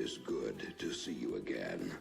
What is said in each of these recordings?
is good to see you again.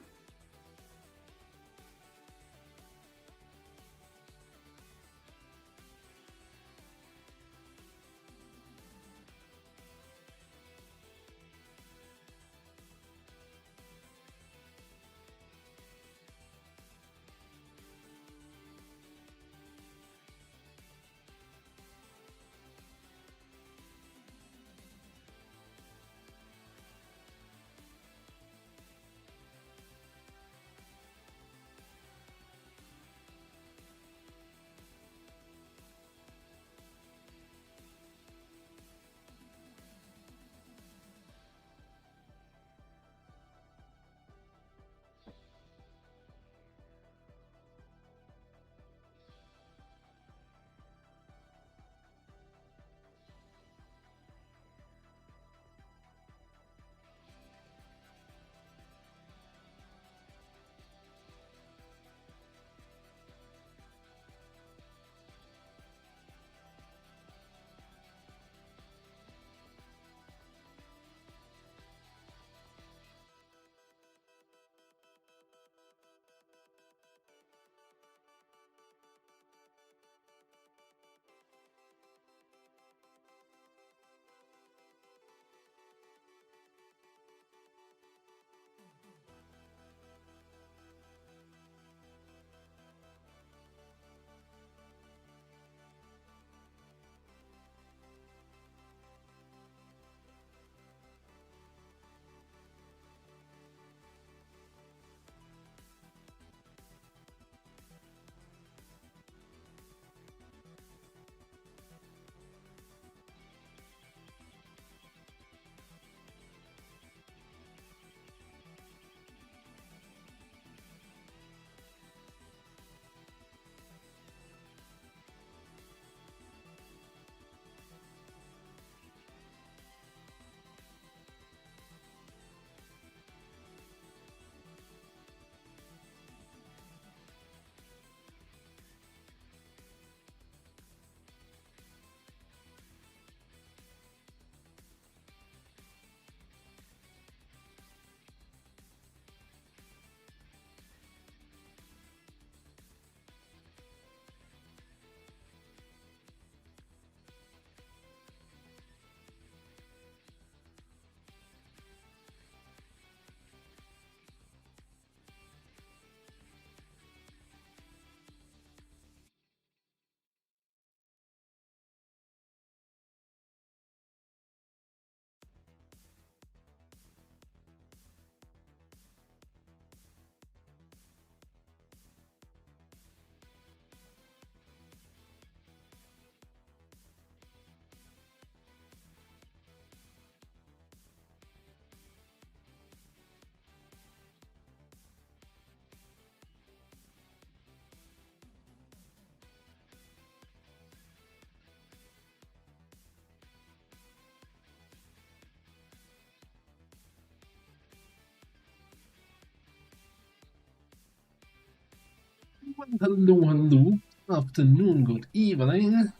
Hello, hello. Afternoon, good evening.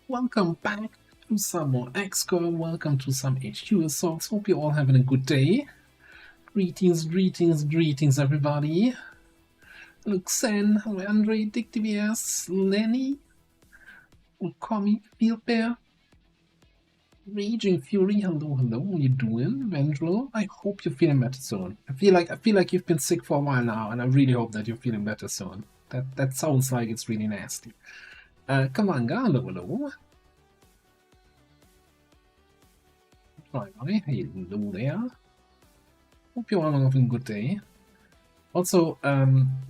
Welcome back to some more XCOM. Welcome to some HQ Assaults. Hope you're all having a good day. Greetings, greetings, greetings, everybody. Luxen, hello, Andre, Dick DBS, Lenny, Ukami, Field Bear, Raging Fury, hello, hello. How you doing, Vendrel? I hope you're feeling better soon. I feel like you've been sick for a while now, and I really hope that you're feeling better soon. That sounds like it's really nasty. Kamanga, hello, hello. Hi, hello there. Hope you're all having a good day. Also,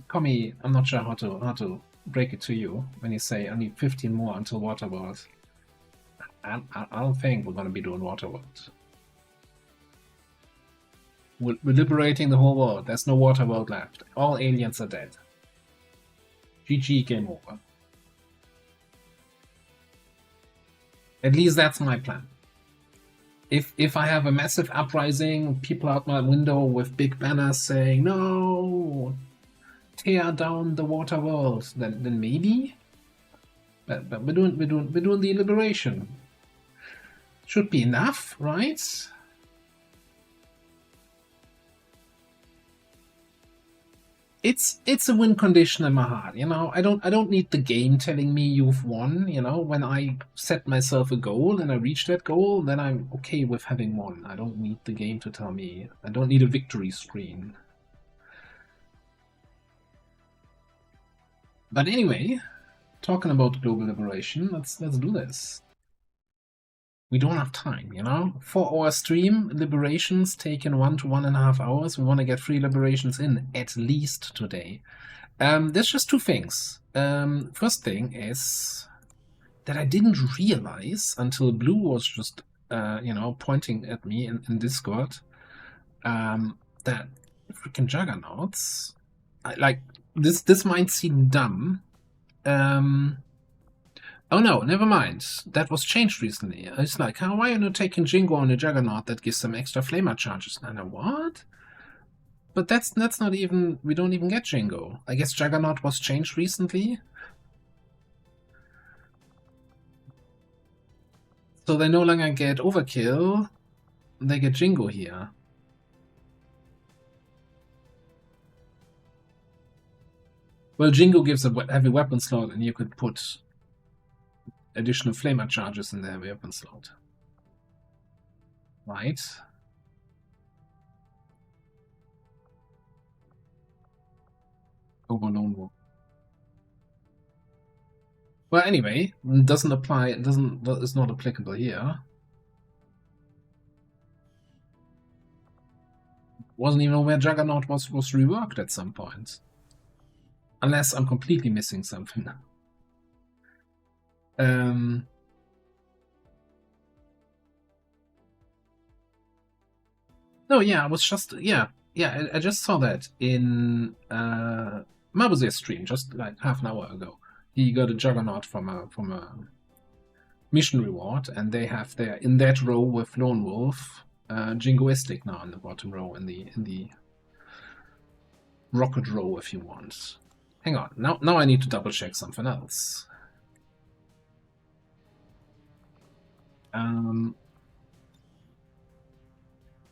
Kami, I'm not sure how to break it to you when you say I need 15 more until Waterworld. I don't think we're gonna be doing Waterworld. We're liberating the whole world. There's no Waterworld left. All aliens are dead. GG, game over. At least that's my plan. If I have a massive uprising, people out my window with big banners saying no, tear down the water world, then maybe. But we're doing the liberation. Should be enough, right? it's a win condition in my heart, you know. I don't need the game telling me you've won, you know. When I set myself a goal and I reach that goal, then I'm okay with having won. I don't need the game to tell me. I don't need a victory screen. But anyway, talking about global liberation, let's do this. We don't have time, you know. 4-hour stream, liberations taken 1 to 1.5 hours. We want to get 3 liberations in at least today. There's just 2 things. First thing is that I didn't realize until Blue was just, you know, pointing at me in Discord, that freaking juggernauts, like this might seem dumb. Oh no, never mind. That was changed recently. It's like, why are you not taking Jingo on a Juggernaut that gives them extra flamer charges? And I what? But that's not even, we don't even get Jingo. I guess Juggernaut was changed recently. So they no longer get Overkill, they get Jingo here. Well, Jingo gives a heavy weapon slot, and you could put additional flamer charges in the heavy weapon slot. Right? Over Lone Wolf. Well, anyway, doesn't apply. It's not applicable here. Wasn't even aware Juggernaut was reworked at some point. Unless I'm completely missing something. No, yeah, I was just I just saw that in Mabuze's stream just like half an hour ago. He got a Juggernaut from a mission reward, and they have there in that row with Lone Wolf, Jingoistic now in the bottom row in the rocket row if you want. Hang on, now I need to double check something else.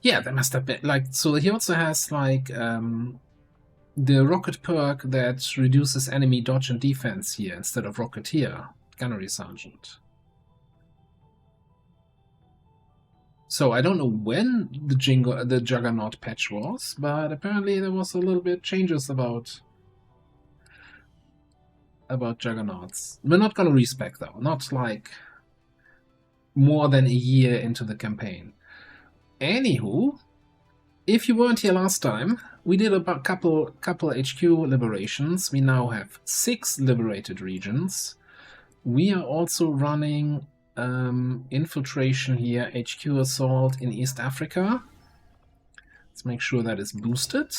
Yeah, there must have been like, so he also has like the rocket perk that reduces enemy dodge and defense here instead of Rocketeer, Gunnery Sergeant. So I don't know when the Juggernaut patch was, but apparently there was a little bit changes about Juggernauts. We're not gonna respec though, not like more than a year into the campaign. Anywho, if you weren't here last time, we did a couple HQ liberations. We now have 6 liberated regions. We are also running infiltration here, HQ assault in East Africa. Let's make sure that is boosted.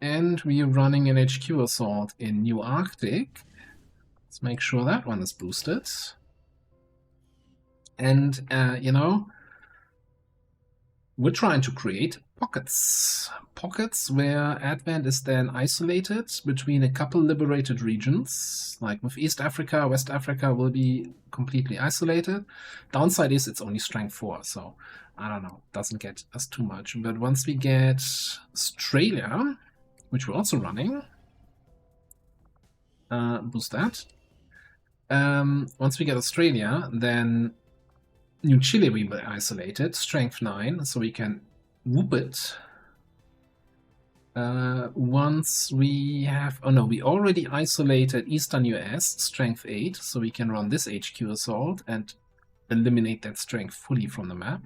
And we are running an HQ assault in New Arctic. Let's make sure that one is boosted. And, you know, we're trying to create pockets. Pockets where Advent is then isolated between a couple liberated regions. Like with East Africa, West Africa will be completely isolated. Downside is it's only strength 4, so I don't know, doesn't get us too much. But once we get Australia, which we're also running, boost that. Once we get Australia, then New Chile we will isolate it, strength 9, so we can whoop it. Once we have, oh no, we already isolated Eastern US, strength 8, so we can run this HQ assault and eliminate that strength fully from the map.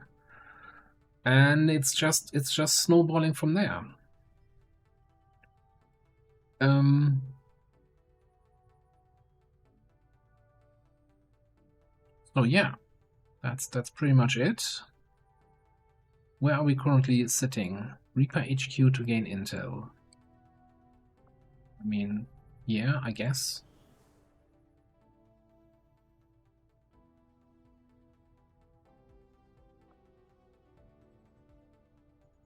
And it's just snowballing from there. So yeah, that's pretty much it. Where are we currently sitting? Reaper HQ to gain intel. I mean, yeah, I guess.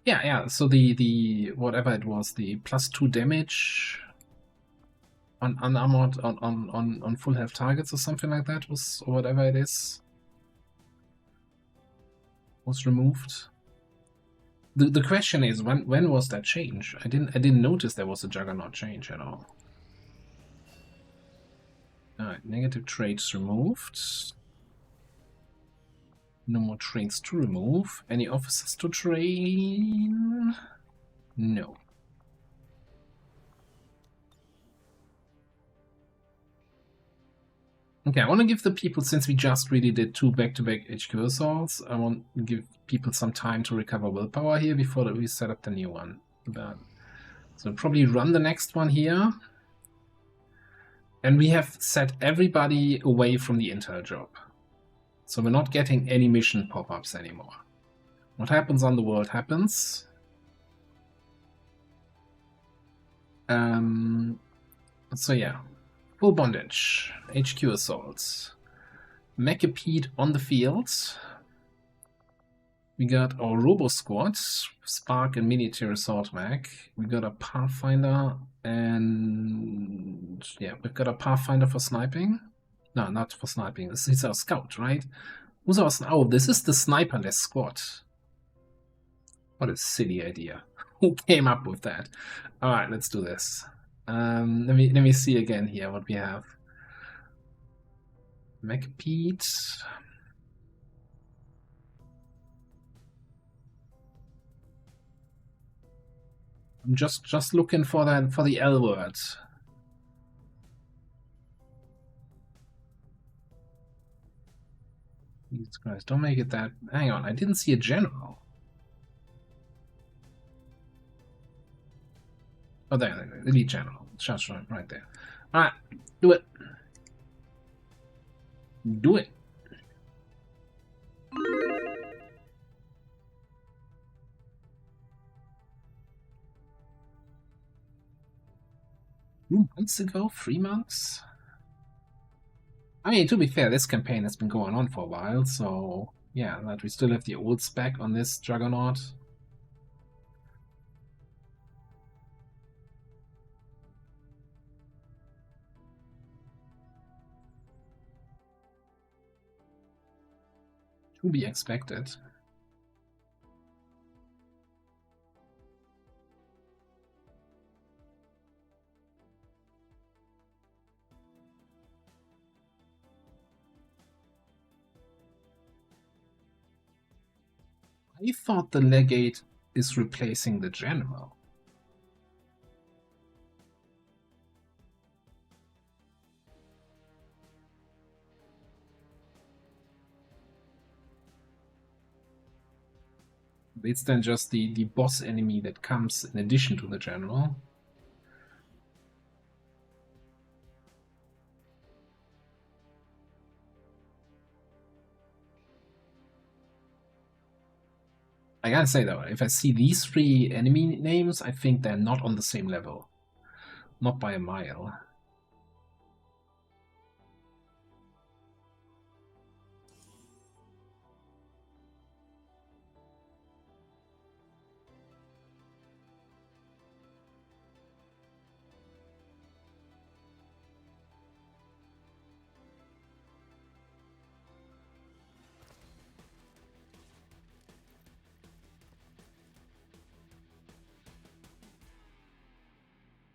Yeah, so the whatever it was, the +2 damage on unarmored on full health targets or something like that was, or whatever it is, was removed. The question is, when was that change? I didn't notice there was a Juggernaut change at all. Alright, negative traits removed. No more traits to remove. Any officers to train? No. Okay, I want to give the people, since we just really did 2 back-to-back HQ assaults, I want to give people some time to recover willpower here before we set up the new one. So probably run the next one here. And we have set everybody away from the intel job. So we're not getting any mission pop-ups anymore. What happens on the world happens. So yeah. Full bondage. HQ assaults. Macapede on the field. We got our Robo Squad, Spark and Miniature Assault Mag. We got a Pathfinder and yeah, we've got a Pathfinder for sniping. No, not for sniping. This is our scout, right? Who's our oh, this is the sniperless squad. What a silly idea. Who came up with that? Alright, let's do this. Let me see again here what we have. Macapede. I'm just looking for the L word. Jesus Christ, don't make it that. Hang on, I didn't see a general. Oh, there, elite general. Just right there. Alright, do it. Do it. Months ago? 3 months? I mean, to be fair, this campaign has been going on for a while, so yeah, that we still have the old spec on this Juggernaut. To be expected. I thought the legate is replacing the general. It's then just the boss enemy that comes in addition to the general. I gotta say though, if I see these 3 enemy names, I think they're not on the same level. Not by a mile.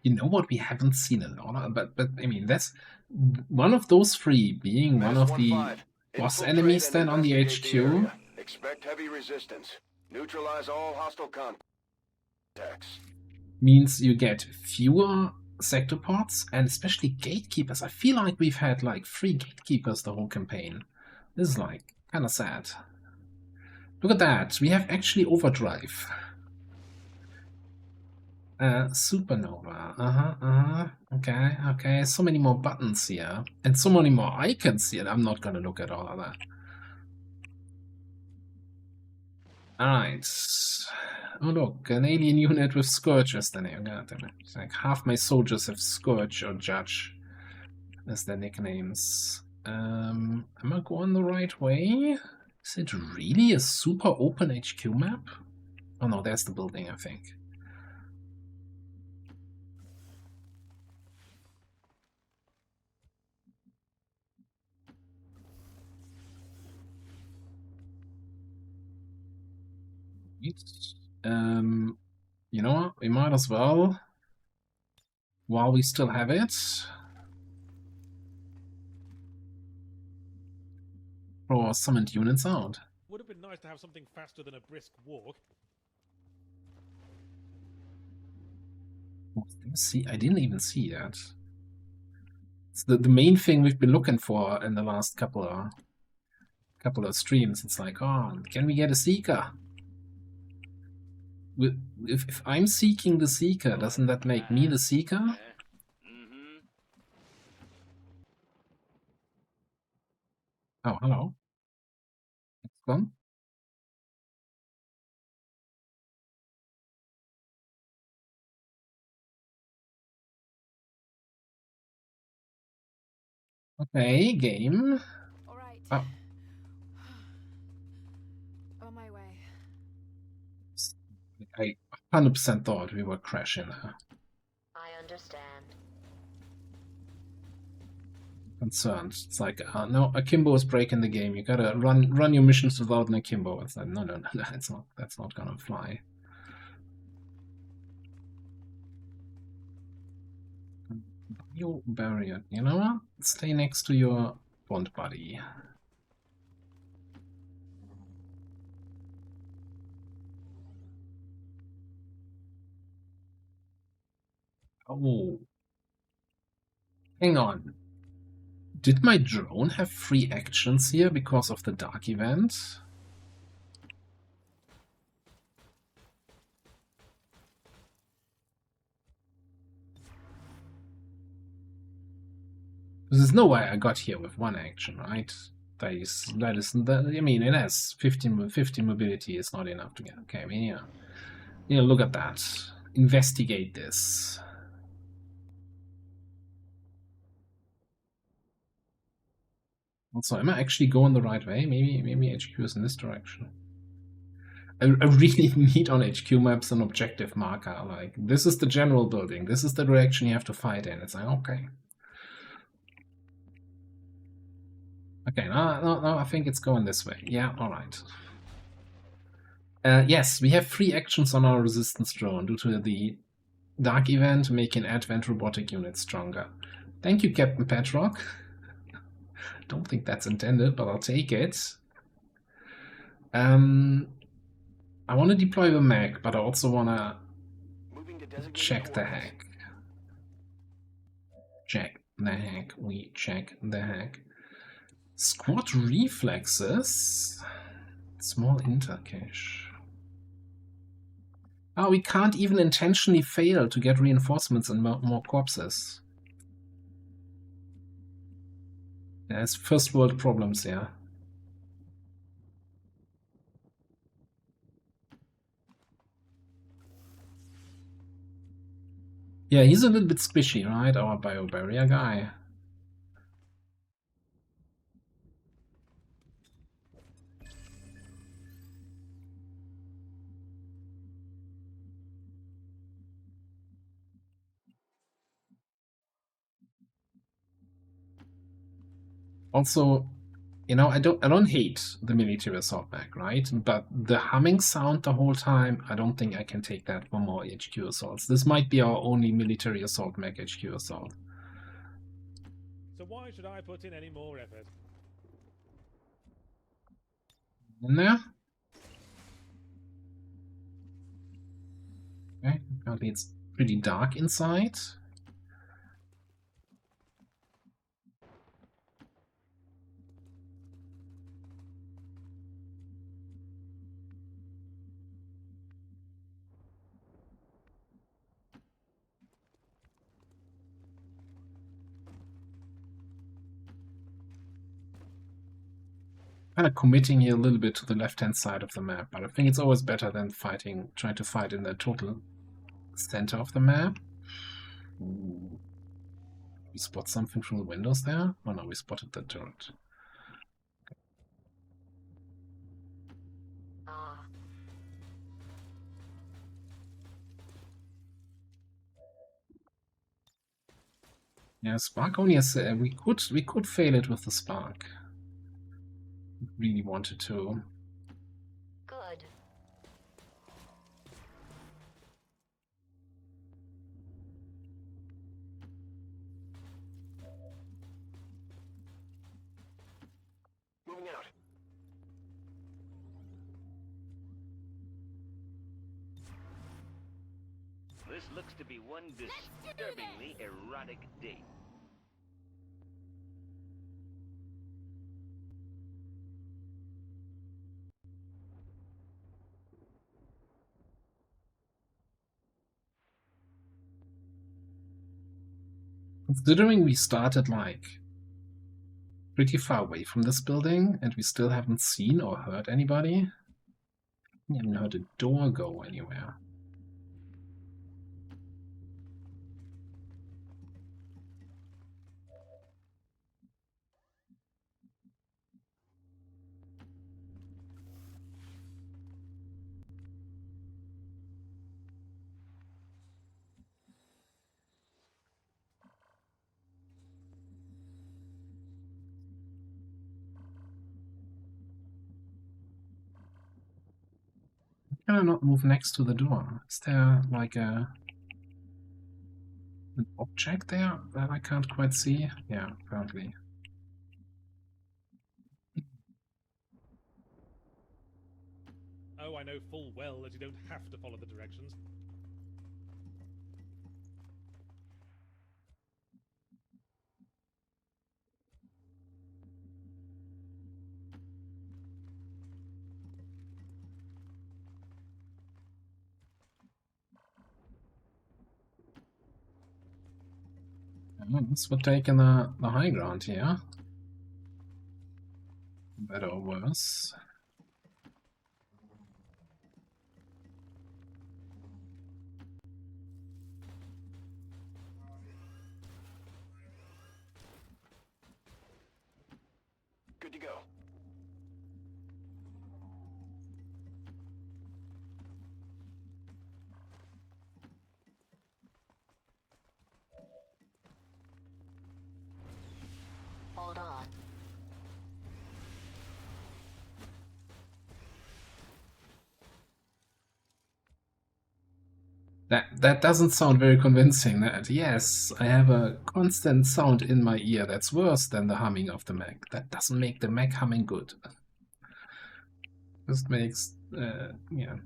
You know what we haven't seen a lot of, but I mean that's one of those 3 being one of the boss enemies then on the HQ. Expect heavy resistance. Neutralize all hostile contacts. Means you get fewer sector pods and especially gatekeepers. I feel like we've had like 3 gatekeepers the whole campaign. This is like kind of sad. Look at that, we have actually overdrive. Supernova. Okay. So many more buttons here. And so many more icons here. I'm not gonna look at all of that. Alright. Oh look, an alien unit with Scourge as the name. God damn it. It's like half my soldiers have Scourge or Judge as their nicknames. Am I going the right way? Is it really a super open HQ map? Oh no, there's the building, I think. You know what? We might as well, while we still have it, throw our summoned units out. Would have been nice to have something faster than a brisk walk. See, I didn't even see that. It's the main thing we've been looking for in the last couple of streams. It's like, oh, can we get a Seeker? If I'm seeking the Seeker, doesn't that make me the Seeker? Oh, hello. Come. Okay, game. All right. Oh. On my way. I 100% thought we were crashing there. I understand. Concerned. It's like, no, Akimbo is breaking the game. You gotta run your missions without an Akimbo. It's like, no, that's not gonna fly. Bio barrier. You know what? Stay next to your bond buddy. Oh. Hang on. Did my drone have free actions here because of the dark event? There's no way I got here with one action, right? I mean, it has 50 mobility is not enough to get. Okay, I mean, yeah, look at that. Investigate this. Also, am I actually going the right way? Maybe HQ is in this direction. I really need on HQ maps an objective marker. Like, this is the general building. This is the direction you have to fight in. It's like, okay. Okay, no, I think it's going this way. Yeah, alright. Yes, we have 3 actions on our resistance drone due to the dark event, making advent robotic units stronger. Thank you, Captain Petrock. Don't think that's intended, but I'll take it. I want to deploy the mech, but I also want to check the hack. Check the hack. We check the hack. Squad reflexes. Small intercache. Oh, we can't even intentionally fail to get reinforcements and more corpses. There's first world problems here. Yeah, he's a little bit squishy, right? Our biobarrier guy. Also, you know, I don't hate the military assault mech, right? But the humming sound the whole time, I don't think I can take that for more HQ assaults. This might be our only military assault mech HQ assault. So why should I put in any more effort? In there. Okay, apparently it's pretty dark inside. Kind of committing here a little bit to the left-hand side of the map, but I think it's always better than trying to fight in the total center of the map. Ooh. We spot something from the windows there? Oh no, we spotted the turret. Yeah, Spark only has. We could fail it with the Spark. Really wanted to. Good. moving out. This looks to be one disturbingly erotic date. Considering we started like pretty far away from this building and we still haven't seen or heard anybody, I haven't heard a door go anywhere. Can I not move next to the door? Is there like an object there that I can't quite see? Yeah, apparently. Oh, I know full well that you don't have to follow the directions. Guess we're taking the high ground here. Better or worse. Good to go. Hold on. That doesn't sound very convincing. That yes, I have a constant sound in my ear that's worse than the humming of the Mac. That doesn't make the Mac humming good. Just makes yeah.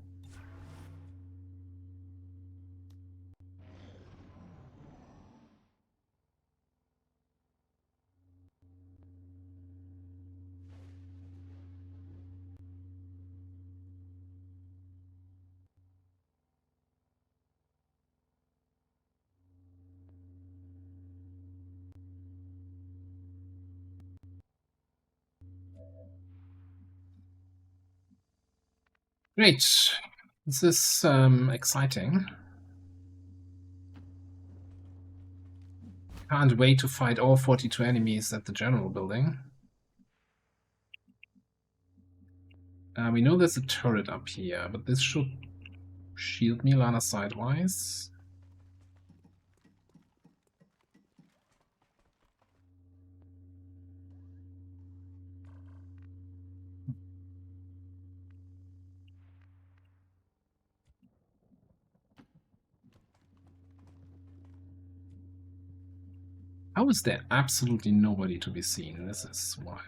Great. This is exciting. Can't wait to fight all 42 enemies at the general building. We know there's a turret up here, but this should shield me line of sight wise. How is there absolutely nobody to be seen? This is wild.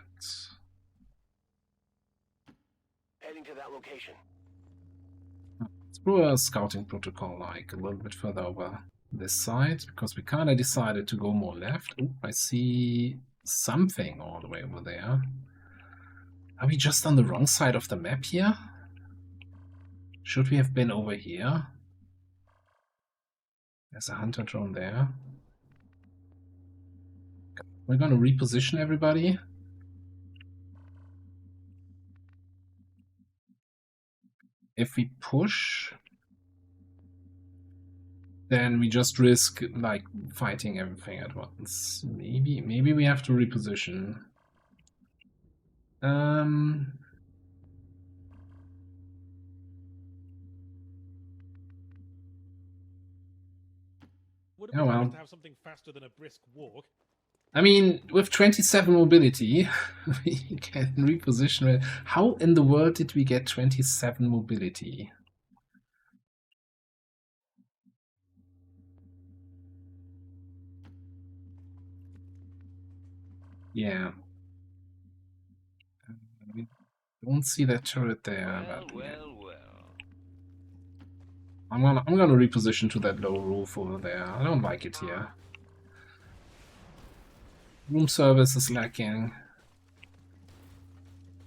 Heading to that location. Let's do a scouting protocol like a little bit further over this side, because we kind of decided to go more left. Oh, I see something all the way over there. Are we just on the wrong side of the map here? Should we have been over here? There's a hunter drone there. We're gonna reposition everybody. If we push, then we just risk like fighting everything at once. Maybe we have to reposition. Would it Oh, be well. nice to have something faster than a brisk walk? I mean, with 27 mobility, we can reposition it. How in the world did we get 27 mobility? Yeah. Don't see that turret there, Well, but yeah. well, well. I'm gonna reposition to that low roof over there. I don't like it here. Room service is lacking.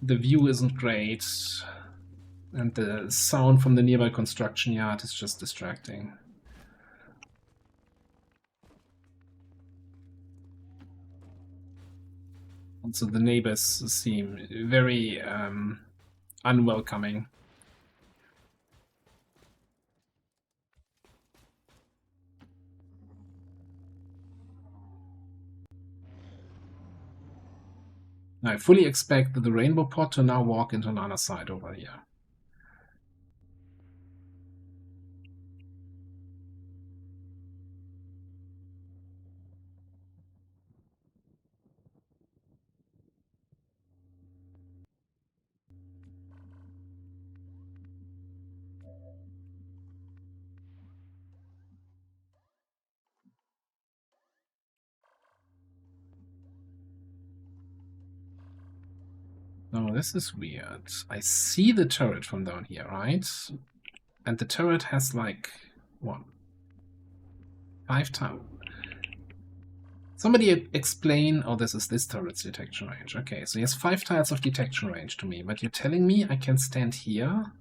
The view isn't great. And the sound from the nearby construction yard is just distracting. Also, the neighbors seem very unwelcoming. I fully expect the rainbow pod to now walk into another side over here. No, this is weird. I see the turret from down here, right? And the turret has like, what? 5 tiles. Somebody explain, oh, this is this turret's detection range. Okay, so he has 5 tiles of detection range to me, but you're telling me I can stand here,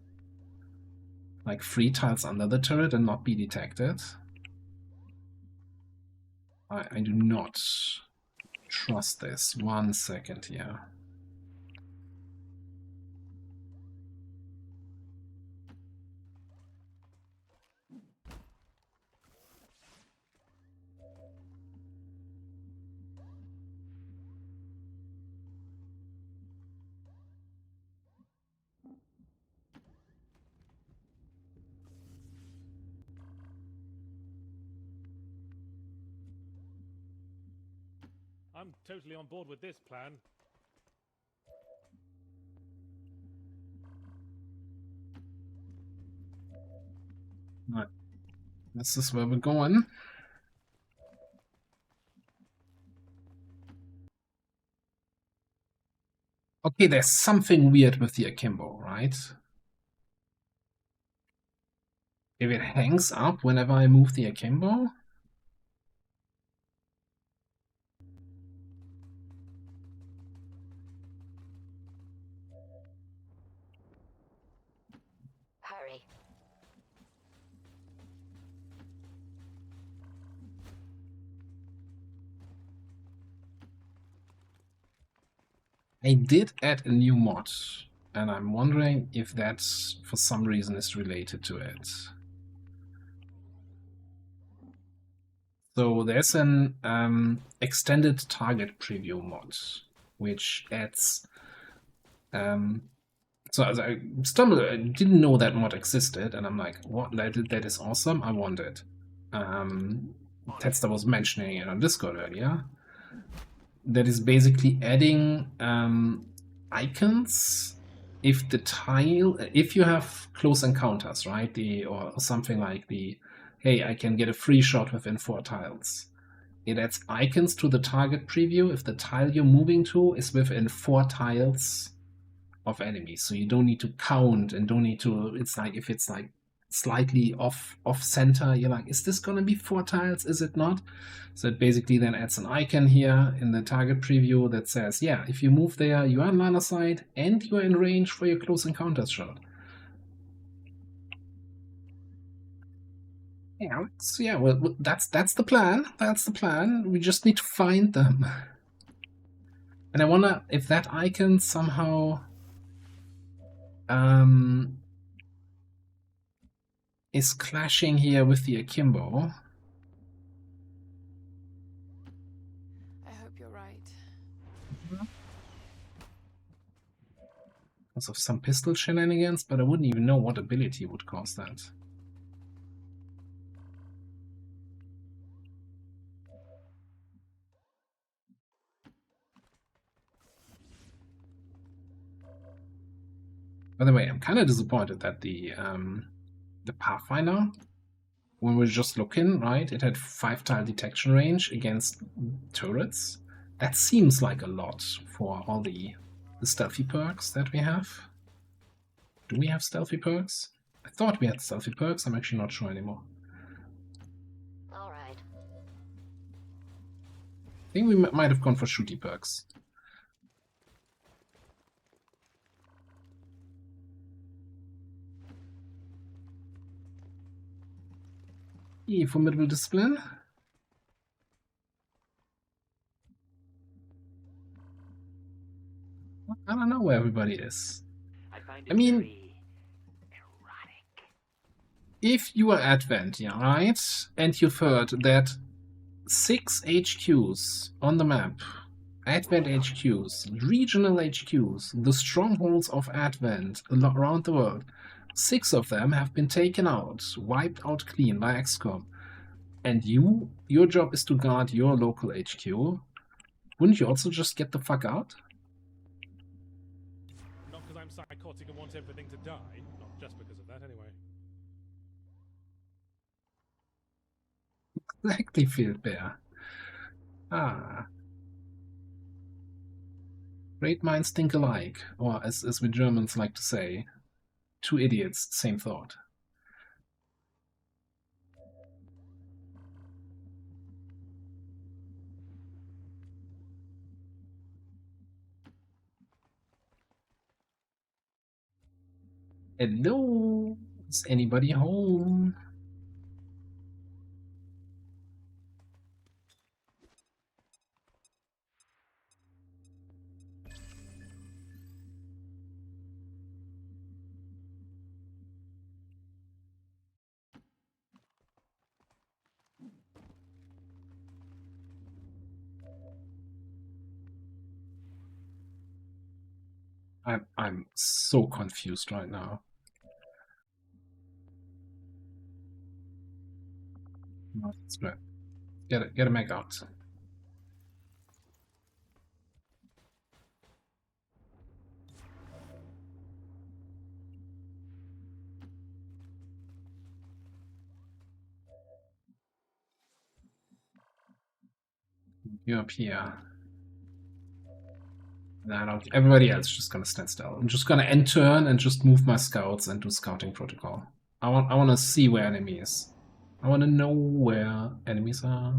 like 3 tiles under the turret and not be detected? I do not trust this. 1 second here. I'm totally on board with this plan. Right. This is where we're going. Okay, there's something weird with the akimbo, right? If it hangs up whenever I move the akimbo? Hurry. I did add a new mod, and I'm wondering if that, for some reason, is related to it. So there's an extended target preview mod, which adds... so as I stumbled, I didn't know that mod existed, and I'm like, what? That is awesome, I want it. Tedster was mentioning it on Discord earlier. That is basically adding icons if the tile, if you have close encounters, right? Or something like the, hey, I can get a free shot within 4 tiles. It adds icons to the target preview if the tile you're moving to is within 4 tiles of enemies. So you don't need to count and don't need to, it's like if it's like slightly off center, you're like, is this gonna be 4 tiles? Is it not? So it basically then adds an icon here in the target preview that says, yeah, if you move there, you are in line of sight and you are in range for your close encounters shot. Yeah, so yeah, well, that's the plan. That's the plan. We just need to find them. And I wonder if that icon somehow is clashing here with the akimbo. I hope you're right. Because of some pistol shenanigans, but I wouldn't even know what ability would cause that. By the way, I'm kind of disappointed that the Pathfinder, when we're just looking, right, it had 5-tile detection range against turrets. That seems like a lot for all the the stealthy perks that we have. Do we have stealthy perks? I thought we had stealthy perks, I'm actually not sure anymore. All right. I think we might have gone for shooty perks. Formidable discipline. I don't know where everybody is. I find it I mean, very erotic. if you are Advent, yeah, right, and you've heard that 6 HQs on the map, Advent HQs, regional HQs, the strongholds of Advent around the world, 6 of them have been taken out, wiped out clean by XCOM, and your job is to guard your local HQ, wouldn't you also just get the fuck out? Not because I'm psychotic and want everything to die. Not just because of that, anyway. Exactly, Field Bear. Ah. Great minds think alike, or as we Germans like to say, two idiots, same thought. Hello? Is anybody home? I'm so confused right now. No, that's great. Get a mech out. You're up here. I don't. Everybody else is just gonna stand still. I'm just gonna end turn and just move my scouts and do scouting protocol. I want to see where enemy is. I want to know where enemies are.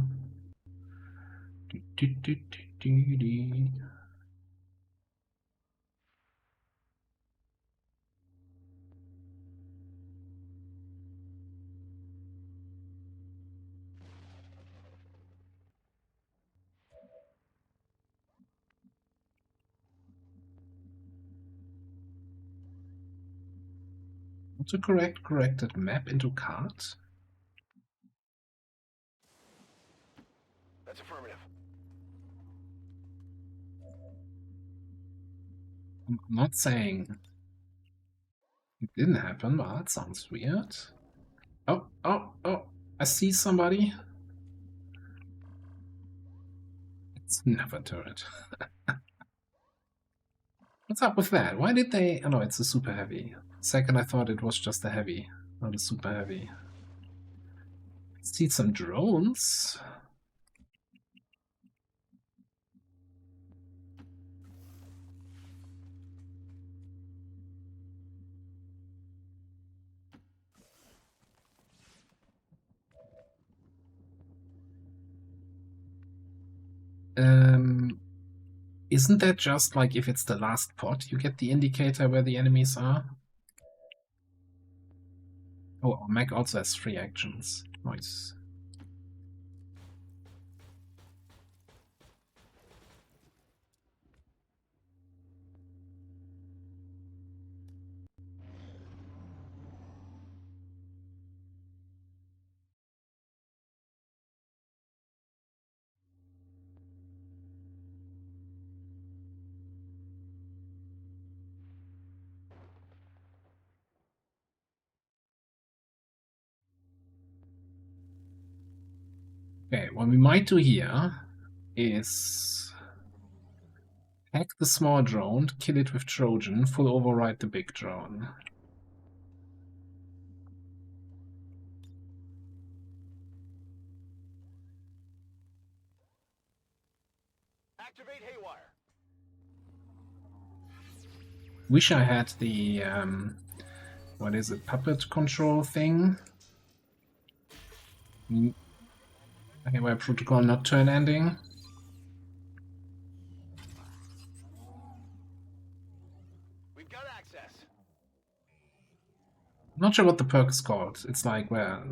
To corrected map into cart. That's affirmative. I'm not saying it didn't happen, but that sounds weird. Oh, I see somebody. It's never turret. What's up with that? Why did they... Oh no, it's a super heavy. Second I thought it was just a heavy, not a super heavy. See some drones. Isn't that just like if it's the last pot, you get the indicator where the enemies are? Oh, Mac also has 3 actions. Nice. Okay, what we might do here is hack the small drone, kill it with Trojan, full override the big drone. Activate Haywire. Wish I had the what is it, puppet control thing. Okay, where protocol not turn ending. We've got access. I'm not sure what the perk is called. It's like where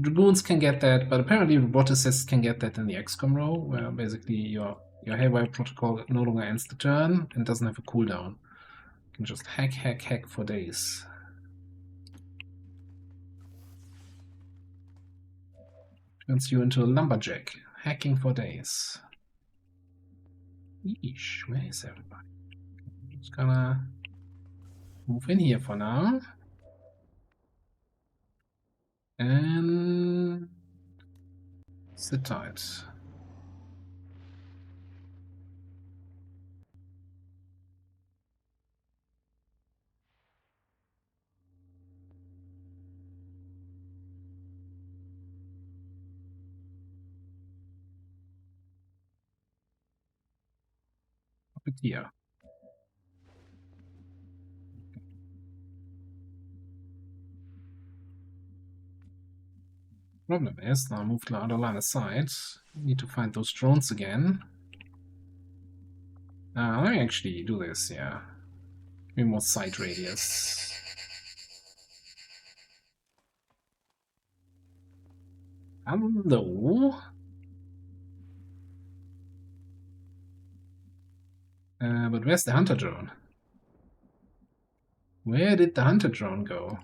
dragoons can get that, but apparently roboticists can get that in the XCOM row, where basically your haywire protocol no longer ends the turn and doesn't have a cooldown. You can just hack for days. Turns you into a lumberjack, hacking for days. Yeesh, where is everybody? Just gonna move in here for now. And sit tight. Puppeteer. Problem is, now I moved to the other line of sight. Need to find those drones again. Let me actually do this, yeah. Give me more sight radius. Hello? But where's the hunter drone? Where did the hunter drone go?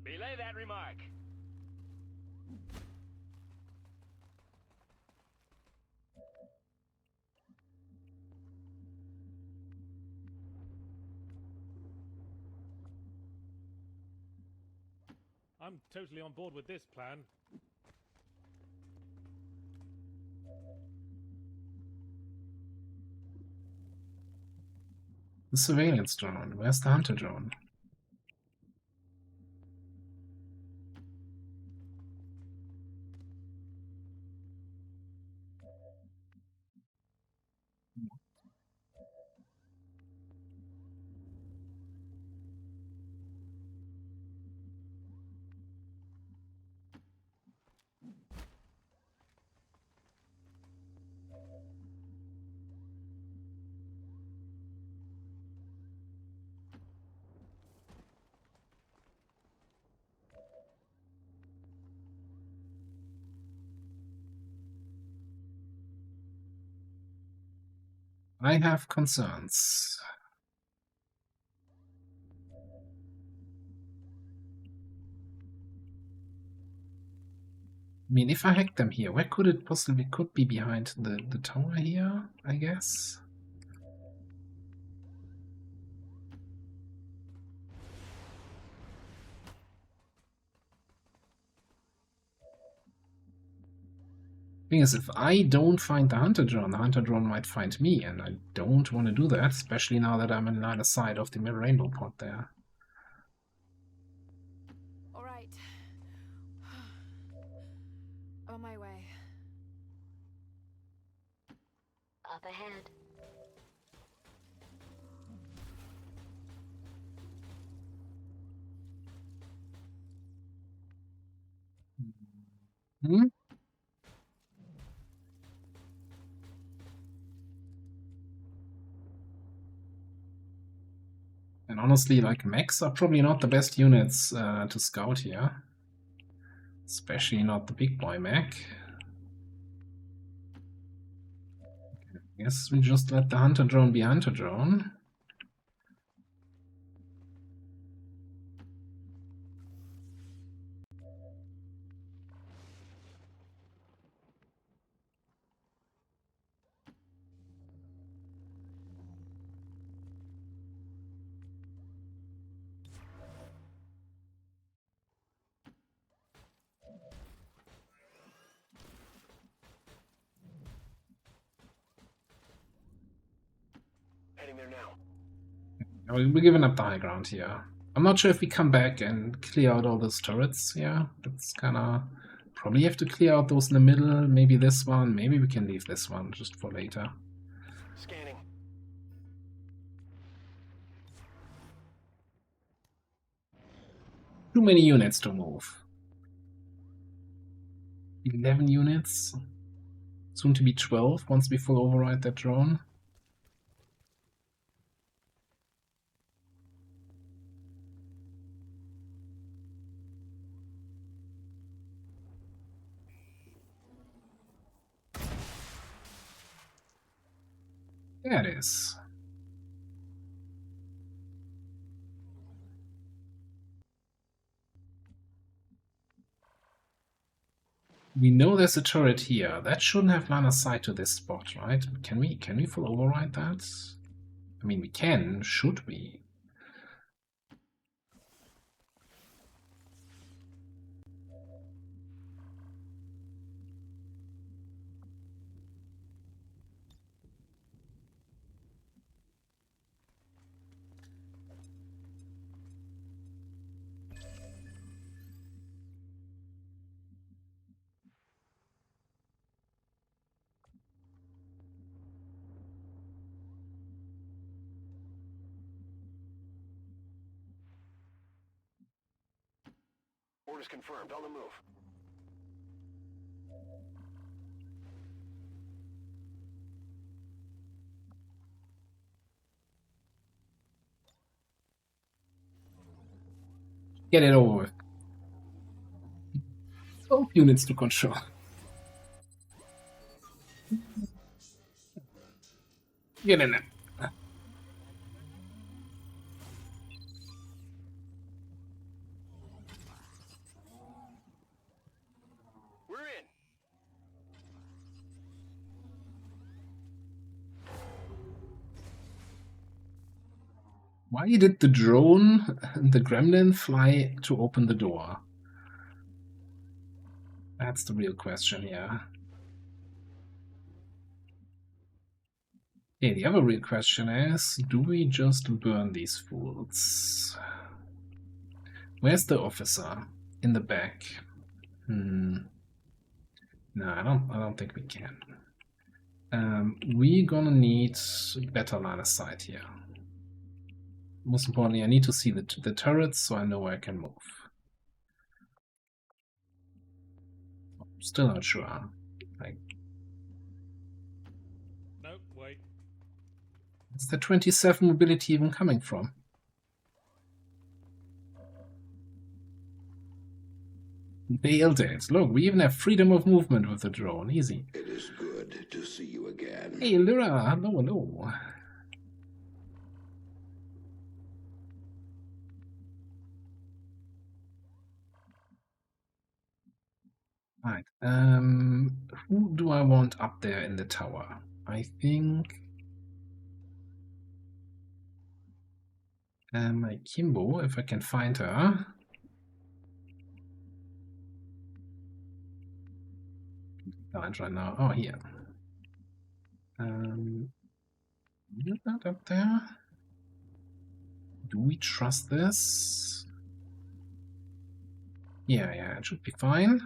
Belay that remark. I'm totally on board with this plan. The surveillance drone. Where's the hunter drone? I have concerns. I mean, if I hack them here, where could it possibly could be behind the tower here, I guess? Thing is, if I don't find the hunter drone might find me, and I don't want to do that, especially now that I'm in line of sight of the rainbow pod there. All right. On my way. Up ahead. Hmm? And honestly, like, mechs are probably not the best units to scout here. Especially not the big boy mech. I guess we just let the hunter drone be hunter drone. Heading there now. We're giving up the high ground here. I'm not sure if we come back and clear out all those turrets. Yeah, that's kind of... Probably have to clear out those in the middle. Maybe this one. Maybe we can leave this one just for later. Scanning. Too many units to move. 11 units. Soon to be 12 once we full override that drone. There it is. We know there's a turret here. That shouldn't have line of sight to this spot, right? Can we full override that? I mean, we can. Should we? Orders confirmed. On the move. Get it over with. 12 units to control. Get in there. We're in. Why did the drone and the gremlin fly to open the door? That's the real question here. Okay, the other real question is, do we just burn these fools? Where's the officer? In the back. No, I don't think we can. We're gonna need better line of sight here. Most importantly, I need to see the turrets so I know where I can move. Still not sure. Like, No, wait. where's the 27 mobility even coming from? Nailed it. Look, we even have freedom of movement with the drone. Easy. It is good to see you again. Hey, Lyra. Hello, hello. Right. Who do I want up there in the tower? I think my Kimbo, if I can find her. Blind right now. Oh, here. Not up there. Do we trust this? Yeah, it should be fine.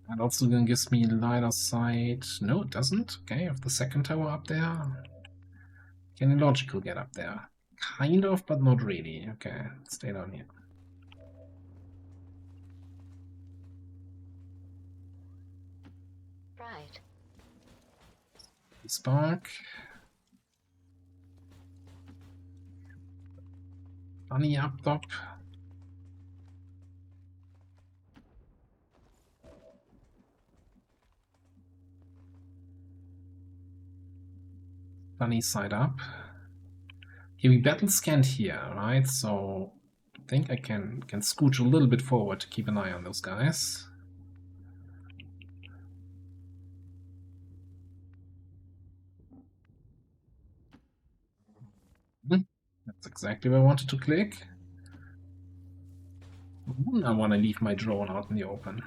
That also then gives me line of sight. No, it doesn't. Okay, I have the second tower up there. Can Illogical get up there? Kind of, but not really. Okay, stay down here. Right. Spark. Bunny up top. Bunny side up. Okay, we battle scanned here, right? So I think I can scooch a little bit forward to keep an eye on those guys. That's exactly where I wanted to click. I want to leave my drone out in the open.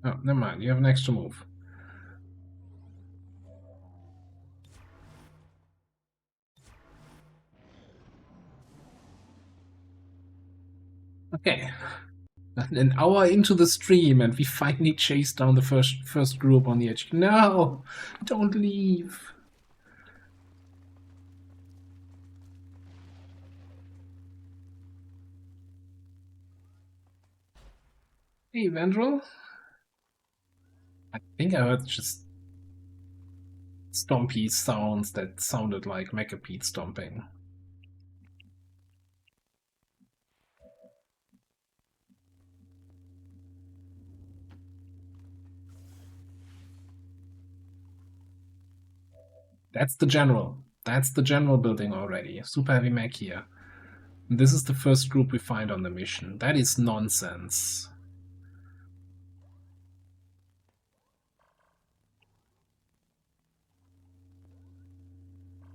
Oh, never mind. You have an extra move. Okay. An hour into the stream, and we finally chased down the first group on the edge. No! Don't leave! Hey, Vandal. I think I heard just stompy sounds that sounded like Mechapede stomping. That's the general. That's the general building already. Super heavy mech here. And this is the first group we find on the mission. That is nonsense.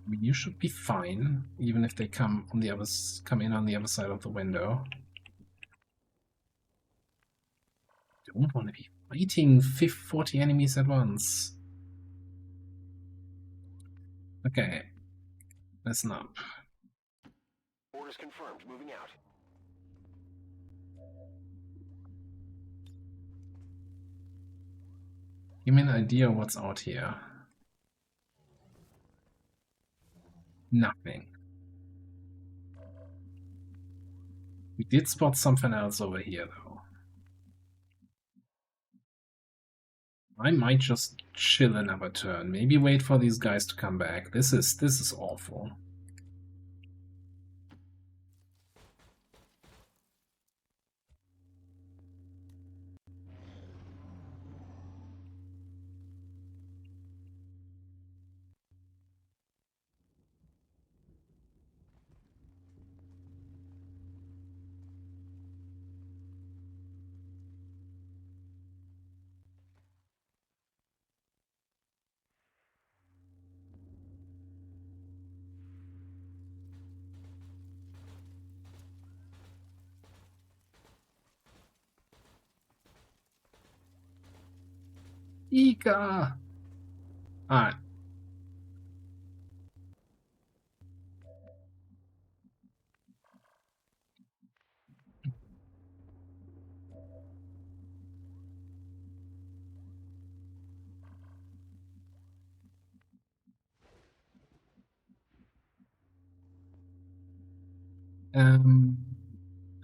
I mean, you should be fine, even if they come in on the other side of the window. Don't want to be fighting 40 enemies at once. Okay, listen up. Orders confirmed. Moving out. Give me an idea what's out here. Nothing. We did spot something else over here, though. I might just chill another turn. Maybe wait for these guys to come back. This is awful. Ika! Alright.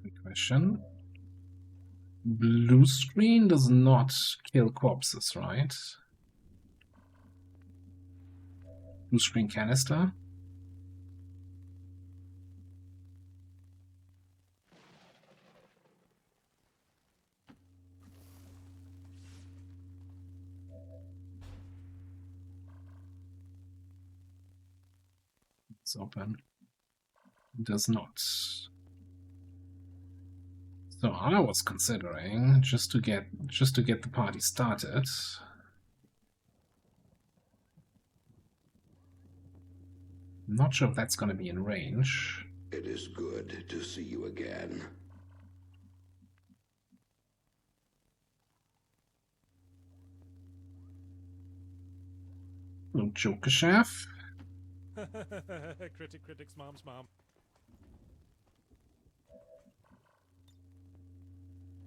Good question. Blue screen does not kill corpses, right? Blue screen canister. It's open. It does not. So I was considering just to get the party started. I'm not sure if that's going to be in range. It is good to see you again. Little Joker chef. Critics, mom's mom.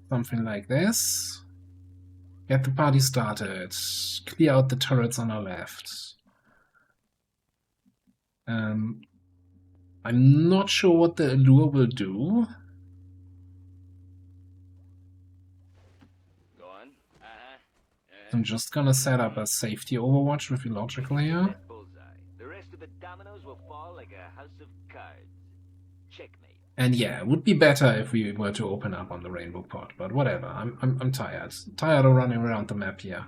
Something like this. Get the party started. Clear out the turrets on our left. I'm not sure what the allure will do. Go on. I'm just gonna set up a safety overwatch with Illogical here. That bullseye. The rest of the dominoes will fall like a house of cards. Checkmate. And yeah, it would be better if we were to open up on the Rainbow Pod, but whatever. I'm tired. Tired of running around the map here.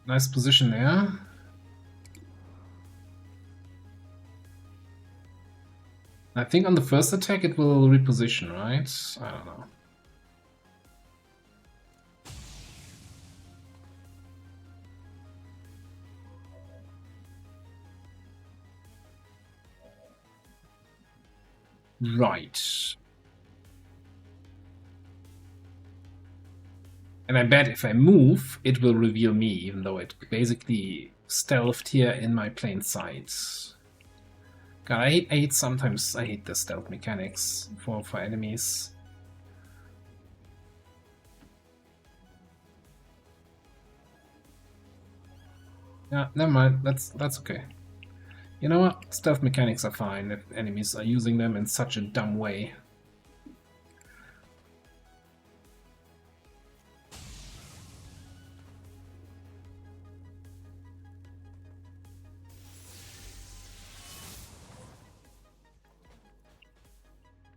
Nice position there. I think on the first attack it will reposition, right? I don't know. Right. And I bet if I move, it will reveal me, even though it basically stealthed here in my plain sight. God, I hate sometimes I hate the stealth mechanics for enemies. Yeah, never mind. That's okay. You know what? Stealth mechanics are fine if enemies are using them in such a dumb way.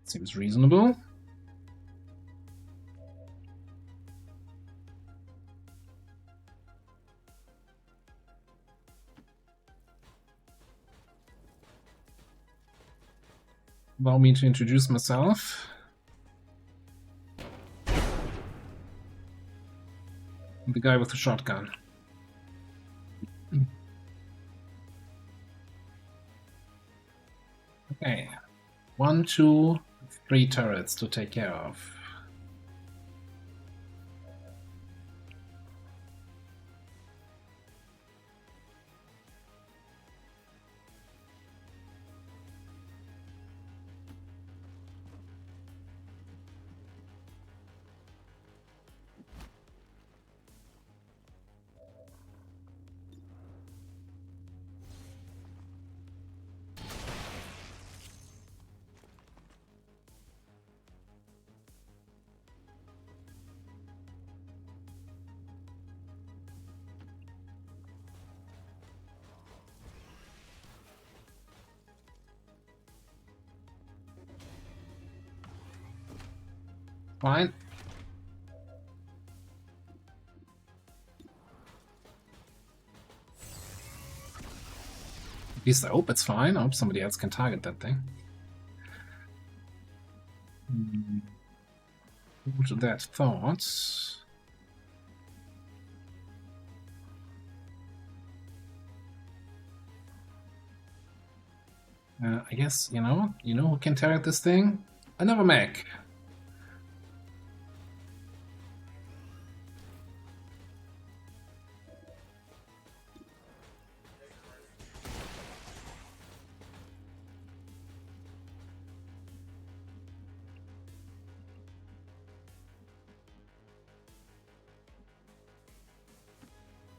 Seems reasonable. Allow me to introduce myself. I'm the guy with the shotgun. Okay. 1, 2, 3 turrets to take care of. Fine. At least I hope it's fine. I hope somebody else can target that thing. Hold that thought. I guess, you know who can target this thing? Another mech.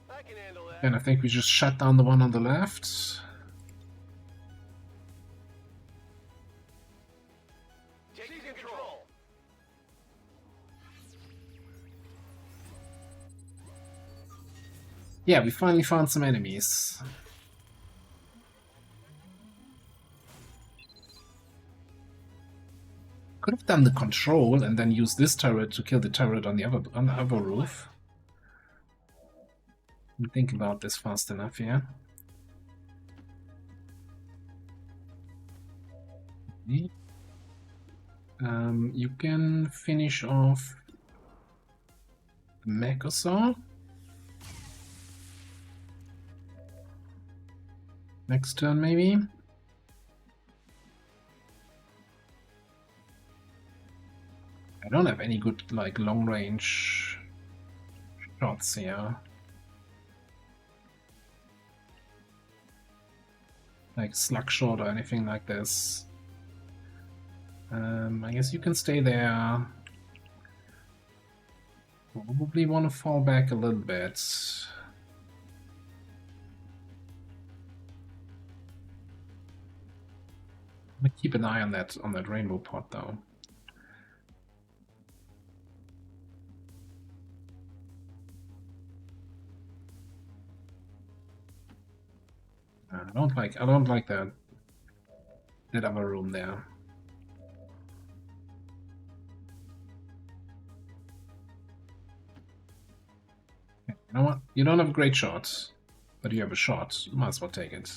I can handle that. And I think we just shut down the one on the left. Take control. Yeah, we finally found some enemies. Could have done the control and then used this turret to kill the turret on the other roof. Think about this fast enough, yeah. Okay. You can finish off the mech or so. Next turn, maybe. I don't have any good, like, long-range shots here. Like slug shot or anything like this. I guess you can stay there. Probably want to fall back a little bit. I'm gonna keep an eye on that rainbow pot though. I don't like that other room there. You know what? You don't have a great shot, but you have a shot. You might as well take it.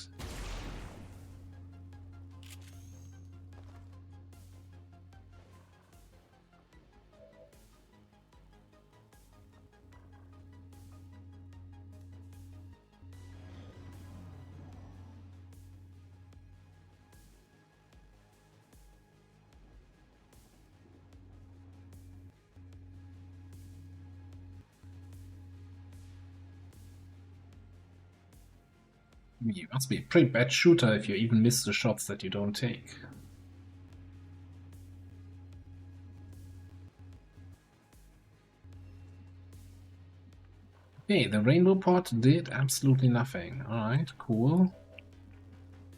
You must be a pretty bad shooter if you even miss the shots that you don't take. Okay, the rainbow pot did absolutely nothing. Alright, cool.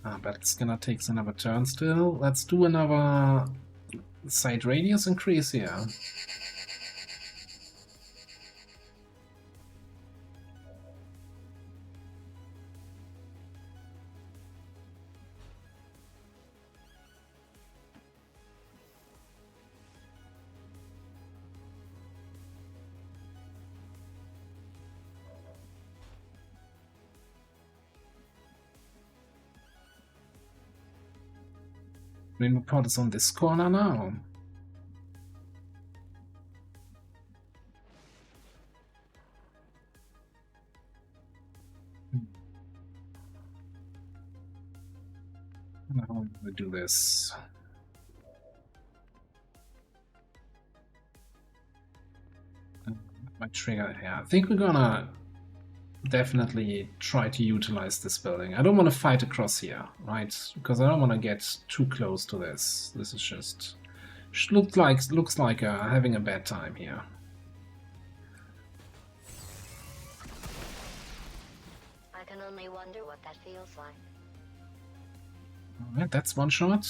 But it's gonna take another turn still. Let's do another side radius increase here. Rainbow pot is on this corner now. How do we do this? My trigger here. I think we're gonna definitely try to utilize this building. I don't want to fight across here, right? Because I don't want to get too close to this. This is just looks like having a bad time here. I can only wonder what that feels like. Alright, that's one shot.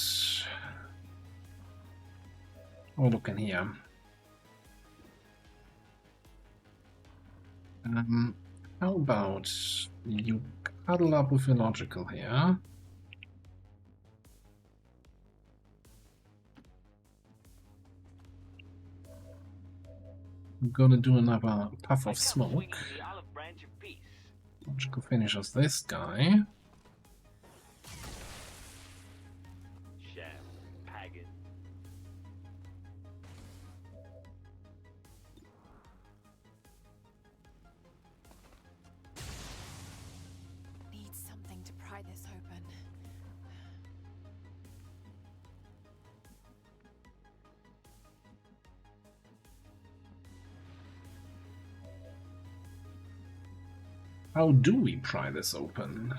Oh, look in here. How about you cuddle up with your logical here? I'm gonna do another puff of smoke. Logical finishes this guy. Need something to pry this open. How do we pry this open?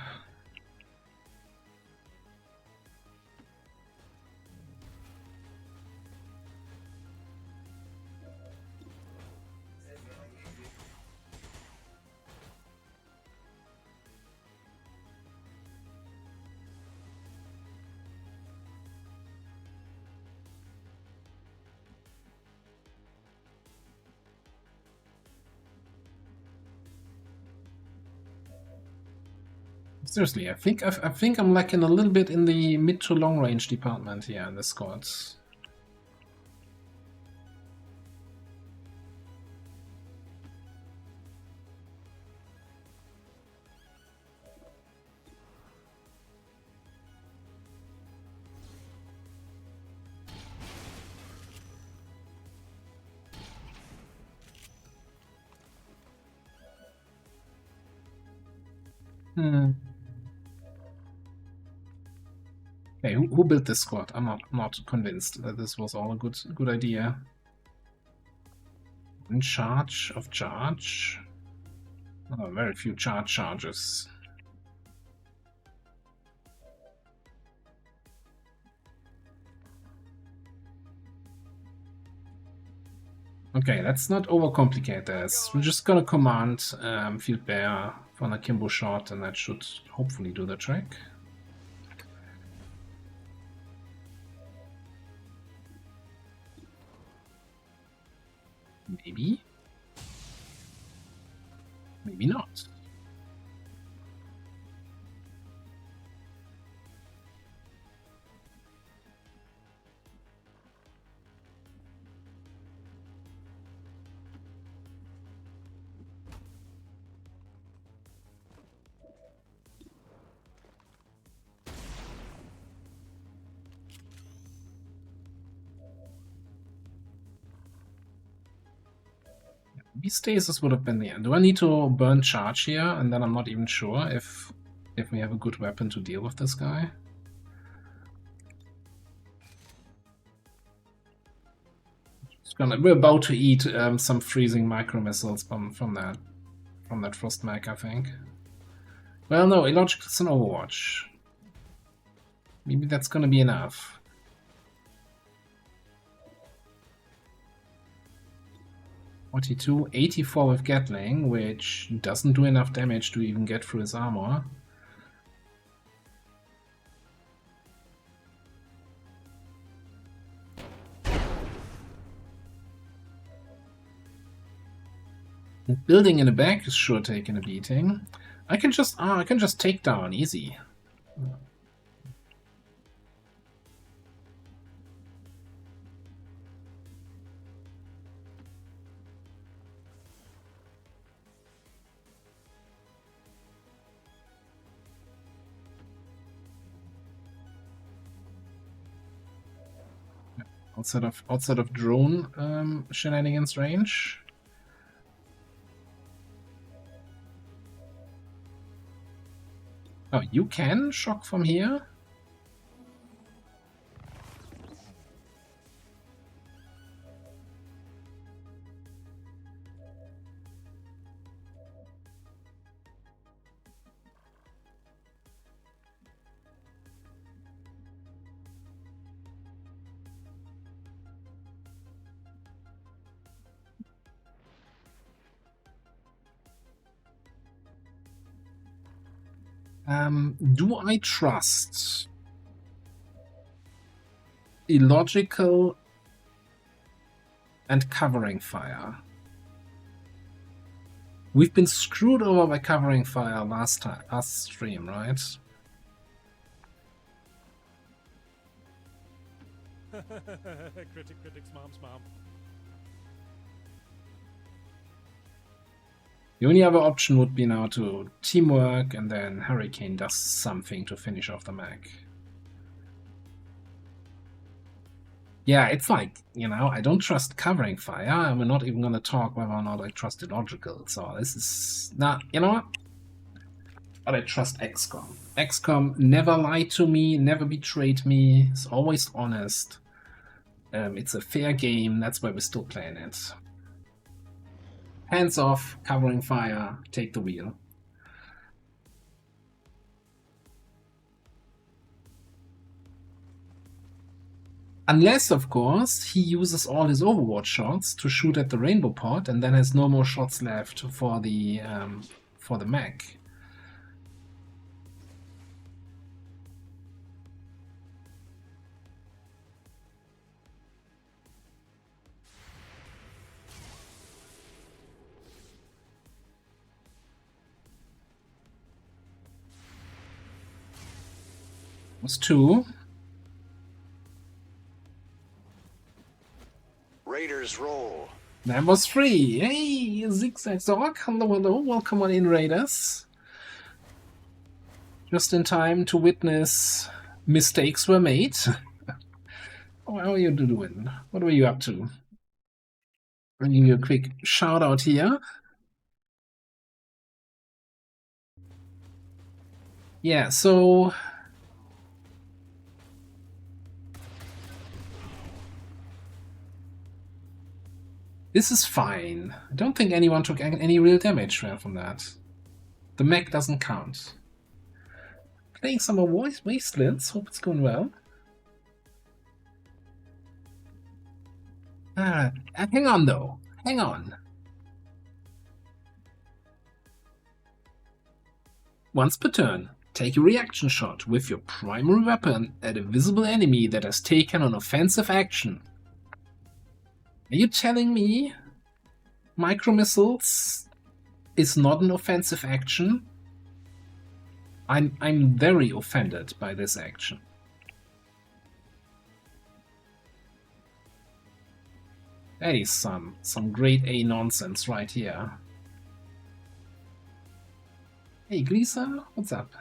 Seriously, I think I'm lacking a little bit in the mid to long range department here in the squads. Okay, who built this squad? I'm not convinced that this was all a good idea. In charge of charge. Oh, very few charges. Okay, let's not overcomplicate this. We're just gonna command Field Bear for an akimbo shot, and that should hopefully do the trick. Maybe. Maybe not. Maybe stasis would have been the end. Do I need to burn charge here? And then I'm not even sure if we have a good weapon to deal with this guy. We're about to eat some freezing micro missiles from that frost mech, I think. Well, no, Illogical's an Overwatch. Maybe that's gonna be enough. (42), 84 with Gatling, which doesn't do enough damage to even get through his armor. Building in the back is sure taking a beating. I can just take down easy. Outside of drone shenanigans range. Oh, you can shock from here? Do I trust illogical and covering fire? We've been screwed over by covering fire last stream, right? Critics, mom's mom. The only other option would be now to teamwork, and then Hurricane does something to finish off the mech. Yeah, it's like, you know, I don't trust covering fire, and we're not even going to talk whether or not I trust illogical. So this is not, you know what? But I trust XCOM. XCOM never lied to me, never betrayed me, is always honest. It's a fair game, that's why we're still playing it. Hands off, covering fire, take the wheel. Unless, of course, he uses all his Overwatch shots to shoot at the rainbow pod and then has no more shots left for the mech. Was 2. Raiders roll. That was 3. Hey, Zigzag Zorg. Hello. Welcome on in, Raiders. Just in time to witness mistakes were made. How are you doing? What were you up to? I'll give you a quick shout out here. Yeah, so this is fine. I don't think anyone took any real damage from that. The mech doesn't count. Playing some more Wastelands. Hope it's going well. Hang on, though. Hang on. Once per turn, take a reaction shot with your primary weapon at a visible enemy that has taken an offensive action. Are you telling me micro missiles is not an offensive action? I'm very offended by this action. That is some grade A nonsense right here. Hey Glisa, what's up?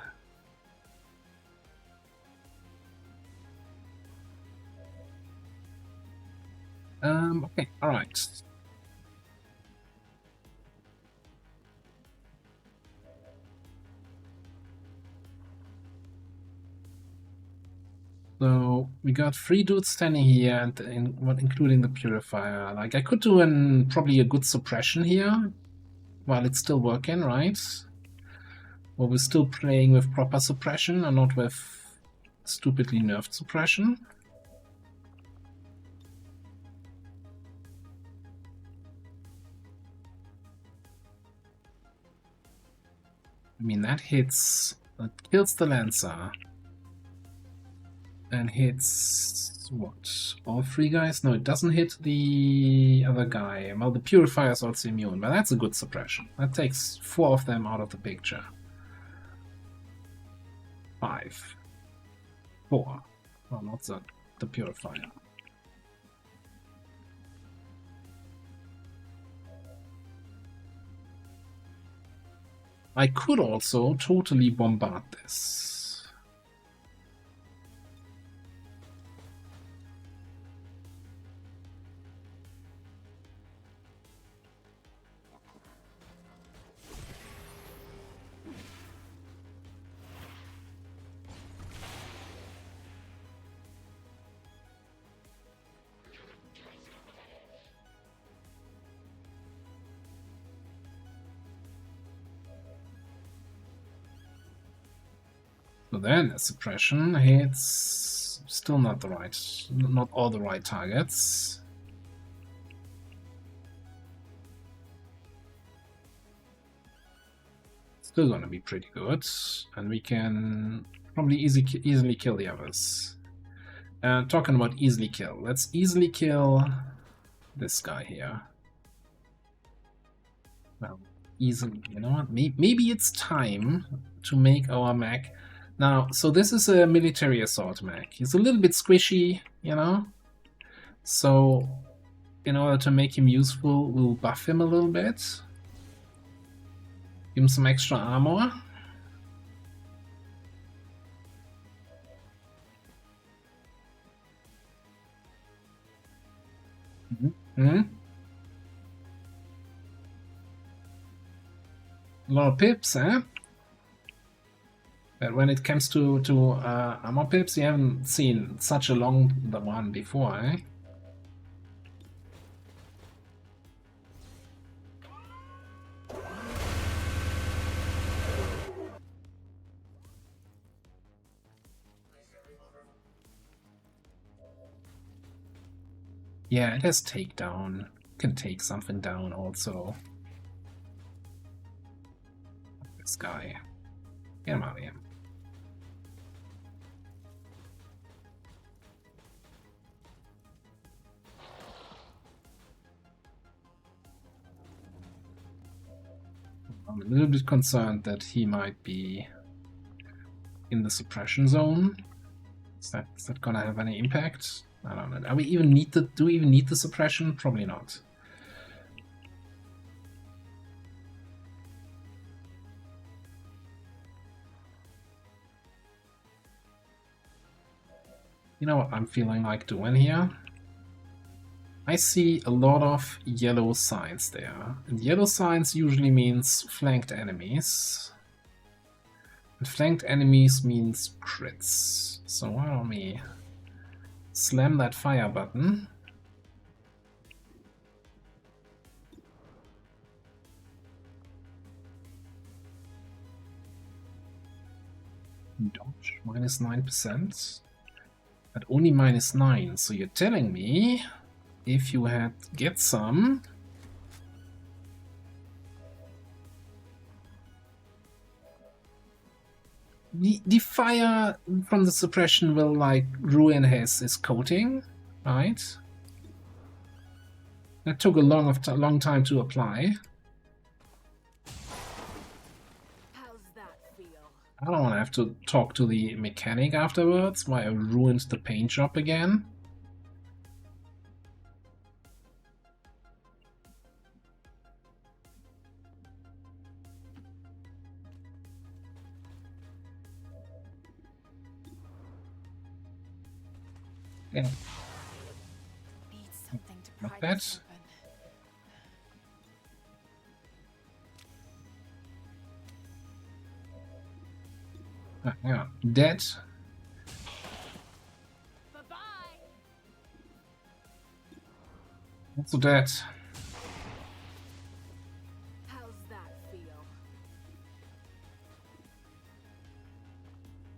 Okay, alright. So we got 3 dudes standing here, and including the purifier. Like I could do probably a good suppression here, while it's still working, right? Or we're still playing with proper suppression and not with stupidly nerfed suppression. I mean, that kills the Lancer. And hits, what, all 3 guys? No, it doesn't hit the other guy. Well, the Purifier is also immune, but that's a good suppression. That takes 4 of them out of the picture. 5. 4. Well, not the Purifier. I could also totally bombard this. So then a suppression hits still not all the right targets. Still gonna be pretty good, and we can probably easily kill the others. Talking about easily kill, let's easily kill this guy here. Well, easily, you know what? Maybe it's time to make our mech. Now, so this is a military assault mech. He's a little bit squishy, you know? So, in order to make him useful, we'll buff him a little bit. Give him some extra armor. A lot of pips, eh? But when it comes to armor pips, you haven't seen such a long one before, eh? Yeah, it has takedown. Can take something down also. This guy. Get him out of here. I'm a little bit concerned that he might be in the suppression zone. Is that gonna have any impact? I don't know. Do we even need the suppression? Probably not. You know what I'm feeling like doing here? I see a lot of yellow signs there. And yellow signs usually means flanked enemies. And flanked enemies means crits. So why don't we slam that fire button? Dodge, minus 9%. But only minus 9, so you're telling me if you get some... The fire from the suppression will like ruin his coating, right? That took a long time to apply. How's that feel? I don't want to have to talk to the mechanic afterwards why I ruined the paint job again. Yeah. Need something to Not pry this open. Yeah, dead. Also dead. How's that feel?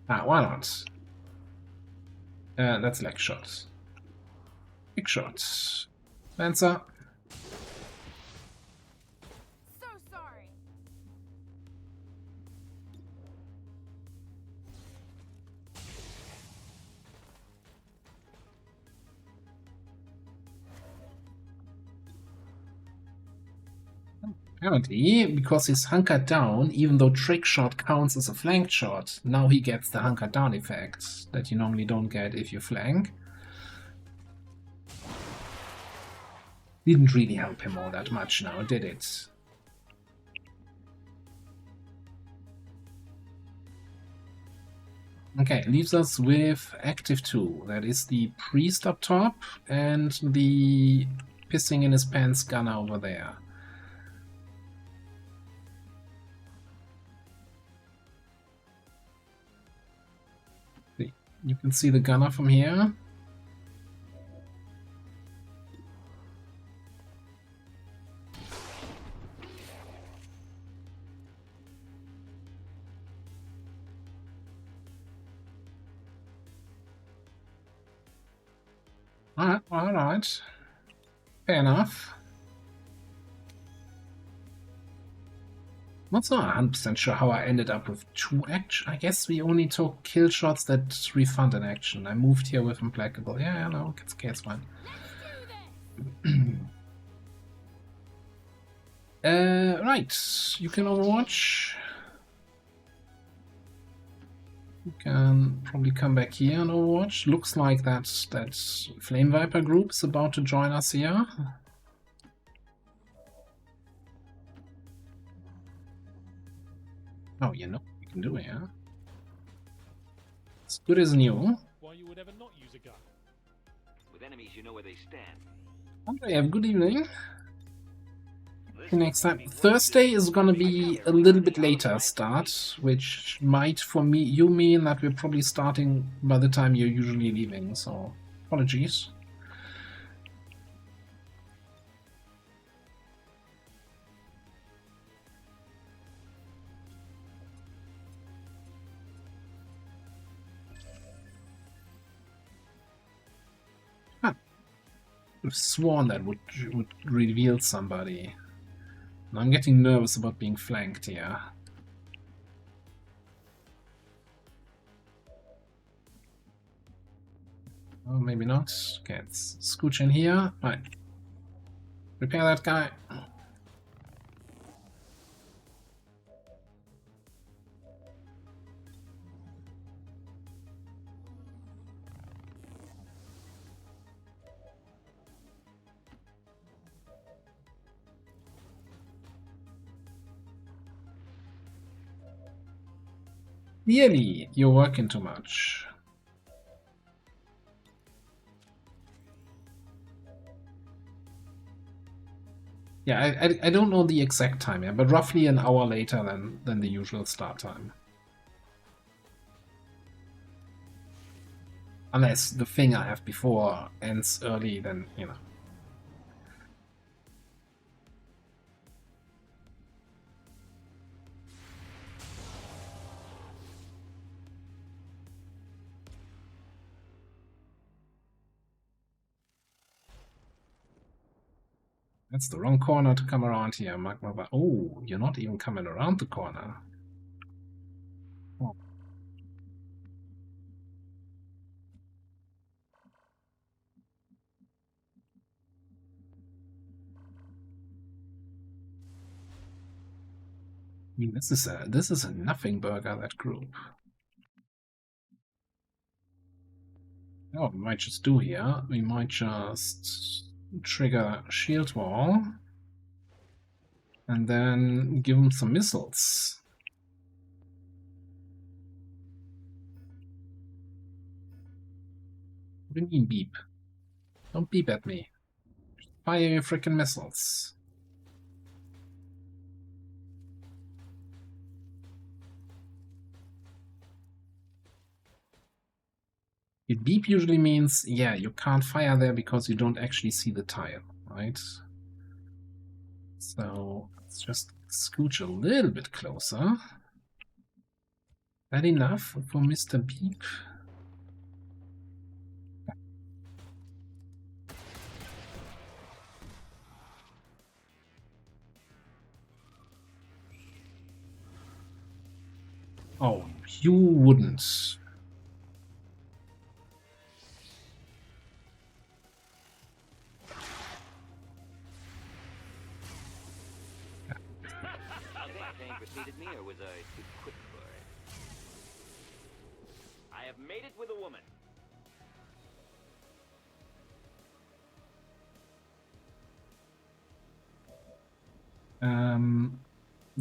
Ah, why not? That's leg shot. Big shot. Lancer. So sorry. Apparently, because he's hunkered down, even though trick shot counts as a flank shot, now he gets the hunkered down effect that you normally don't get if you flank. Didn't really help him all that much now, did it? Okay, leaves us with active 2. That is the priest up top and the pissing in his pants gunner over there. You can see the gunner from here. Alright. Fair enough. Not so 100% sure how I ended up with 2 action. I guess we only took kill shots that refund an action. I moved here with Implacable. Yeah, no, it's okay, it's fine. Right, you can Overwatch. You can probably come back here and Overwatch. Looks like that Flame Viper group is about to join us here. Oh, you know what you can do here. As good as new. Why you would ever not use a gun? With enemies, you know where they stand. Andre, have a good evening. Next time. Thursday is gonna be a little bit later start, which might for me you mean that we're probably starting by the time you're usually leaving, so apologies. I've sworn that would reveal somebody. I'm getting nervous about being flanked here. Oh, maybe not. Okay, let's scooch in here. Right. Repair that guy. Clearly, you're working too much. Yeah, I don't know the exact time, yeah, but roughly an hour later than the usual start time. Unless the thing I have before ends early, then, you know. That's the wrong corner to come around here, Magma. Oh, you're not even coming around the corner. Oh. I mean, this is a nothing burger, that group. Oh, we might just do here. We might just trigger shield wall and then give them some missiles. What do you mean beep? Don't beep at me. Just fire your freaking missiles. Beep usually means, yeah, you can't fire there because you don't actually see the tile. right? So let's just scooch a little bit closer. That enough for Mr. Beep? Oh, you wouldn't. That thing preceded me, or was I too quick for it? I have made it with a woman.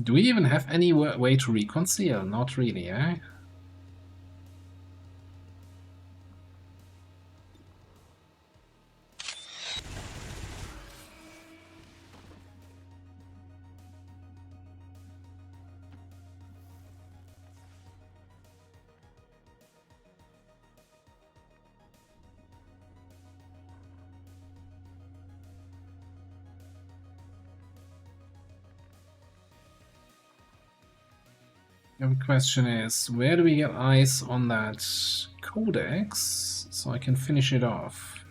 Do we even have any way to reconcile? Not really, eh? The question is, where do we get eyes on that codex so I can finish it off?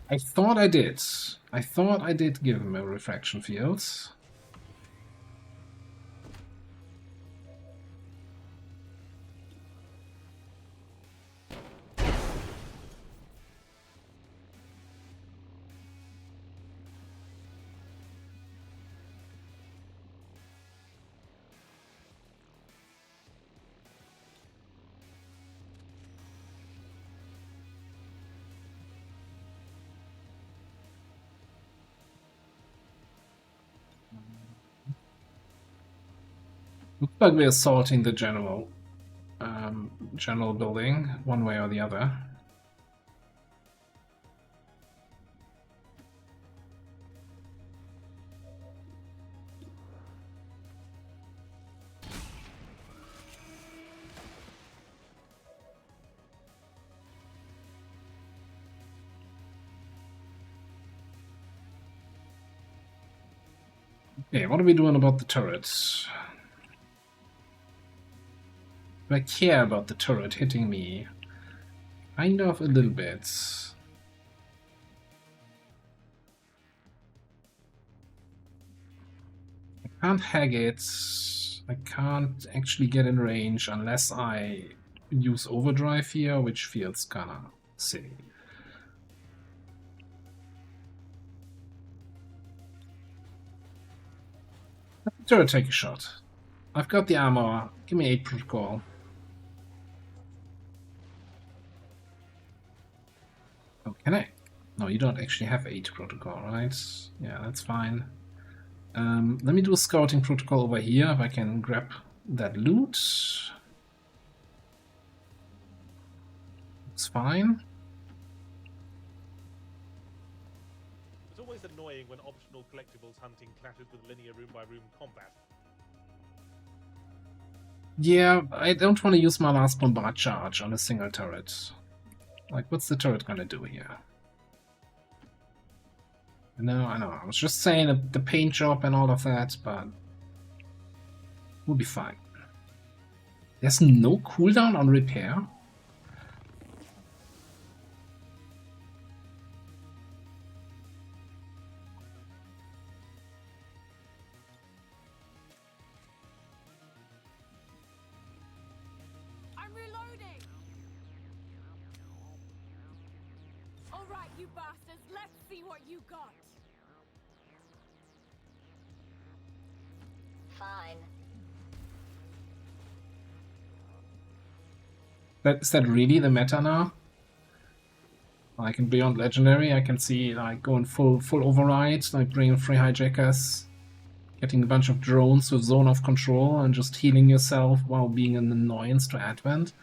I thought I did. I thought I did give him a refraction field. Looks like we're assaulting the general building, one way or the other. Okay, what are we doing about the turrets? Do I care about the turret hitting me? Kind of a little bit. I can't hag it. I can't actually get in range unless I use overdrive here, which feels kinda silly. Let the turret take a shot. I've got the armor. Give me 8 protocol. Oh, can I? No, you don't actually have 8 protocol, right? Yeah, that's fine. Let me do a scouting protocol over here if I can grab that loot. It's fine. It's always annoying when optional collectibles hunting clashes with linear room-by-room combat. Yeah, I don't want to use my last bombard charge on a single turret. Like, what's the turret gonna do here? No, I know. I was just saying the paint job and all of that, but we'll be fine. There's no cooldown on repair? I'm reloading! Alright, you bastards, let's see what you got! Fine. Is that really the meta now? Like in Beyond Legendary, I can see like going full override, like bringing free hijackers, getting a bunch of drones with zone of control, and just healing yourself while being an annoyance to Advent.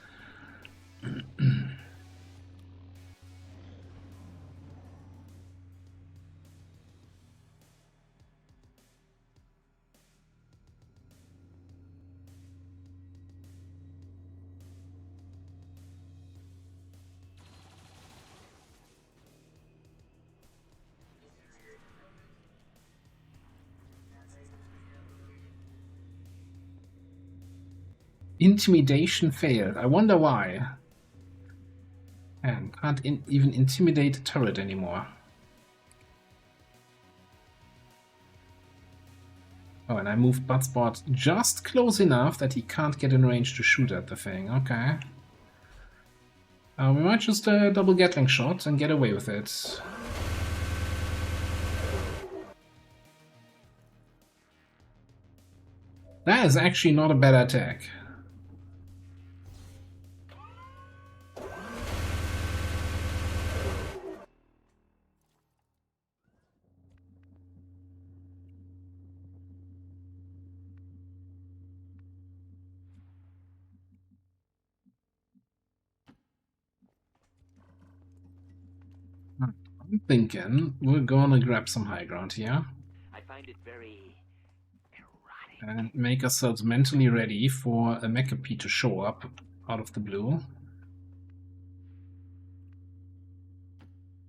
Intimidation failed. I wonder why. And can't even intimidate a turret anymore. Oh, and I moved Buttspot just close enough that he can't get in range to shoot at the thing. Okay. We might just double Gatling shot and get away with it. That is actually not a bad attack. I'm thinking we're gonna grab some high ground here. I find it very erotic. And make ourselves mentally ready for a Mechapy to show up out of the blue.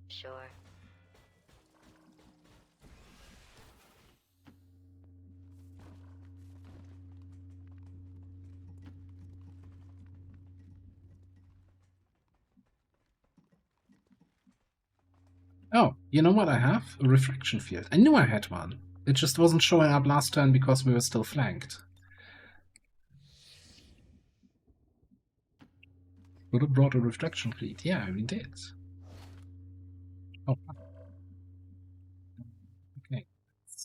Sure. Oh, you know what I have? A refraction field. I knew I had one. It just wasn't showing up last turn because we were still flanked. Would have brought a refraction fleet. Yeah, we did. Oh. Okay.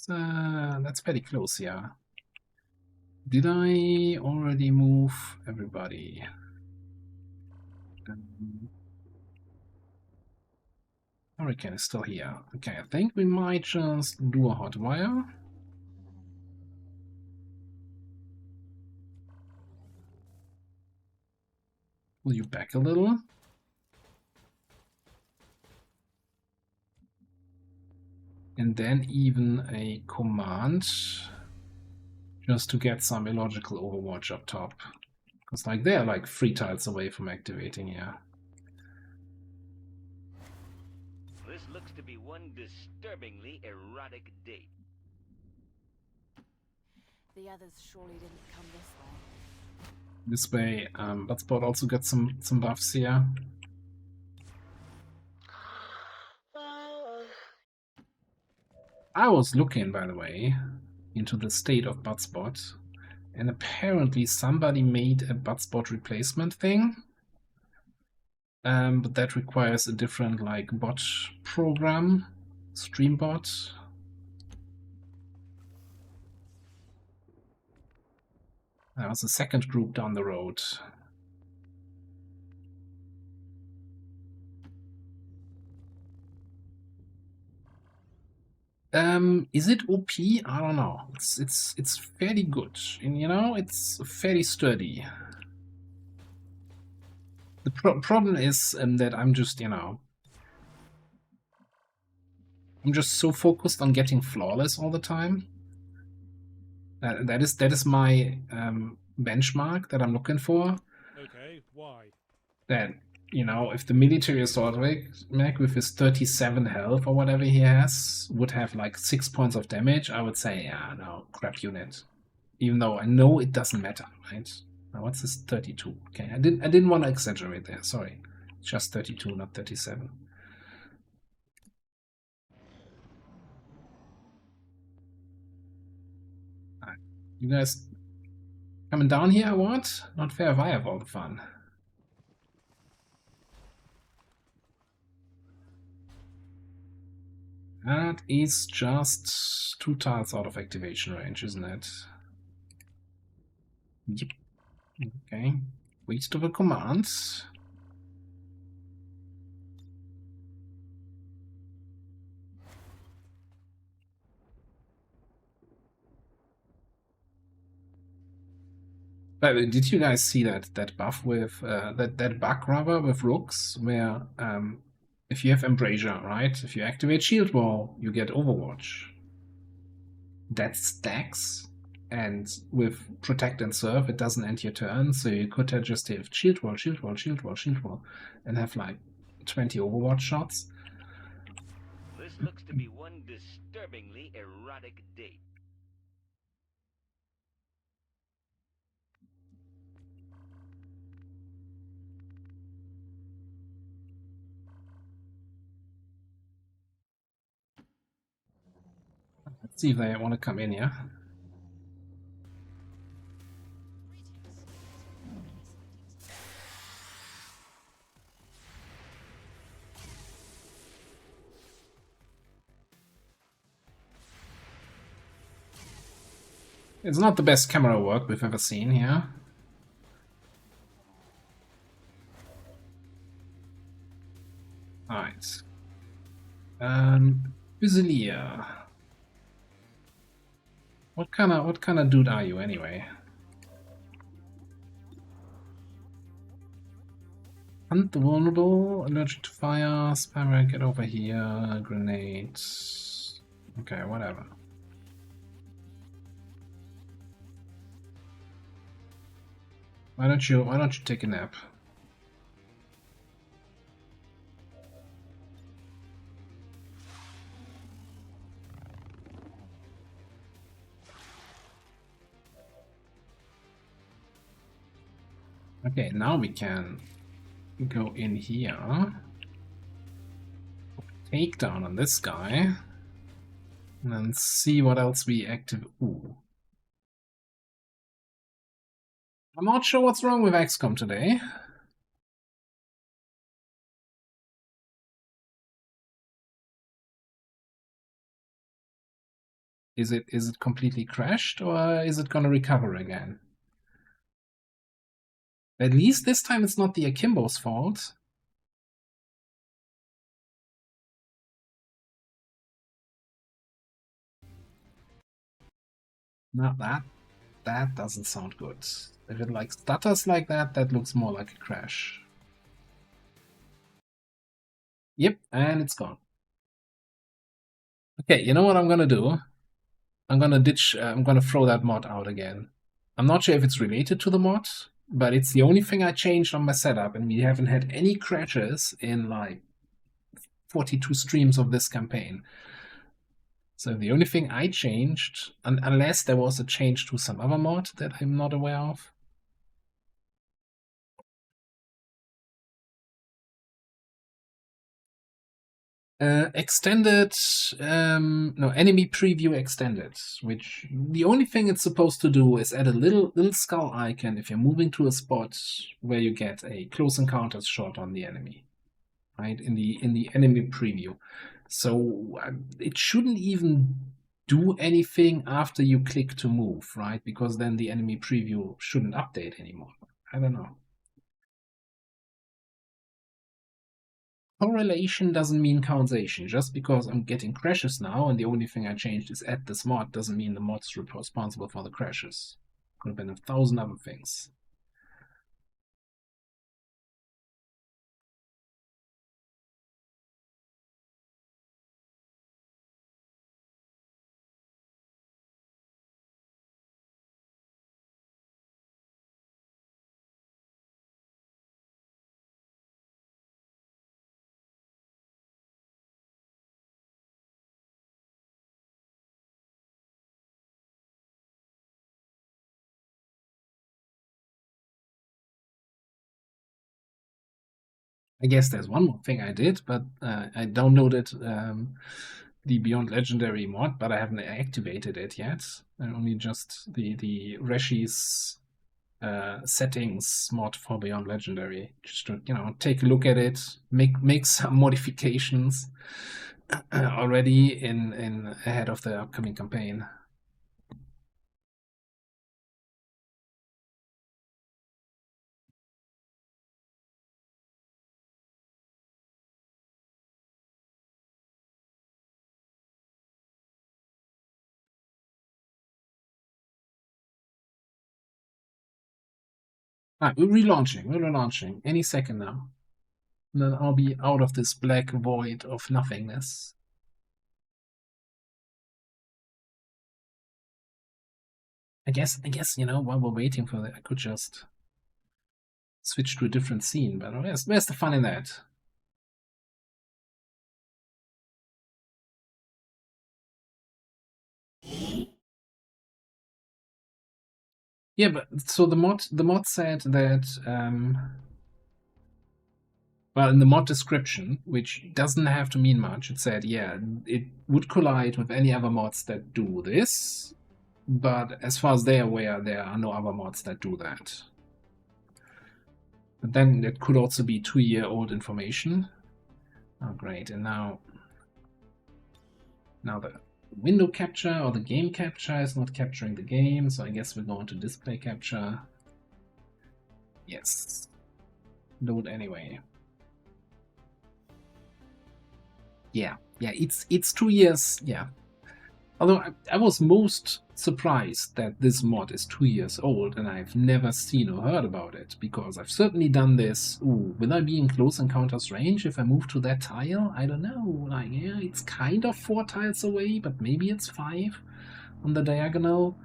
That's pretty close, yeah. Did I already move everybody? Hurricane is still here. Okay, I think we might just do a hot wire. Pull you back a little. And then even a command just to get some illogical overwatch up top. Because like they're like 3 tiles away from activating here. This looks to be one disturbingly erotic date. The others surely didn't come this way. This way, Bloodsport also got some buffs here. I was looking, by the way, into the state of Bloodsport, and apparently somebody made a Bloodsport replacement thing. But that requires a different like bot program, stream bot. There was a second group down the road. Is it OP? I don't know. It's fairly good, and you know it's fairly sturdy. The problem is that I'm just, you know, I'm just so focused on getting flawless all the time. That is my benchmark that I'm looking for. Okay, why? That, you know, if the military assault mech with his 37 health or whatever he has would have like 6 points of damage, I would say, yeah, no, crap unit. Even though I know it doesn't matter, right? Now what's this 32? Okay, I didn't want to exaggerate there, sorry. It's just 32, not 37. Alright. You guys coming down here or what? Not fair if I have all the fun. That is just 2 tiles out of activation range, isn't it? Yep. Okay. Waste of a command. But did you guys see that buff with that bug rather with rooks where if you have Embrasure, right? If you activate Shield Wall, you get Overwatch. That stacks, and with Protect and Serve, it doesn't end your turn, so you could have just have Shield Wall, Shield Wall, Shield Wall, Shield Wall, and have like 20 Overwatch shots. This looks to be one disturbingly erotic date. See if they want to come in here. It's not the best camera work we've ever seen here. Alright. Fusilier. What kind of dude are you anyway? Hunt the vulnerable, allergic to fire, spammer, get over here, grenades. Okay, whatever. Why don't you take a nap? Okay, now we can go in here. Take down on this guy. And then see what else we activate. Ooh. I'm not sure what's wrong with XCOM today. Is it completely crashed, or is it gonna recover again? At least this time it's not the Akimbo's fault. Now that doesn't sound good. If it like stutters like that, that looks more like a crash. Yep, and it's gone. Okay, you know what I'm gonna do? I'm gonna throw that mod out again. I'm not sure if it's related to the mod, but it's the only thing I changed on my setup, and we haven't had any crashes in like 42 streams of this campaign. So the only thing I changed, unless there was a change to some other mod that I'm not aware of. Extended, no, enemy preview extended, which the only thing it's supposed to do is add a little skull icon if you're moving to a spot where you get a close encounters shot on the enemy, right, in the enemy preview. So it shouldn't even do anything after you click to move, right? Because then the enemy preview shouldn't update anymore. I don't know. Correlation doesn't mean causation. Just because I'm getting crashes now and the only thing I changed is add this mod doesn't mean the mod's responsible for the crashes. Could have been 1,000 other things. I guess there's one more thing I did, but I downloaded the Beyond Legendary mod, but I haven't activated it yet. I only just the Reshi's settings mod for Beyond Legendary, just to take a look at it, make some modifications already in ahead of the upcoming campaign. We're relaunching any second now. And then I'll be out of this black void of nothingness. I guess, while we're waiting for that, I could just switch to a different scene, but where's the fun in that? Yeah, but so the mod said that Well, in the mod description, which doesn't have to mean much, it said, yeah, it would collide with any other mods that do this, but as far as they're aware, there are no other mods that do that. But then it could also be 2-year-old information. Oh, great, and now the window capture or the game capture is not capturing the game, so I guess we're going to display capture. Yes. Load anyway. Yeah, it's 2 years, yeah. Although I was most surprised that this mod is 2 years old and I've never seen or heard about it, because I've certainly done this. Ooh, will I be in close encounters range if I move to that tile? I don't know. Like, yeah, it's kind of 4 tiles away, but maybe it's 5 on the diagonal.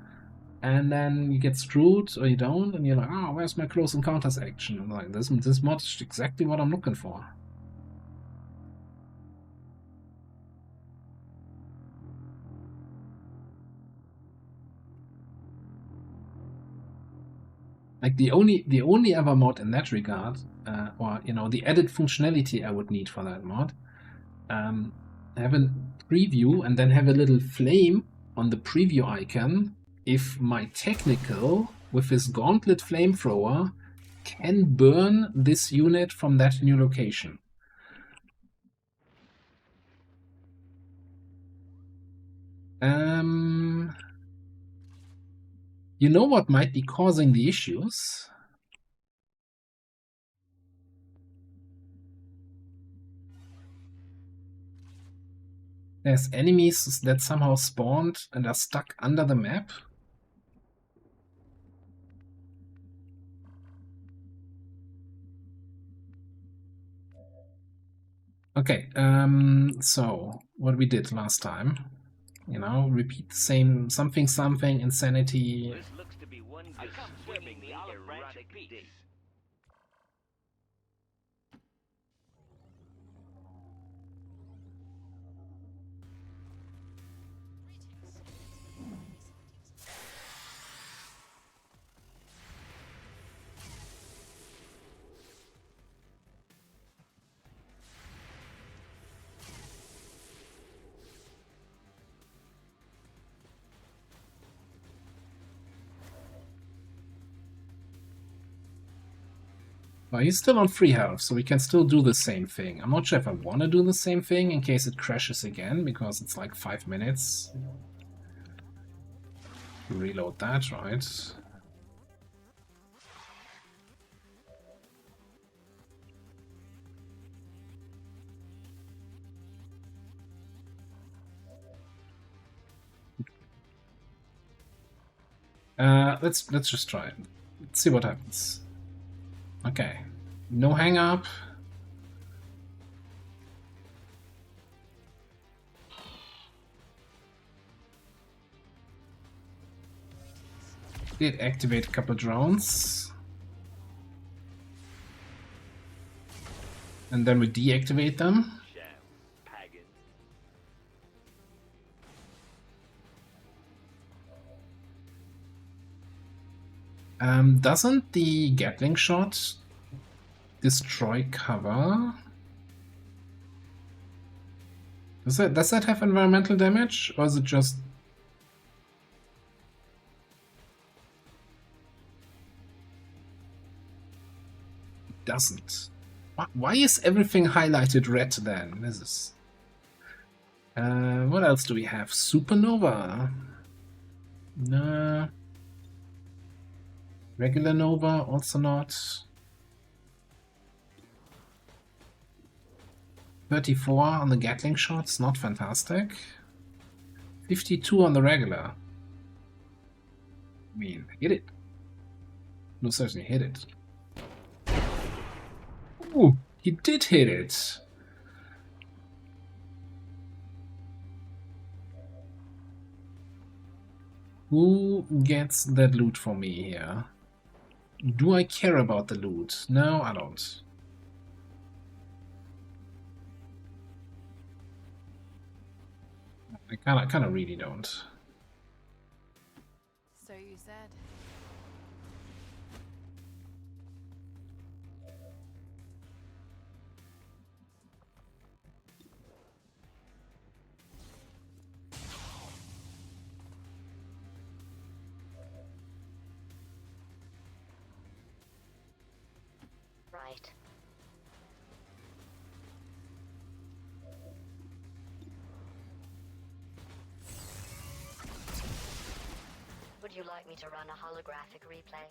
And then you get screwed or you don't, and you're like, oh, where's my close encounters action? I'm like, this mod is exactly what I'm looking for. Like the only other mod in that regard, or the added functionality I would need for that mod, have a preview and then have a little flame on the preview icon if my technical with his gauntlet flamethrower can burn this unit from that new location. You know what might be causing the issues? There's enemies that somehow spawned and are stuck under the map. Okay, so what we did last time, repeat the same something, insanity. This looks to be one disturbingly erotic date. Well, he's still on free health, so we can still do the same thing. I'm not sure if I want to do the same thing in case it crashes again, because it's like 5 minutes. Reload that, right? Let's just try it. Let's see what happens. Okay, no hang up. Did activate a couple drones. And then we deactivate them. Doesn't the Gatling shot destroy cover? Does that have environmental damage, or is it just... It doesn't. Why is everything highlighted red then? This is... what else do we have? Supernova? No. Regular Nova, also not. 34 on the Gatling shots, not fantastic. 52 on the regular. I mean, hit it. No, certainly hit it. Ooh, he did hit it. Who gets that loot for me here? Do I care about the loot? No, I don't. I kind of really don't. So you said. right. Would you like me to run a holographic replay?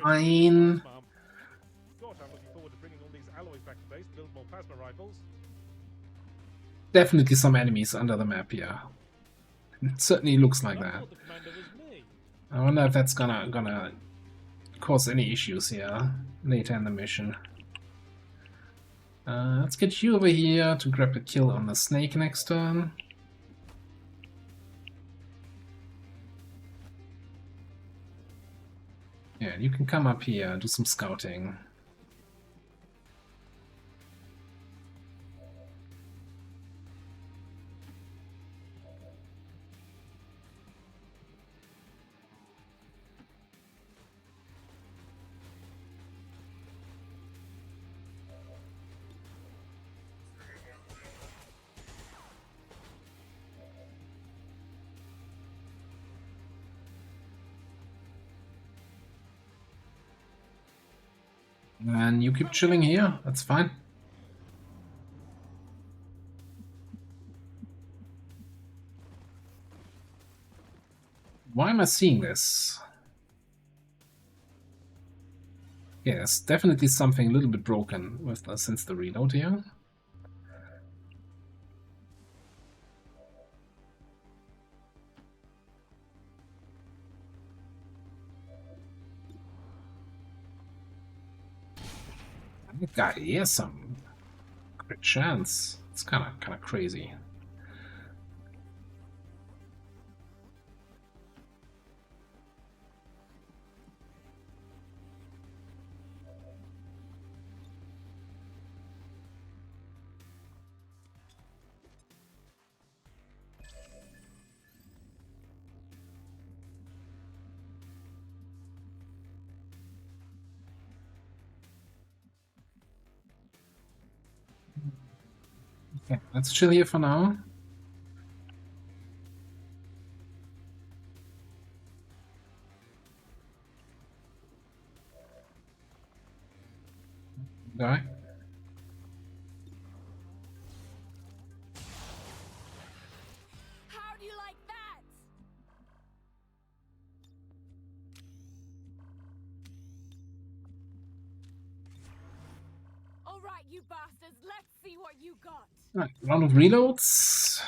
Fine. Gosh, I'm looking forward to bringing all these alloys back to base to build more plasma rifles. Definitely some enemies under the map here. It certainly looks like I that. thought the commander was me. I wonder if that's gonna cause any issues here later in the mission. Let's get you over here to grab a kill on the snake next turn. Yeah, you can come up here, do some scouting. And you keep chilling here, that's fine. Why am I seeing this? Yeah, there's definitely something a little bit broken with since the reload here. That guy here, some great chance. It's kind of crazy. Okay, let's chill here for now. Die. How do you like that? All right, you bastards, let's see what you got. Right, round of reloads.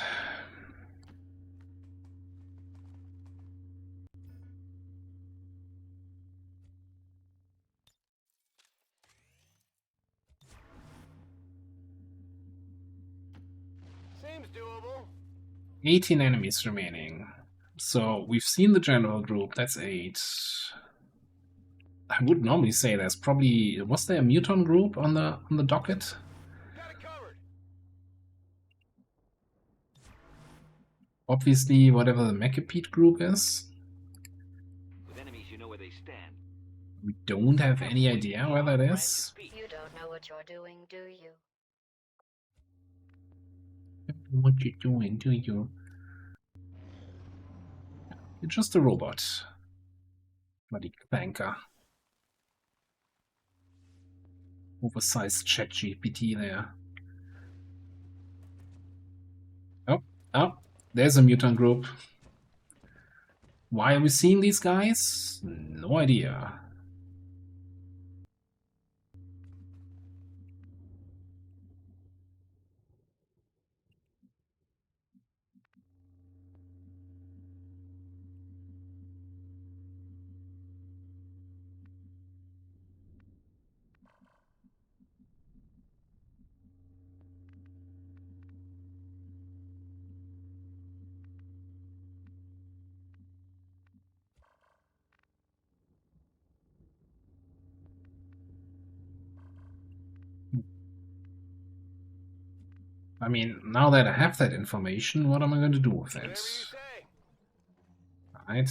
Seems doable. 18 enemies remaining. So we've seen the general group, that's 8. I would normally say there's probably... Was there a muton group on the docket? Got it covered. Obviously, whatever the Mechapede group is. With enemies, you know where they stand. We don't have any idea where that is. You don't know what you're doing, do you? What you doing, do you? You're just a robot. Bloody clanker. Oversized ChatGPT there. Oh, there's a mutant group. Why are we seeing these guys? No idea. I mean, now that I have that information, what am I going to do with Whatever it? you say. Right.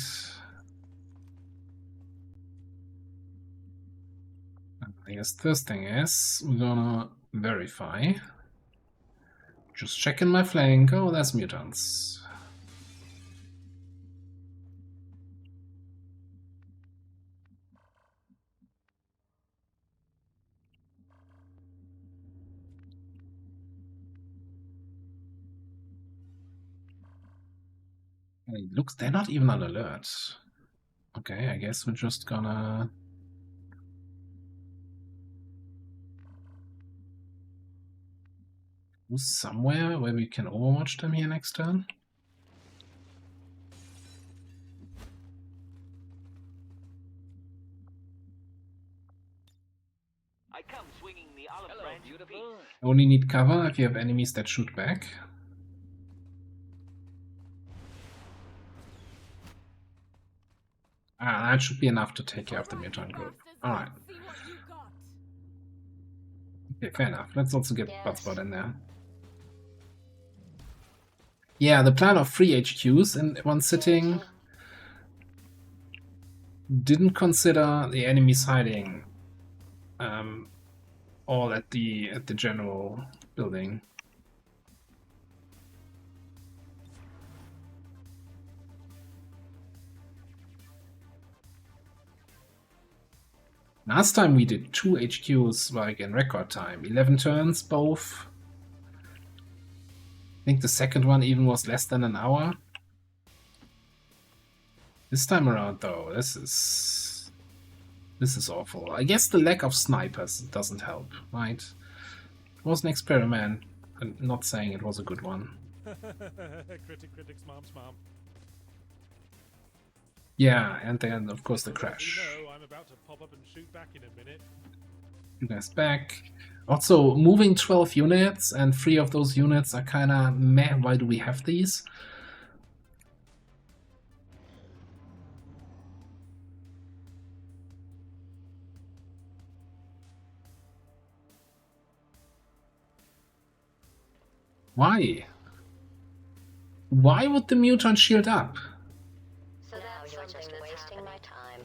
I guess the first thing is we're gonna verify. Just checking my flank. Oh, there's mutants. It looks they're not even on alert. Okay, I guess we're just gonna go somewhere where we can overwatch them here next turn. I come swinging the olive branch of peace. Only need cover if you have enemies that shoot back. Ah, that should be enough to take care of the mutant group. Alright. Okay, fair enough. Let's also get Bloodspot in there. Yeah, the plan of 3 HQs in one sitting didn't consider the enemies hiding all at the general building. Last time we did 2 HQs like in record time, 11 turns both. I think the second one even was less than an hour. This time around though, this is awful. I guess the lack of snipers doesn't help, right? It was an experiment. I'm not saying it was a good one. Critic, smam. Yeah, and then of course the crash. You know, I'm about to pop up and shoot back in a minute. You guys back. Also, moving 12 units, and 3 of those units are kinda meh. Why do we have these? Why? Why would the mutant shield up? So now you're just wasting my time.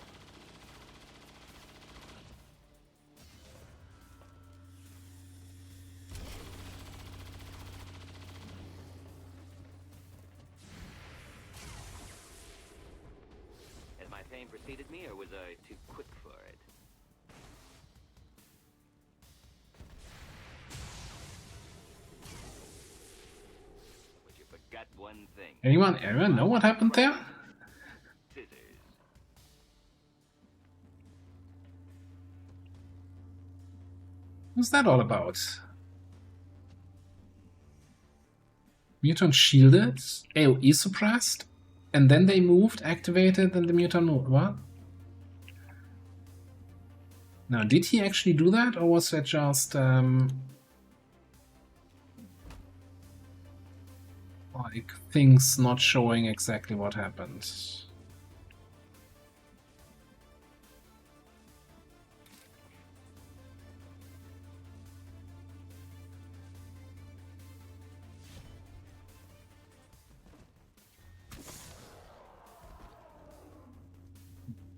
Has my pain preceded me, or was I too quick for it? But you forgot one thing. Anyone know what happened there? Scissors. What's that all about? Mutant shielded, AoE suppressed, and then they moved, activated, and the mutant moved. What? Now, did he actually do that, or was that just like things not showing exactly what happened?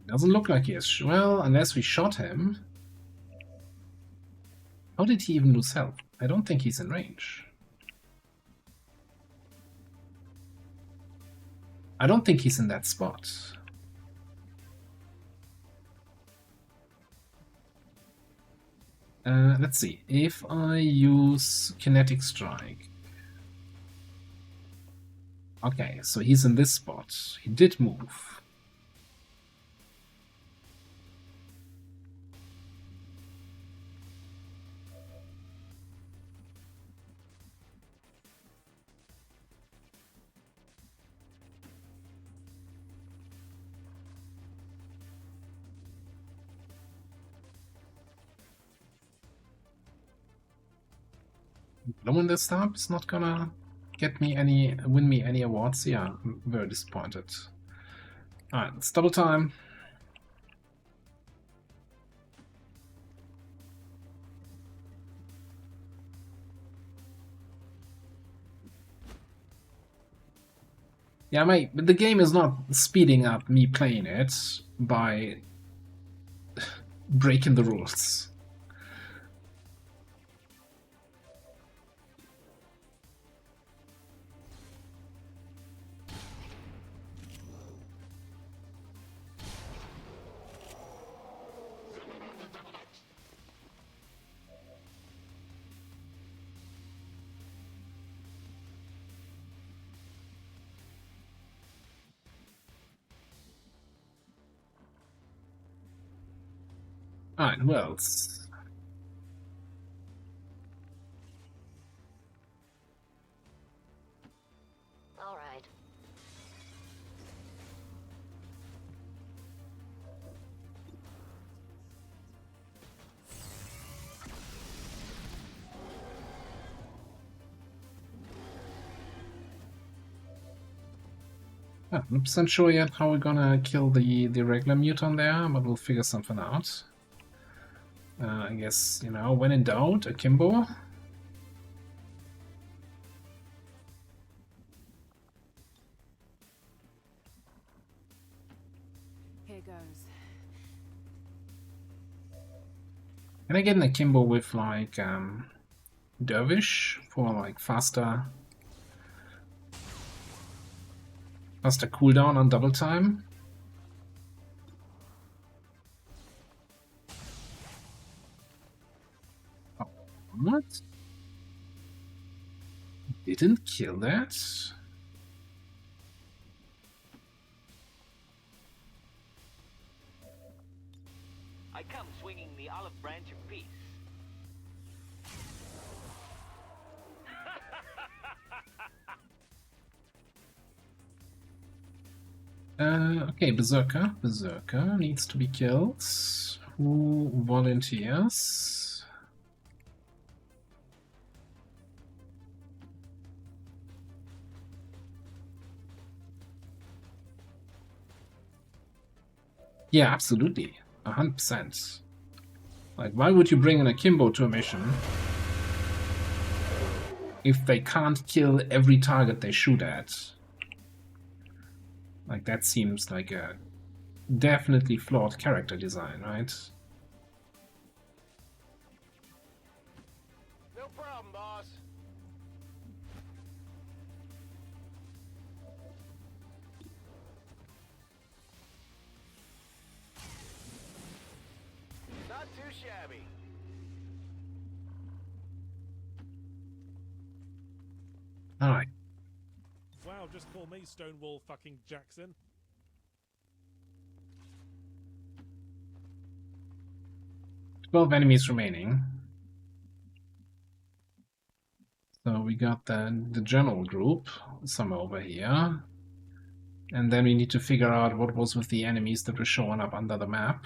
Doesn't look like he is. Well, unless we shot him. How did he even lose health? I don't think he's in range. I don't think he's in that spot. Let's see. If I use Kinetic Strike. Okay, so he's in this spot. He did move. Blowing this up is not gonna win me any awards. Yeah, I'm very disappointed. Alright, it's double time. Yeah, but the game is not speeding up me playing it by breaking the rules. Alright, who else? All right. I'm not percent sure yet how we're gonna kill the regular mutant there, but we'll figure something out. I guess, you know, when in doubt, akimbo. Here goes. Can I get an akimbo with like dervish for like faster cooldown on double time? Oh, what? Didn't kill that? I come swinging the olive branch of peace. Okay, Berserker. Berserker needs to be killed. Who volunteers? Yeah, absolutely. 100%. Like, why would you bring an akimbo to a mission if they can't kill every target they shoot at? Like, that seems like a definitely flawed character design, right? No problem, boss. Not too shabby. Alright. Wow, just call me Stonewall fucking Jackson. Twelve enemies remaining. So we got the general group, somewhere over here. And then we need to figure out what was with the enemies that were showing up under the map.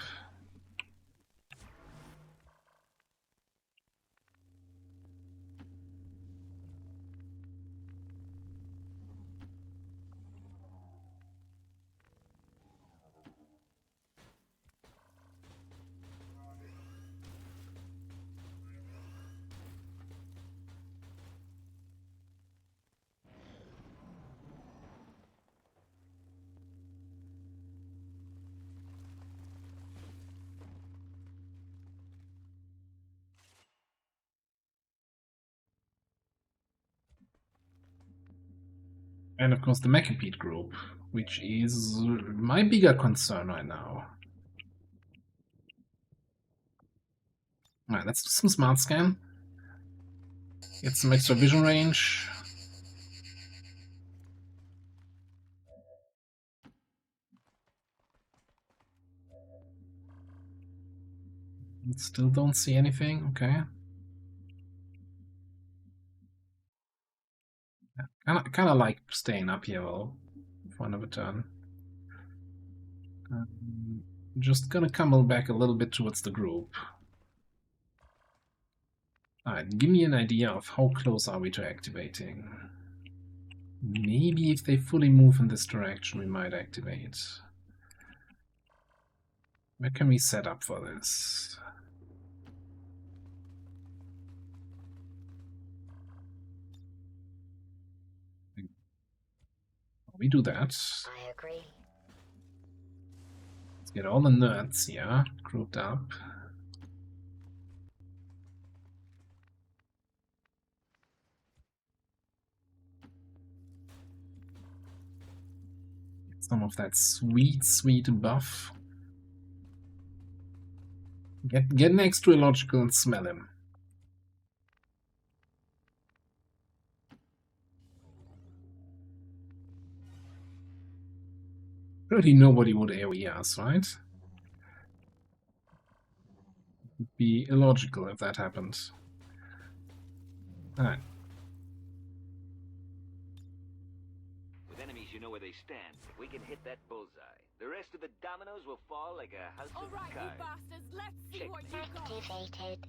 And of course the Macapede group, which is my bigger concern right now. Alright, let's do some smart scan. Get some extra vision range. Still don't see anything, okay. Kinda like staying up here though, for another turn. Just gonna come back a little bit towards the group. Alright, give me an idea of how close are we to activating. Maybe if they fully move in this direction we might activate. Where can we set up for this? We do that. I agree. Let's get all the nerds here grouped up. Get some of that sweet, sweet buff. Get next to Illogical and smell him. Surely nobody would AoE us, right? be illogical if that happened. Alright. With enemies, you know where they stand. If we can hit that bullseye, the rest of the dominoes will fall like a house All of right, you cards. bastards, let's see Check what you got. Activated.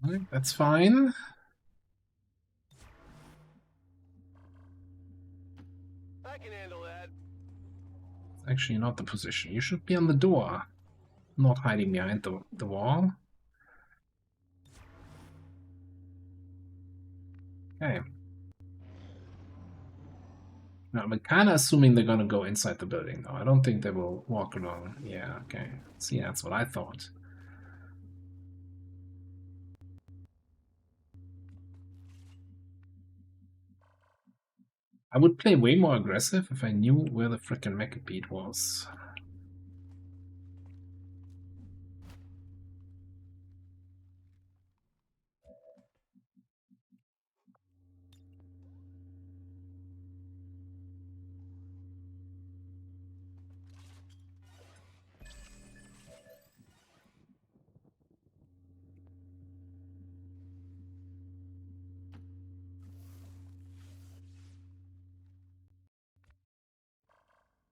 Alright, that's fine. I can handle that. It's actually not the position. You should be on the door, not hiding behind the wall. Okay. Now, I'm kind of assuming they're gonna go inside the building, though. I don't think they will walk along. Yeah, okay. See, that's what I thought. I would play way more aggressive if I knew where the frickin' Mechapede was.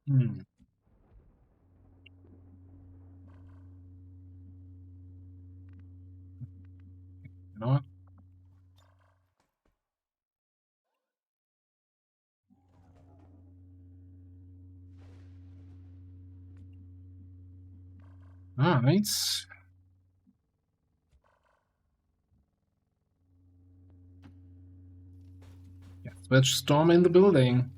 Hmm. You know what? Alright. Yeah, let's storm in the building.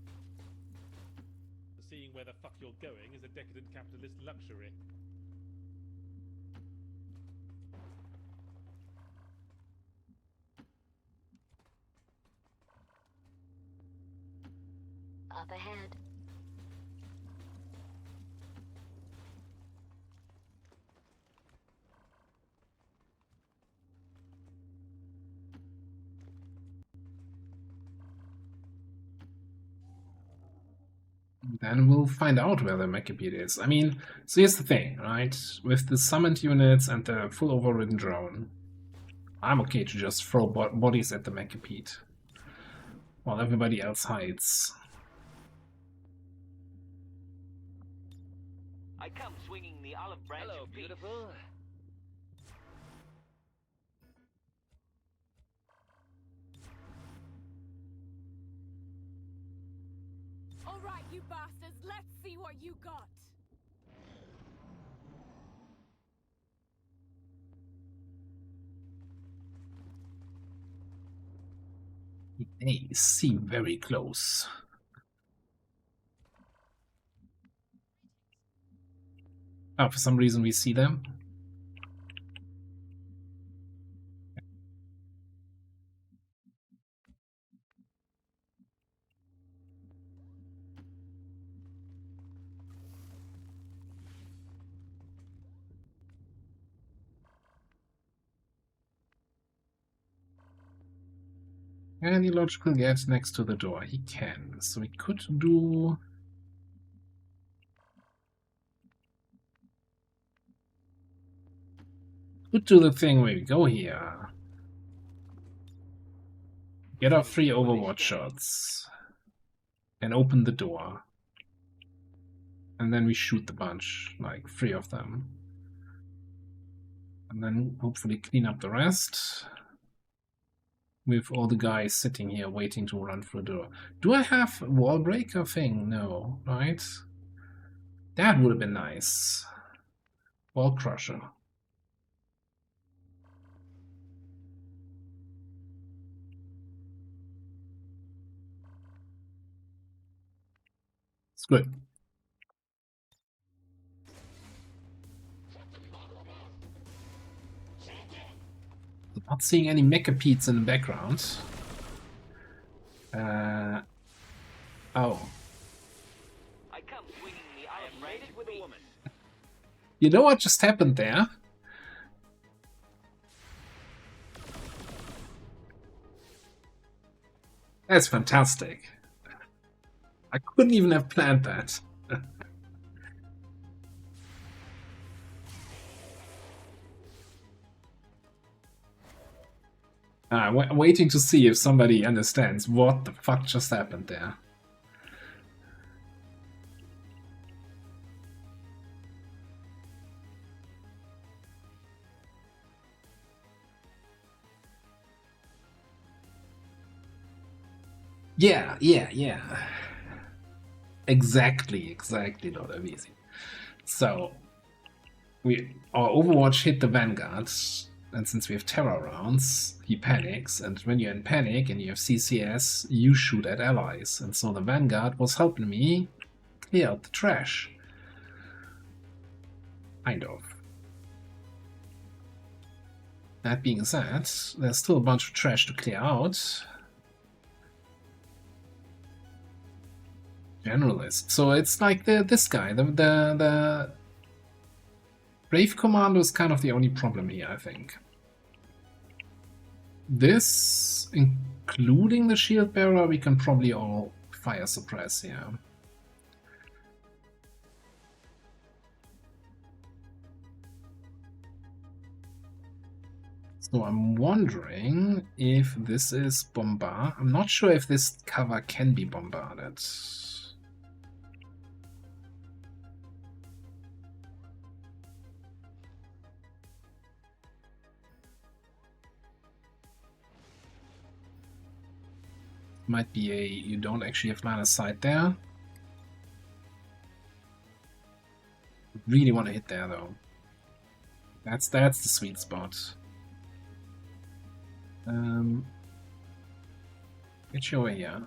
Seeing where the fuck you're going is a decadent capitalist luxury. Up ahead. Then we'll find out where the Mechapede is. I mean, so here's the thing, right? With the summoned units and the full overridden drone, I'm okay to just throw bodies at the Mechapede while everybody else hides. I come swinging the olive branch. Hello, of peace. beautiful. All right, you bastards, let's see what you got. They seem very close. Oh, for some reason we see them. Any logical get next to the door? He can. So we could do... Could do the thing where we go here. Get our 3 Overwatch shots. And open the door. And then we shoot the bunch. Like 3 of them. And then hopefully clean up the rest. With all the guys sitting here waiting to run through the door. Do I have a wall breaker thing? No, right? That would have been nice. Wall crusher. It's good. Not seeing any Mechapedes in the background. Oh. I come swinging the olive branch with a woman. You know what just happened there? That's fantastic. I couldn't even have planned that. Waiting to see if somebody understands what the fuck just happened there. Yeah. Exactly, LWOTC. So, our Overwatch hit the Vanguard, and since we have terror rounds, he panics, and when you're in panic and you have CCS, you shoot at allies. And so the Vanguard was helping me clear out the trash. Kind of. That being said, there's still a bunch of trash to clear out. Generalist. So it's like this guy, the Brave Commando is kind of the only problem here, I think. This, including the Shield Bearer, we can probably all fire suppress here. So I'm wondering if this is bombard. I'm not sure if this cover can be bombarded. Might be a you don't actually have line of sight there. Really want to hit there though. That's the sweet spot. Get you over here.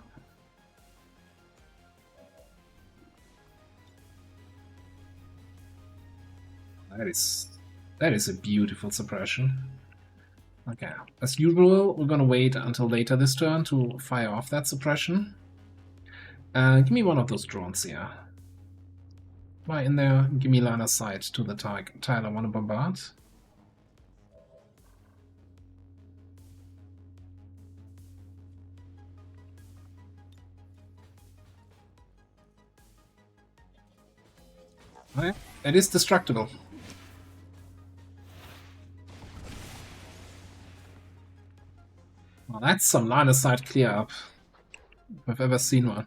That is a beautiful suppression. Okay, as usual, we're gonna wait until later this turn to fire off that suppression. Give me one of those drones here. Fly in there, give me line of sight to the tile I want to bombard. Okay, it is destructible. Well, that's some line of sight clear up, if I've ever seen one.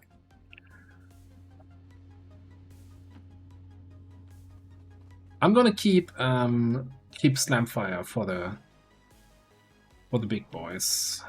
I'm gonna keep Slamfire for the big boys.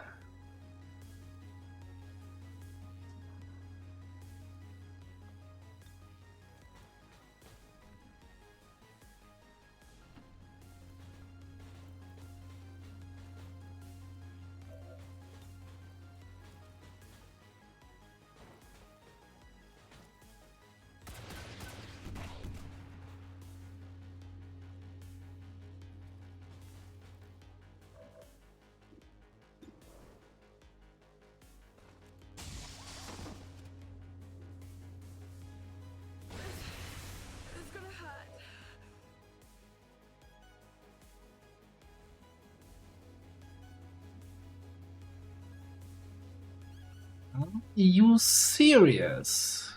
Are you serious?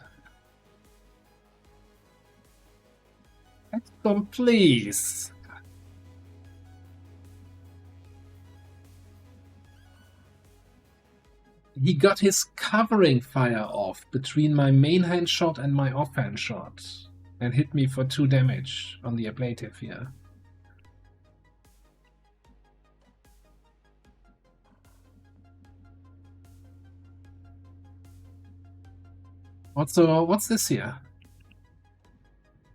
XCOM, please. He got his covering fire off between my main hand shot and my offhand shot and hit me for 2 damage on the ablative here. What's this here?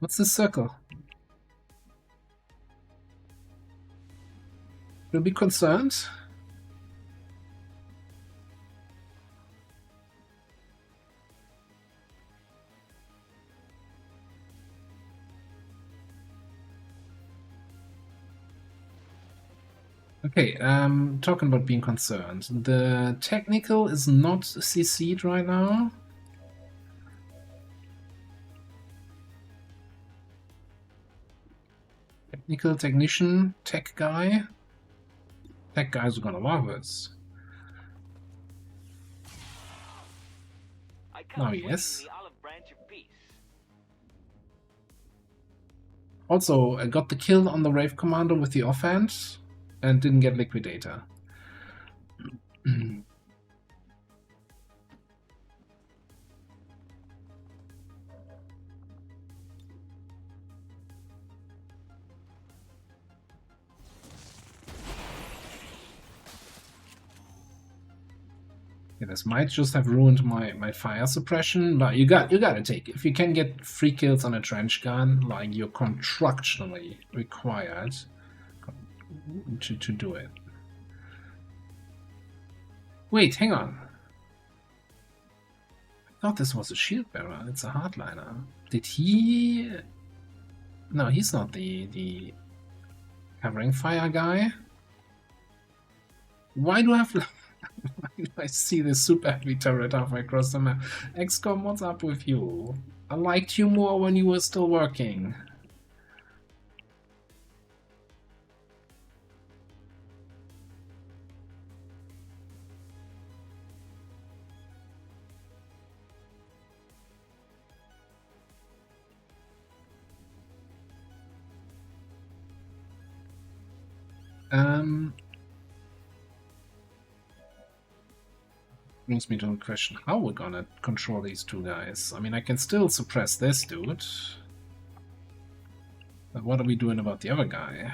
What's this circle? You'll be concerned? Okay, talking about being concerned. The technical is not CC'd right now. Technical technician, tech guy. Tech guys are gonna love this. Now he is. The olive branch of peace. Also, I got the kill on the Wraith Commander with the offhand and didn't get Liquidator. Yeah, this might just have ruined my fire suppression, but you gotta take it. If you can get 3 kills on a trench gun, like you're contractually required to do it. Wait, hang on. I thought this was a shield bearer. It's a hardliner. Did he? No, he's not the covering fire guy. Why do I have? Why do I see this super heavy turret halfway across the map? XCOM, what's up with you? I liked you more when you were still working. Brings me to the question how we're gonna control these two guys. I mean, I can still suppress this dude. But what are we doing about the other guy?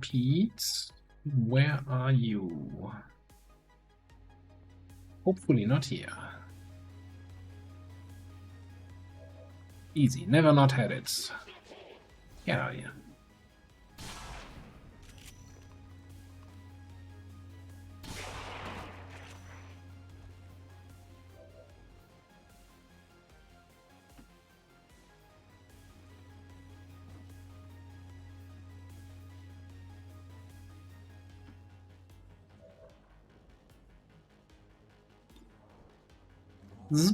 Pete, where are you? Hopefully not here. Easy, never not had it. Get out of here. Zzz.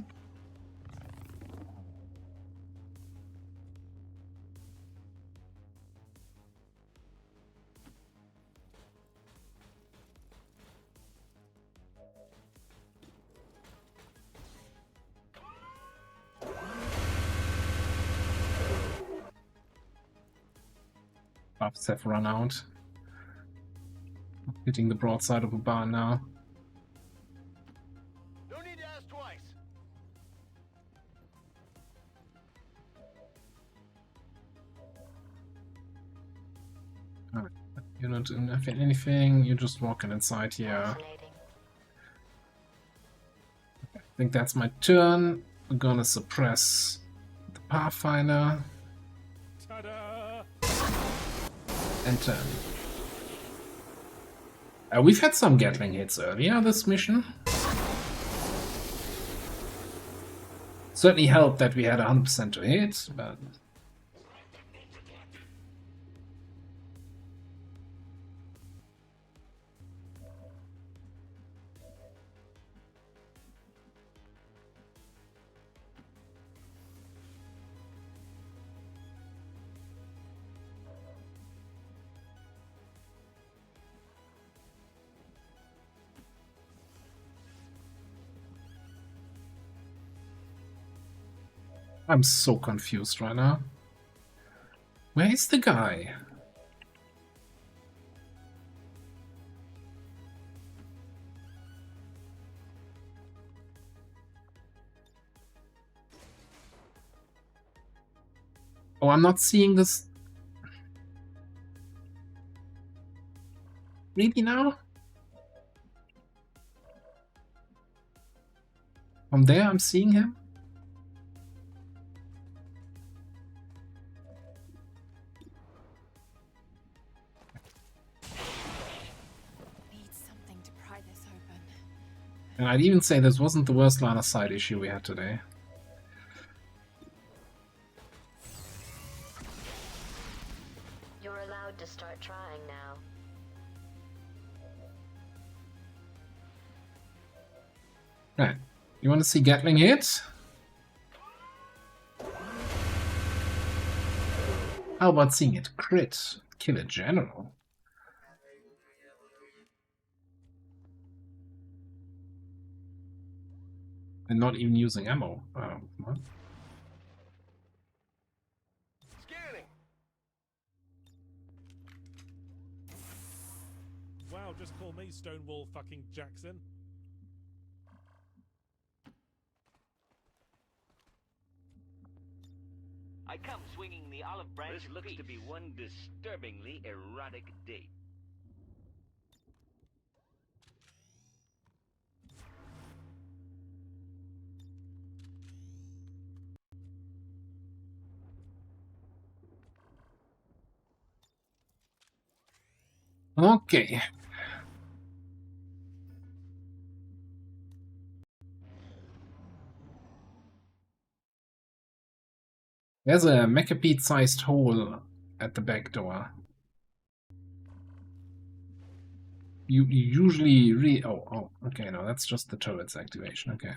Buffs have run out. Hitting the broadside of a barn now. No need to ask twice. Alright, you're not doing anything, you're just walking inside here. Fascinating. I think that's my turn. I'm gonna suppress the Pathfinder. Ta-da! And turn. We've had some Gatling hits earlier this mission. Certainly helped that we had 100% to hit, but... I'm so confused right now. Where is the guy? Oh, I'm not seeing this. Maybe now? From there I'm seeing him? And I'd even say this wasn't the worst line of sight issue we had today. You're allowed to start trying now. Right. You want to see Gatling hit? How about seeing it crit? Kill a general. And not even using ammo. Oh, what? Scanning. Wow, just call me Stonewall fucking Jackson. I come swinging the olive branch. This looks to be one disturbingly erotic date. Okay. There's a Mechapede-sized hole at the back door. You usually oh, okay, no, that's just the turret's activation, okay.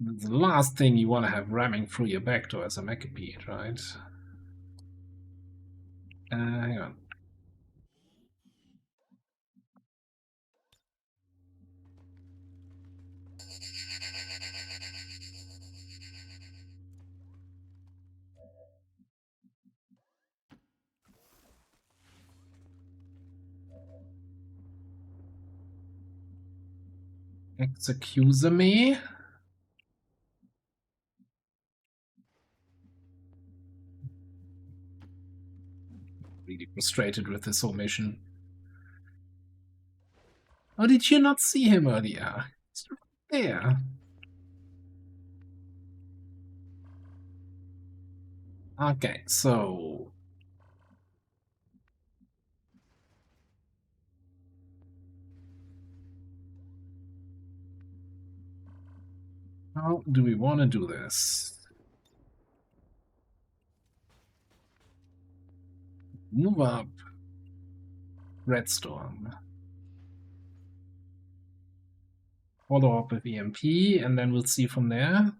The last thing you want to have ramming through your back door is a Mechapede, right? Hang on. Excuse me? Really frustrated with this whole mission. Oh, did you not see him earlier? He's right there. Okay, so... how do we want to do this? Move up. Redstorm. Follow up with EMP, and then we'll see from there.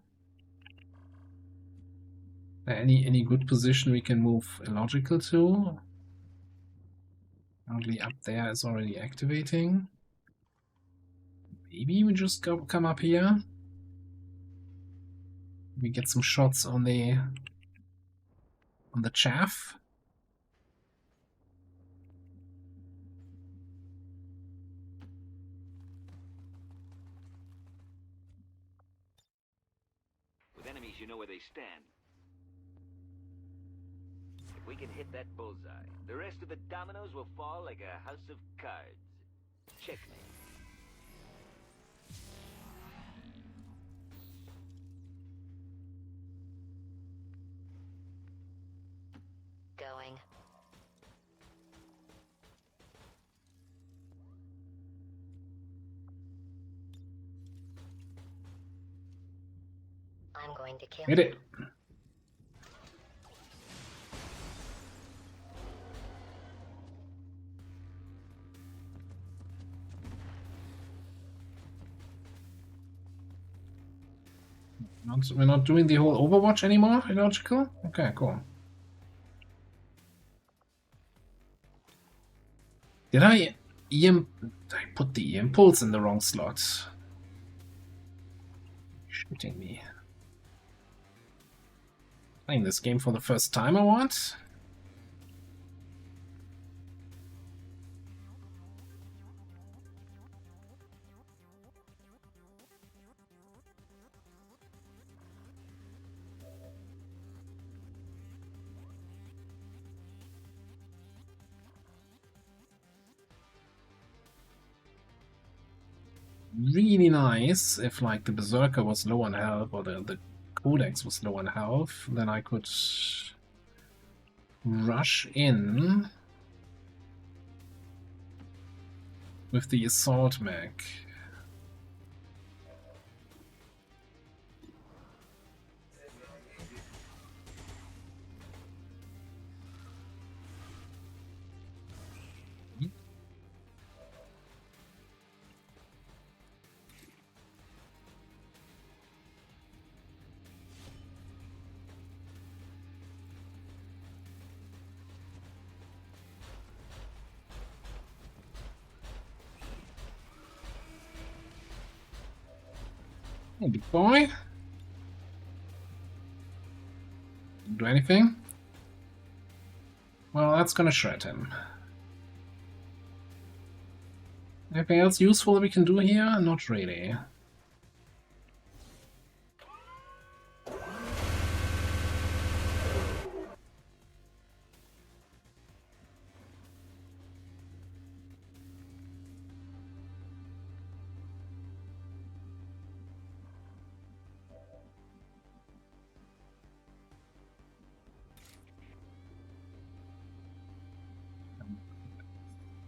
Any good position we can move illogical to? Only up there is already activating. Maybe we just come up here. We get some shots on the chaff. With enemies, you know where they stand. If we can hit that bullseye, the rest of the dominoes will fall like a house of cards. Checkmate. Going. I'm going to kill Hit it. We're not doing the whole Overwatch anymore, illogical? Okay, cool. Did I put the impulse in the wrong slot? Shooting me. Playing this game for the first time or what? Really nice if like the Berserker was low on health or the Codex was low on health, then I could rush in with the Assault Mech. Hey, big boy. Do anything? Well, that's gonna shred him. Anything else useful that we can do here? Not really.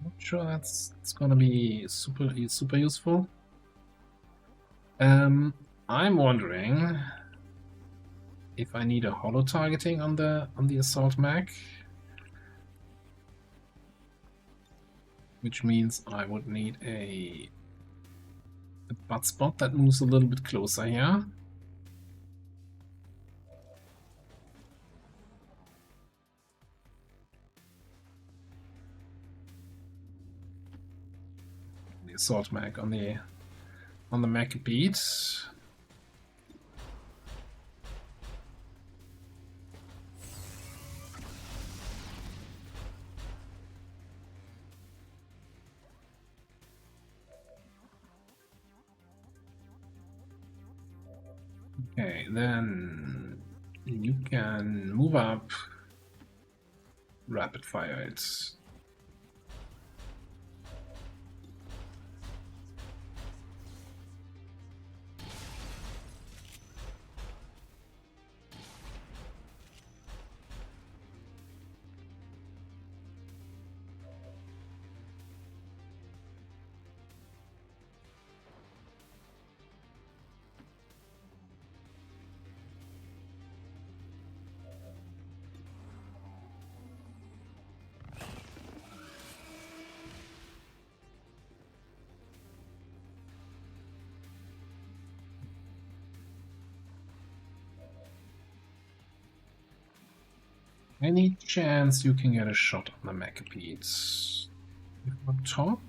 Not sure that's gonna be super useful. I'm wondering if I need a holo targeting on the assault mech, which means I would need a butt spot that moves a little bit closer here. The assault mech on the mech beat. Okay, then you can move up, rapid fire it. Any chance you can get a shot on the Maccabees? Up top?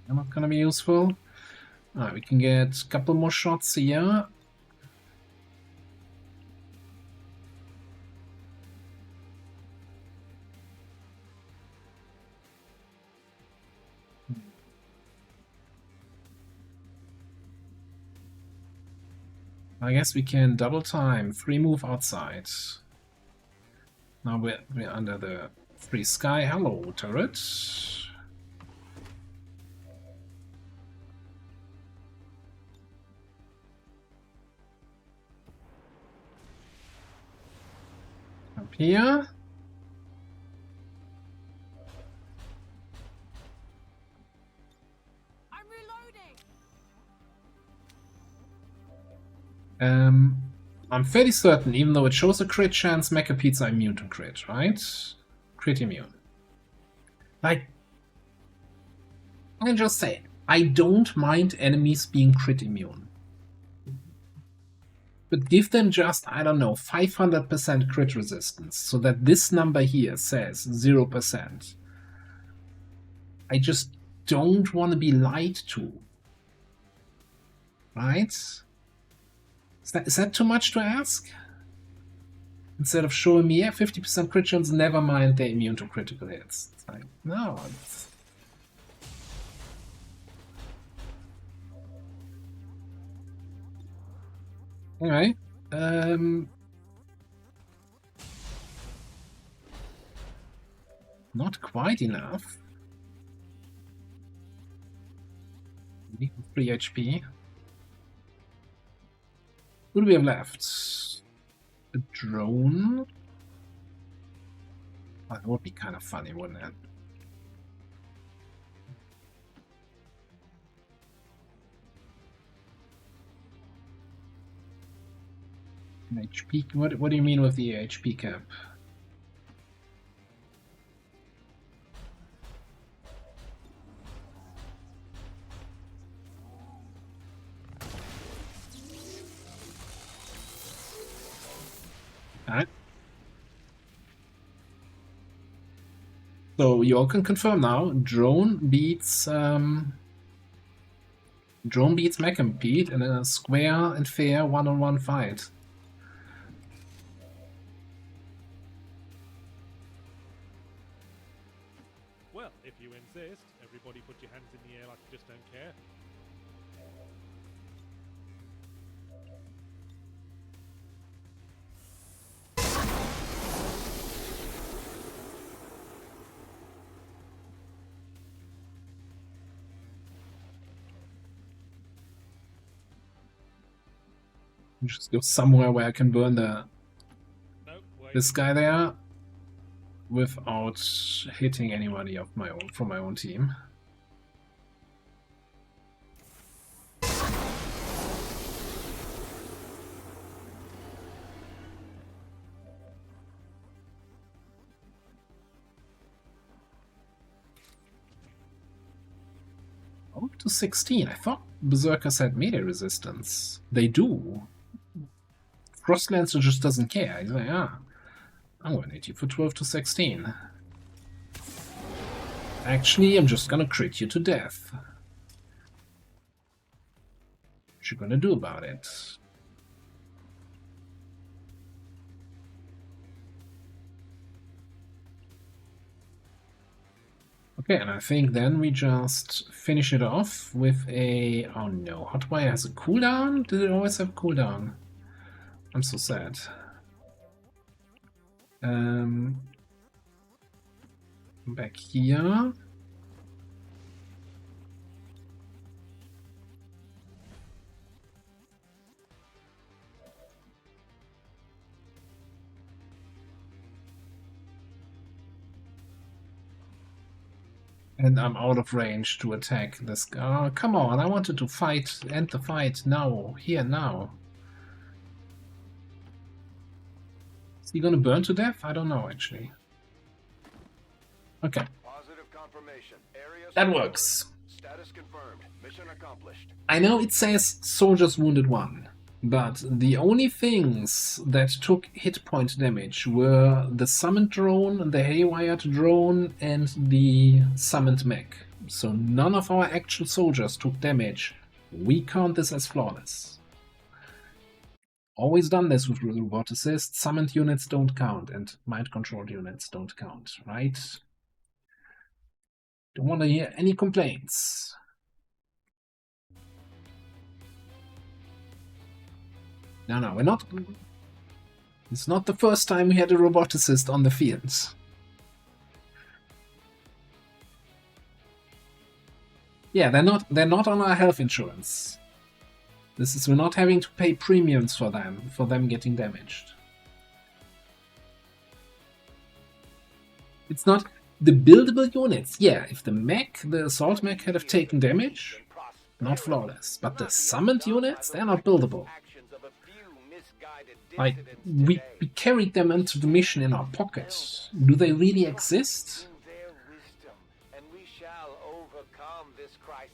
They're not gonna be useful. Alright, we can get a couple more shots here. I guess we can double time, 3 move outside. Now we're under the free sky. Hello, turret. Up here. I'm fairly certain, even though it shows a crit chance, Mecha are immune to crit, right? Crit immune. Like, I can just say, I don't mind enemies being crit immune. But give them just, I don't know, 500% crit resistance, so that this number here says 0%. I just don't want to be lied to. Right? Is that too much to ask? Instead of showing me, yeah, 50% crit chance, never mind, they're immune to critical hits. It's like, no. Anyway, not quite enough. 3 HP. What do we have left? A drone? Oh, that would be kind of funny, wouldn't it? An HP? What do you mean with the HP cap? Alright. So you all can confirm now, drone beats Drone beats mech compete in a square and fair one-on-one fight. Well, if you insist, everybody put your hands in the air like you just don't care. Just go somewhere where I can burn the No, wait. this guy there without hitting anybody of my own from my own team. Up to 16. I thought Berserkers had melee resistance. They do. Frostlancer just doesn't care. He's like, ah, I'm going to hit you for 12 to 16. Actually, I'm just gonna crit you to death. What you gonna do about it? Okay, and I think then we just finish it off with a... Oh no, Hotwire has a cooldown? Did it always have cooldown? I'm so sad. Back here. And I'm out of range to attack this guy. Oh, come on, I wanted to fight, end the fight now, here, now. Is he gonna burn to death? I don't know, actually. Okay. Positive confirmation. Area That secured. works. Status confirmed. Mission accomplished. I know it says soldiers wounded 1, but the only things that took hit point damage were the summoned drone, the haywired drone, and the summoned mech. So none of our actual soldiers took damage. We count this as flawless. Always done this with robot assist. Summoned units don't count, and mind controlled units don't count, right? Don't want to hear any complaints. No, we're not. It's not the first time we had a roboticist on the field. Yeah, they're not on our health insurance. We're not having to pay premiums for them getting damaged. It's not the buildable units. Yeah, if the assault mech had have taken damage, not flawless. But the summoned units, they're not buildable. Like, we carried them into the mission in our pocket. Do they really exist? Their wisdom, and we shall overcome this crisis.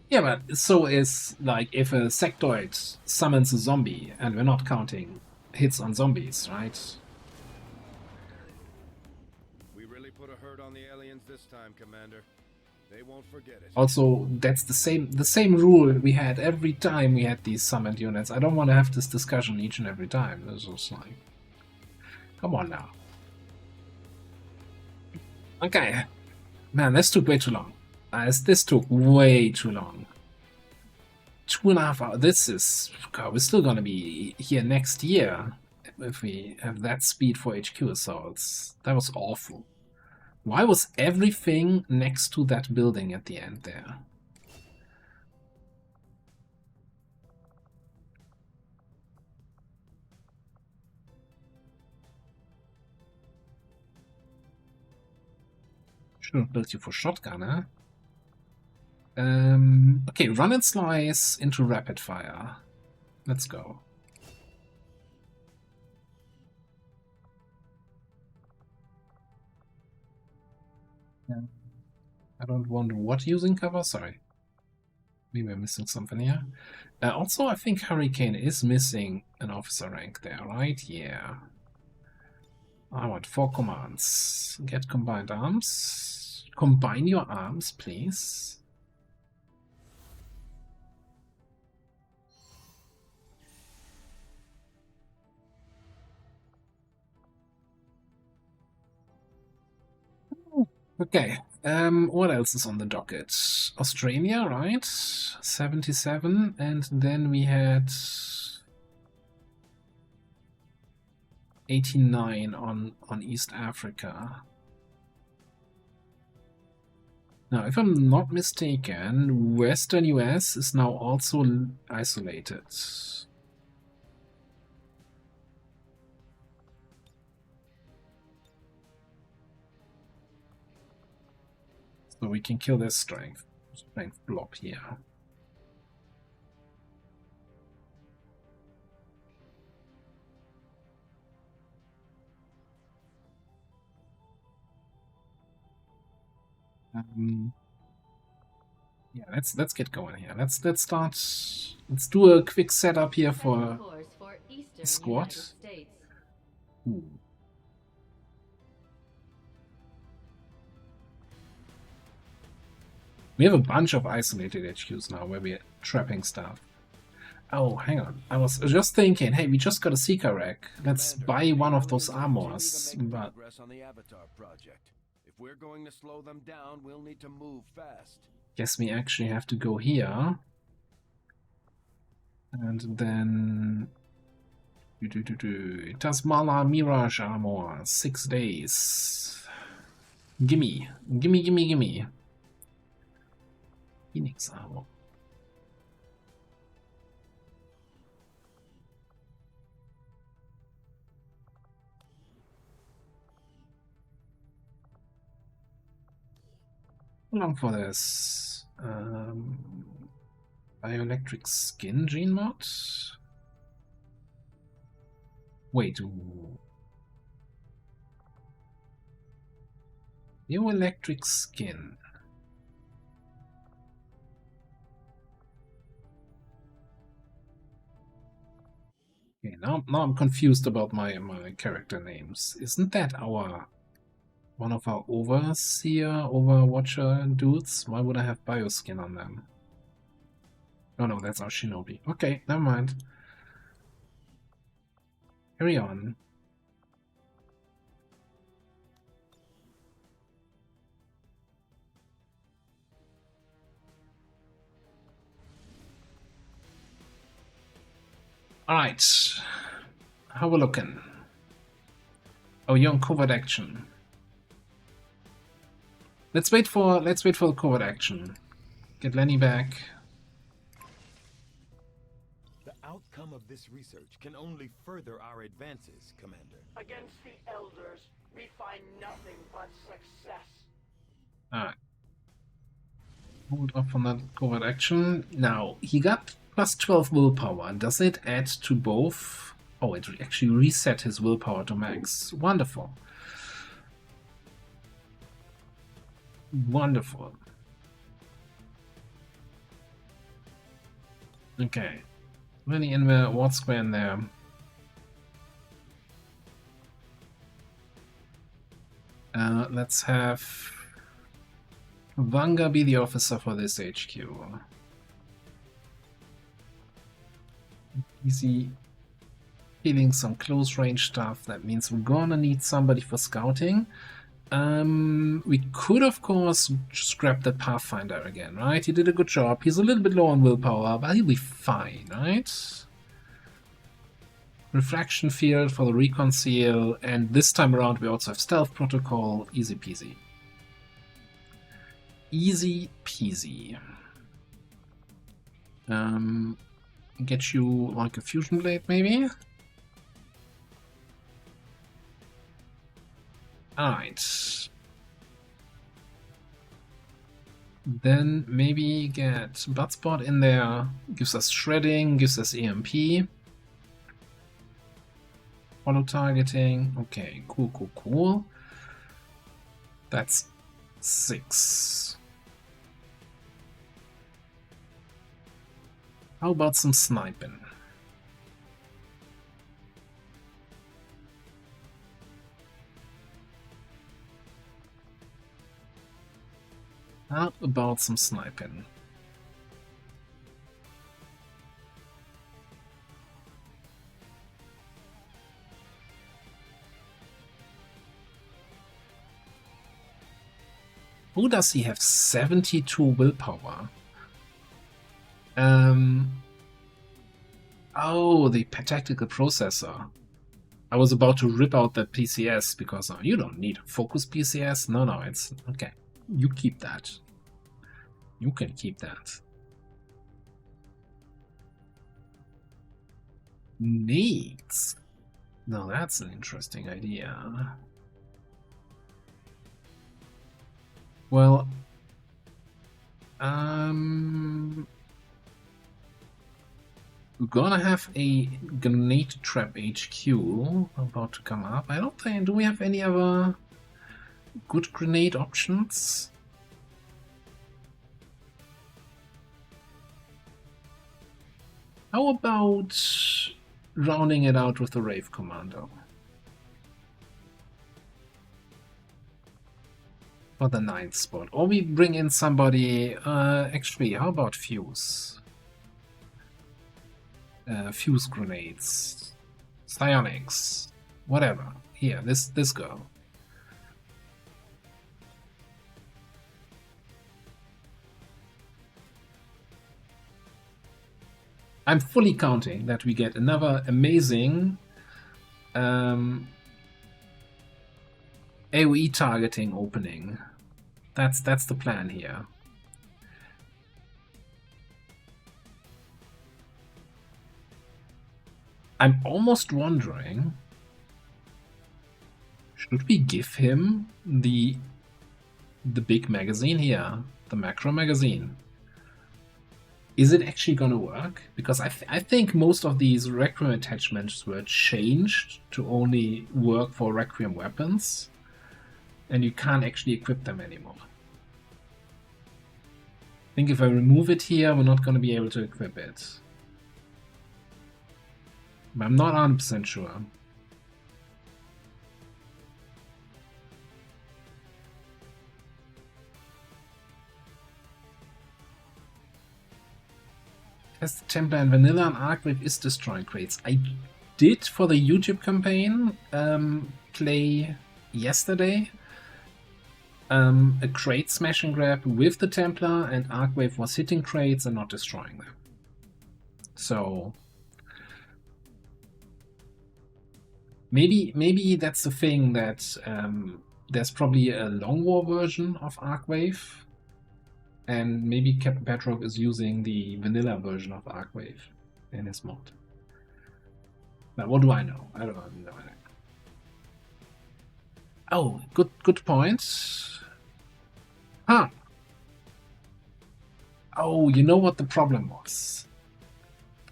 Yeah, but so is, like, if a sectoid summons a zombie, and we're not counting hits on zombies, right? We really put a hurt on the aliens this time, Commander. They won't forget it. Also, that's the same rule we had every time we had these summoned units. I don't want to have this discussion each and every time. It's just like, come on now. Okay. Man, this took way too long. This took way too long. 2.5 hours. This is... God, we're still gonna be here next year if we have that speed for HQ assaults. That was awful. Why was everything next to that building at the end there? Should have built you for shotgun, huh? Okay, run and slice into rapid fire. Let's go. Yeah. I don't want what using cover? Sorry. Maybe I'm missing something here. Also, I think Hurricane is missing an officer rank there, right? Yeah. I want 4 commands. Get combined arms. Combine your arms, please. Okay, what else is on the docket? Australia, right? 77, and then we had 89 on East Africa. Now, if I'm not mistaken, Western US is now also isolated. So we can kill this strength blob here. Yeah, let's get going here. Let's start. Let's do a quick setup here for the squad. Ooh. We have a bunch of isolated HQs now where we're trapping stuff. Oh, hang on. I was just thinking, hey, we just got a Seeker rack. Let's buy one of those armors. But on the Avatar project. If we're going to slow them down, we'll need to move fast. guess we actually have to go here. And then Tasmala Mirage Armor, 6 days. Gimme. Phoenix Armor. How long for this? Bioelectric skin gene mod? Wait. Bioelectric skin. Okay, now I'm confused about my character names. Isn't that one of our overseer, overwatcher dudes? Why would I have bioskin on them? Oh no, that's our shinobi. Okay, never mind. Carry on. Alright. How we looking? Oh, you're on covert action. Let's wait for the covert action. Get Lenny back. The outcome of this research can only further our advances, Commander. Against the Elders, we find nothing but success. Alright. Hold off on that covert action. Now, he got plus 12 willpower. Does it add to both? Oh, it actually reset his willpower to max. Wonderful. Wonderful. Okay. Really in the ward square in there. Let's have Vanga be the officer for this HQ. Easy killing some close range stuff. That means we're gonna need somebody for scouting. We could, of course, just grab that Pathfinder again, right? He did a good job. He's a little bit low on willpower, but he'll be fine, right? Refraction field for the reconcile, and this time around we also have stealth protocol. Easy peasy. Easy peasy. Get you like a fusion blade, maybe? Alright. Then maybe get Bloodsport in there. Gives us shredding, gives us EMP. Follow targeting. Okay, cool. That's 6. How about some sniping? How about some sniping? Who does he have? 72 willpower. Oh, the tactical processor. I was about to rip out that PCS because you don't need a focus PCS. No, it's okay. You keep that. You can keep that. Needs. Now that's an interesting idea. Well, we're gonna have a grenade trap HQ about to come up. I don't think. Do we have any other good grenade options? How about rounding it out with the Rave Commando? For the 9th spot. Or we bring in somebody. Actually, how about Fuse? Fuse grenades. Psionics. Whatever. Here, this girl. I'm fully counting that we get another amazing AoE targeting opening. That's the plan here. I'm almost wondering, should we give him the big magazine here, the macro magazine? Is it actually going to work? Because I think most of these Requiem attachments were changed to only work for Requiem weapons, and you can't actually equip them anymore. I think if I remove it here, we're not going to be able to equip it. But I'm not 100% sure. Test Templar and Vanilla and Archwave is destroying crates. I did for the YouTube campaign play yesterday a crate smash and grab with the Templar, and Archwave was hitting crates and not destroying them. So maybe that's the thing, that there's probably a long war version of Archwave, and maybe Captain Petrov is using the vanilla version of Archwave in his mod. Now, what do I know? I don't know. Oh, good point. Huh. Oh, you know what the problem was?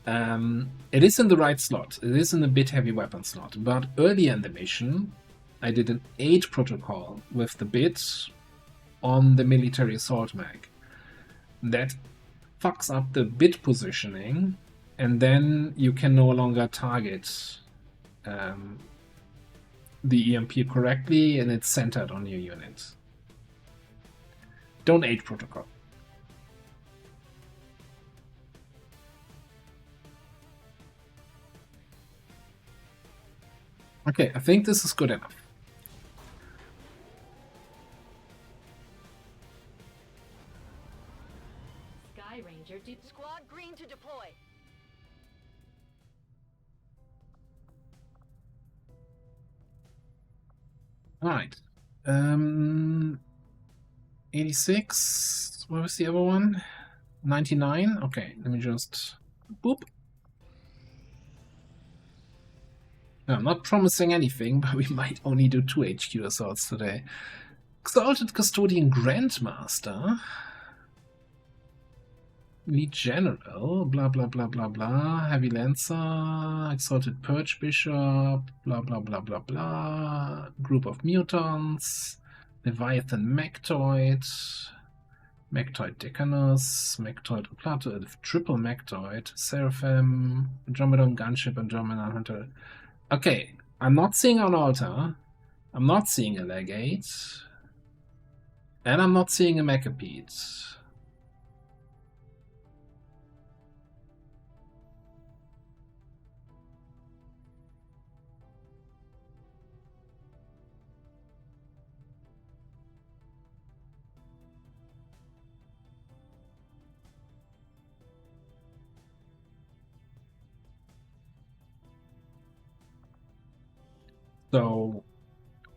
It is in the right slot. It is in the bit heavy weapon slot. But earlier in the mission, I did an 8 protocol with the bit on the military assault mag. That fucks up the bit positioning, and then you can no longer target the EMP correctly, and it's centered on your unit. Don't 8 protocol. Okay, I think this is good enough. Sky Ranger, Squad Green to deploy. Alright. 86. What was the other one? 99? Okay, let me just boop. No, I'm not promising anything, but we might only do 2 HQ assaults today. Exalted Custodian Grandmaster. Lead General, blah blah blah blah blah. Heavy Lancer, Exalted Purge Bishop, blah blah blah blah blah. Group of Mutants, Leviathan Mectoid, Mectoid Decanus, Mectoid Plato, Triple Mectoid, Seraphim, Andromedon Gunship, Andromeda Hunter. Okay, I'm not seeing an altar. I'm not seeing a legate. And I'm not seeing a Mechapede. So,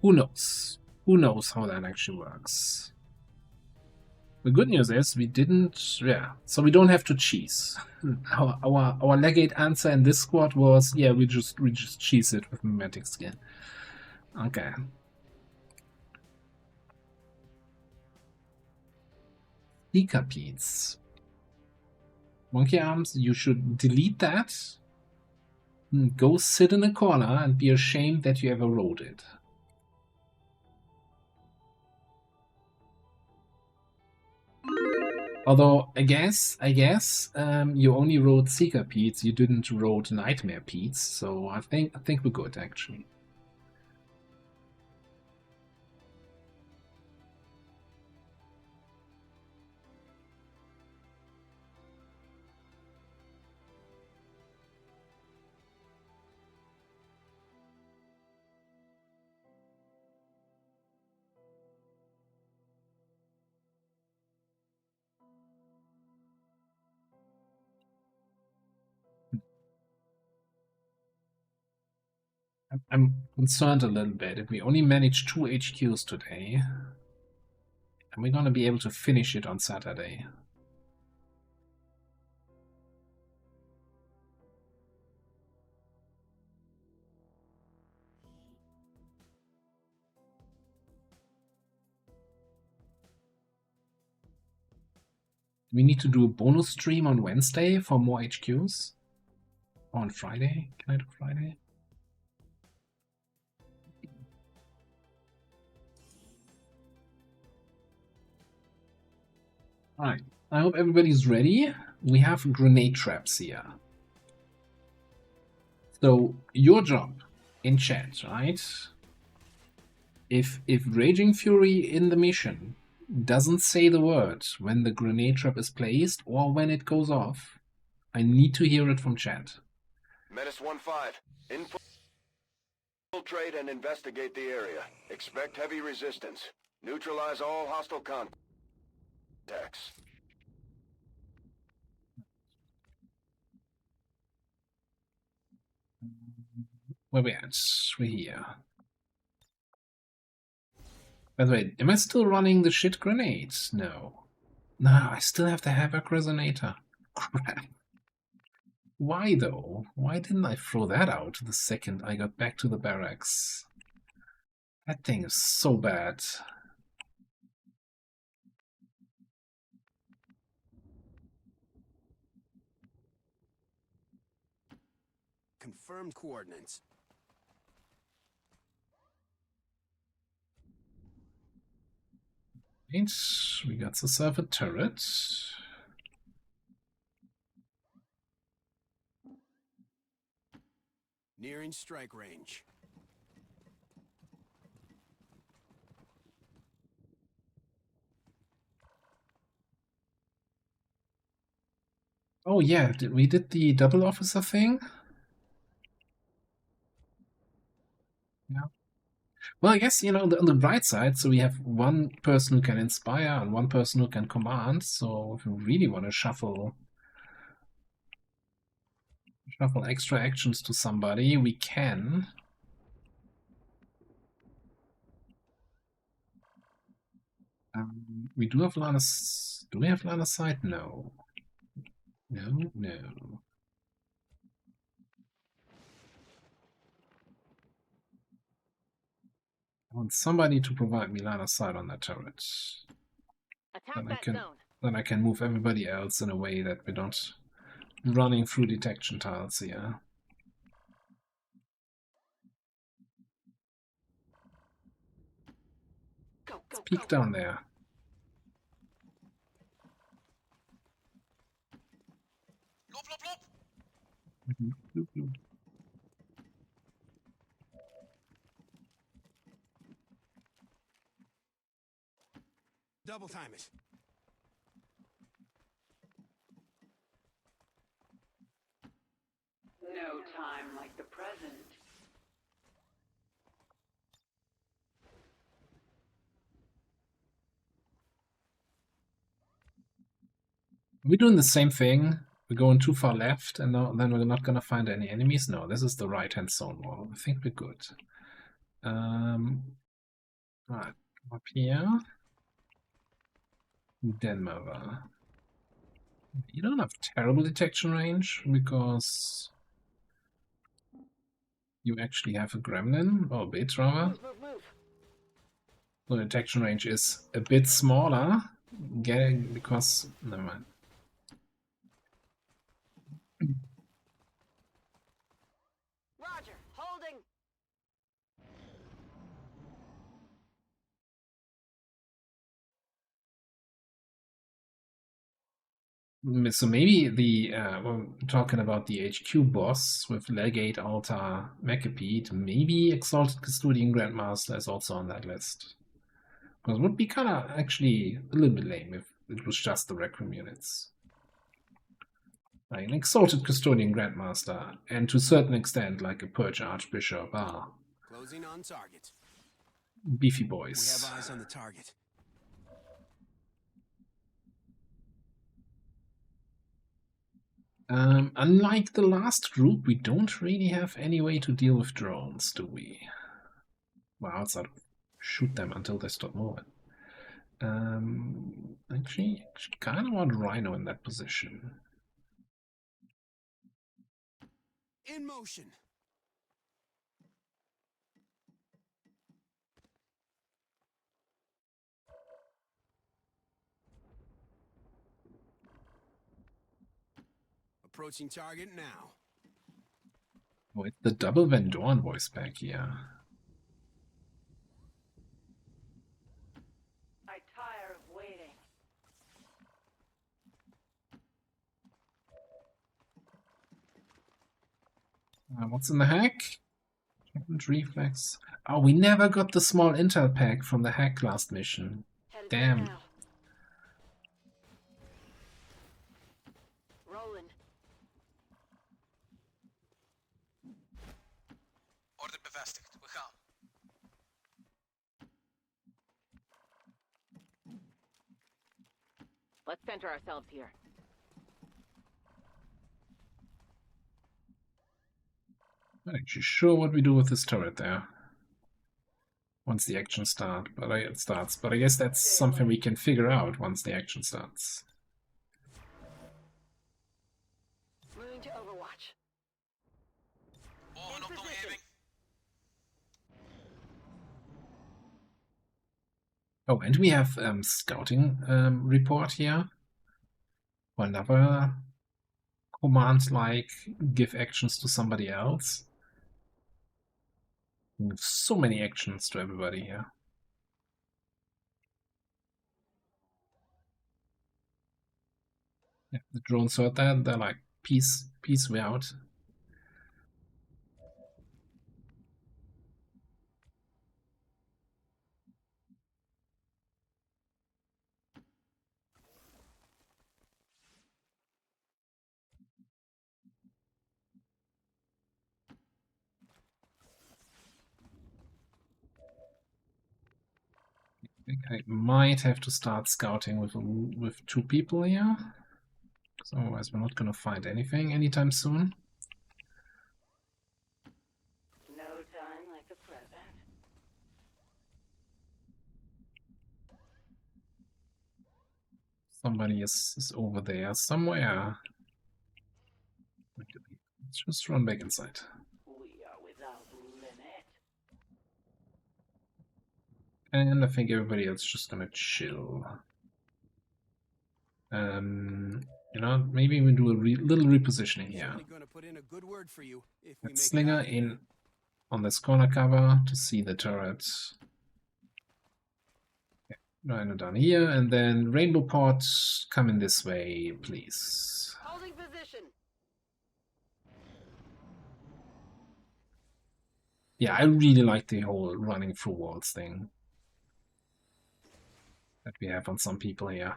who knows? Who knows how that actually works? The good news is we didn't, yeah, so we don't have to cheese. Our legate answer in this squad was, yeah, we just cheese it with mimetic skin. Okay. Decapedes. Monkey arms, you should delete that. Go sit in a corner and be ashamed that you ever wrote it. Although I guess you only wrote Seeker Pete's, you didn't wrote Nightmare Pete's, so I think we're good actually. I'm concerned a little bit. If we only manage 2 HQs today, and we're gonna be able to finish it on Saturday. We need to do a bonus stream on Wednesday for more HQs? Or on Friday? Can I do Friday? Alright, I hope everybody's ready. We have grenade traps here. So, your job in chat, right? If Raging Fury in the mission doesn't say the word when the grenade trap is placed or when it goes off, I need to hear it from chat. Menace 1-5. Infiltrate and investigate the area. Expect heavy resistance. Neutralize all hostile contacts. Where we at? We're here. By the way, am I still running the shit grenades? No. No, I still have the Havoc Resonator. Crap. Why though? Why didn't I throw that out the second I got back to the barracks? That thing is so bad. Confirmed coordinates. Right, we got the server turret. Nearing strike range. Oh yeah, we did the double officer thing? Yeah. Well, I guess, you know, on the bright side, so we have one person who can inspire and one person who can command, so if we really want to shuffle extra actions to somebody, we can. We do have line of... Do we have line of sight? No. No, no. I want somebody to provide me line of sight on that turret. Then I can move everybody else in a way that we don't running through detection tiles here. Let's peek down there. Double time it. No time like the present. We're doing the same thing. We're going too far left, and then we're not gonna find any enemies. No, this is the right-hand zone wall. I think we're good. Right, up here. Denver. You don't have terrible detection range because you actually have a gremlin, or a bit rather. The detection range is a bit smaller, because never mind. Roger, holding. So maybe the we're talking about the HQ boss with Legate, Altar, Macapede. Maybe Exalted Custodian Grandmaster is also on that list. Because it would be kind of actually a little bit lame if it was just the Requiem units. Like an Exalted Custodian Grandmaster, and to a certain extent, like a Purge Archbishop. Closing on target. Beefy boys. We have eyes on the target. Unlike the last group, we don't really have any way to deal with drones, do we? Well, outside of shoot them until they stop moving. Actually, kind of want Rhino in that position. In motion. Approaching target now. Oh, it's the double Van Dorn voice back here. I tire of waiting. What's in the hack? Reflex. Oh, we never got the small intel pack from the hack last mission. Headed Damn. now. Rolling. Order bevestigd. We gaan. Let's center ourselves here. Not actually sure what we do with this turret there. Once the action starts, but I guess that's something we can figure out once the action starts. Moving to Overwatch. Ogen op de omgeving. Oh, and we have scouting report here. Another command like give actions to somebody else. So many actions to everybody here. Yeah, the drones heard that, they're like, peace, we out. I think I might have to start scouting with 2 people here. So otherwise we're not gonna find anything anytime soon. No time like the present. Somebody is over there somewhere. Let's just run back inside. We are without limit. And I think everybody else is just gonna chill. You know, maybe we do a little repositioning here. Let's Slinger in on this corner cover to see the turret. Okay, Rhino down here, and then Rainbow Pod coming this way, please. Holding position. Yeah, I really like the whole running through walls thing. that we have on some people here.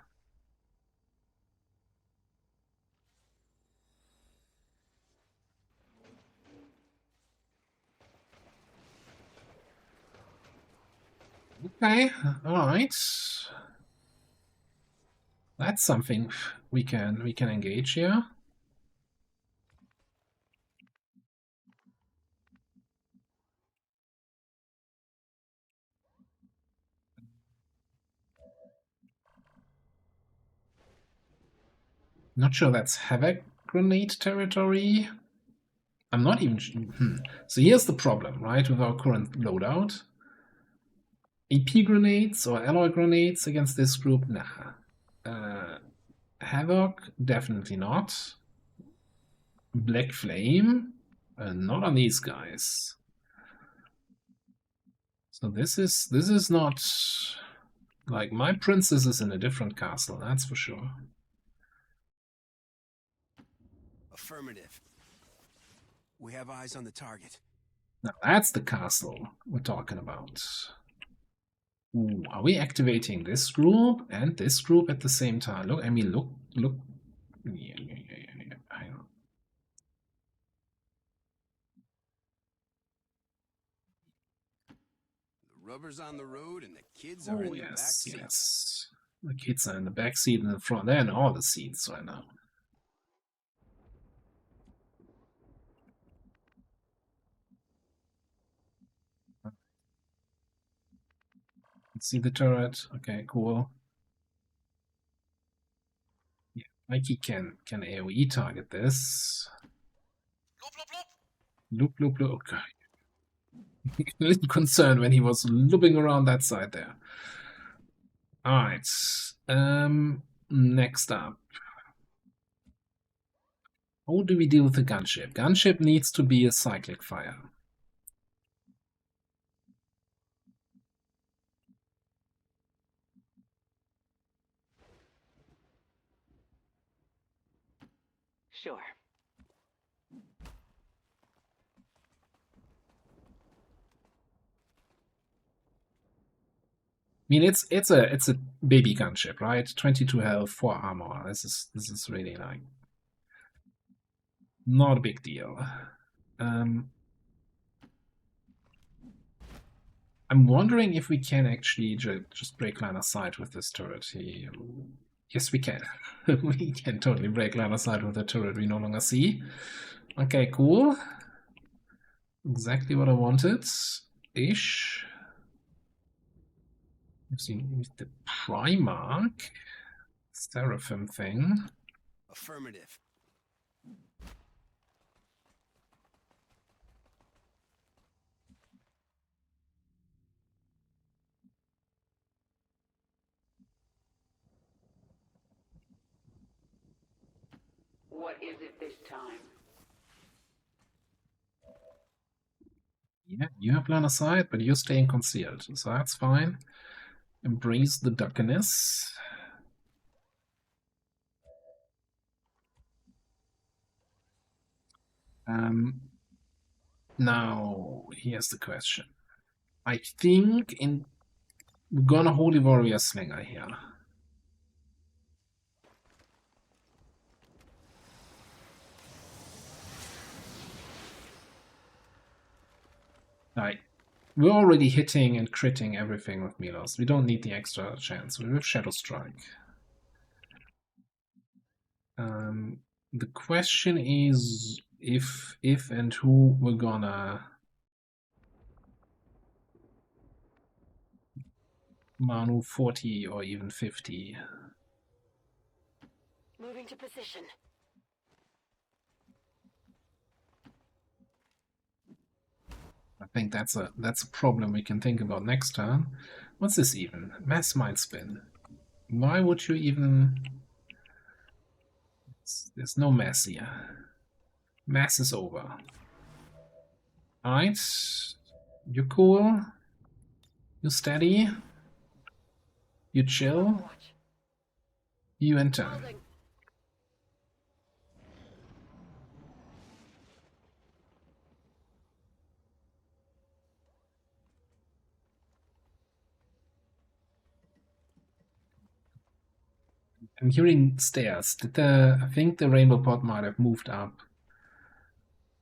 Okay, alright. That's something we can engage here. Not sure that's Havoc Grenade territory. I'm not even sure. So here's the problem, right, with our current loadout. AP grenades or alloy grenades against this group? Nah. Havoc? Definitely not. Black Flame? Not on these guys. So this is not... Like, my princess is in a different castle, that's for sure. Affirmative. We have eyes on the target. Now that's the castle we're talking about. Ooh, are we activating this group and this group at the same time? Look, I mean, look. Yeah. Hang on. The rubber's on the road and the kids are in the back seat. Yes. The kids are in the back seat and in the front. They're in all the seats right now. See the turret. Okay, cool. Yeah, Mikey can AoE target this. Loop. Okay. A little concerned when he was looping around that side there. Alright. Next up. How do we deal with the gunship? Gunship needs to be a cyclic fire. Sure. I mean, it's a baby gunship, right? 22 health, 4 armor. This is really like not a big deal. I'm wondering if we can actually just break line of sight with this turret. Yes, we can. We can totally break line of sight with the turret we no longer see. Okay, cool. Exactly what I wanted. Ish. You've seen the Primarch Seraphim thing. Affirmative. What is it this time? Yeah, you have line of sight, but you're staying concealed, so that's fine. Embrace the darkness. Now, here's the question. I think we're gonna Holy Warrior Slinger here. Right. We're already hitting and critting everything with Milos. We don't need the extra chance. We have Shadow Strike. The question is if and who we're gonna Manu 40 or even 50. Moving to position. I think that's a problem we can think about next turn. What's this even? Mass Mind Spin. Why would you even... There's no mass here. Mass is over. Alright. You're cool. You steady. You chill. You enter. I'm hearing stairs. I think the rainbow pod might have moved up.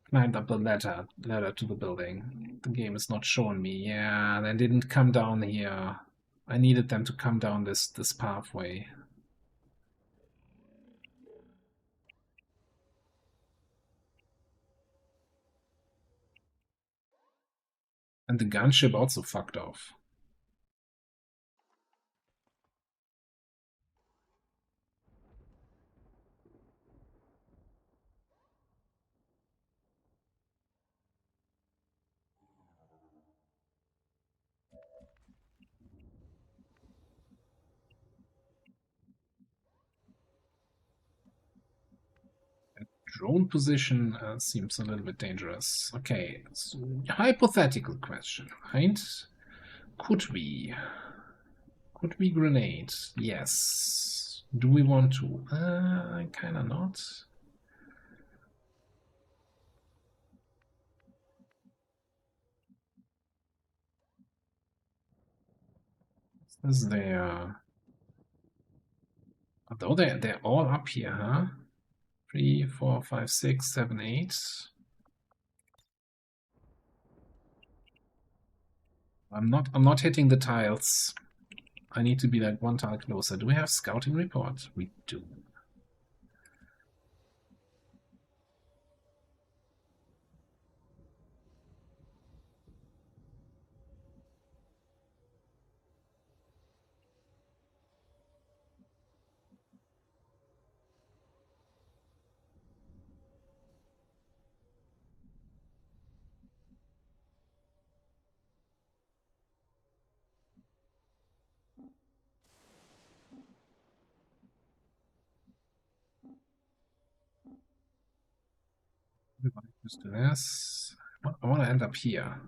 Climbed up the ladder to the building. The game is not showing me. Yeah, they didn't come down here. I needed them to come down this pathway. And the gunship also fucked off. Drone position seems a little bit dangerous. Okay, so hypothetical question, right? Could we grenade? Yes. Do we want to? Kinda not. Is there? Although they're all up here, huh? 3, 4, 5, 6, 7, 8. I'm not hitting the tiles. I need to be like one tile closer. Do we have scouting report? We do. Just do this. I want to end up here.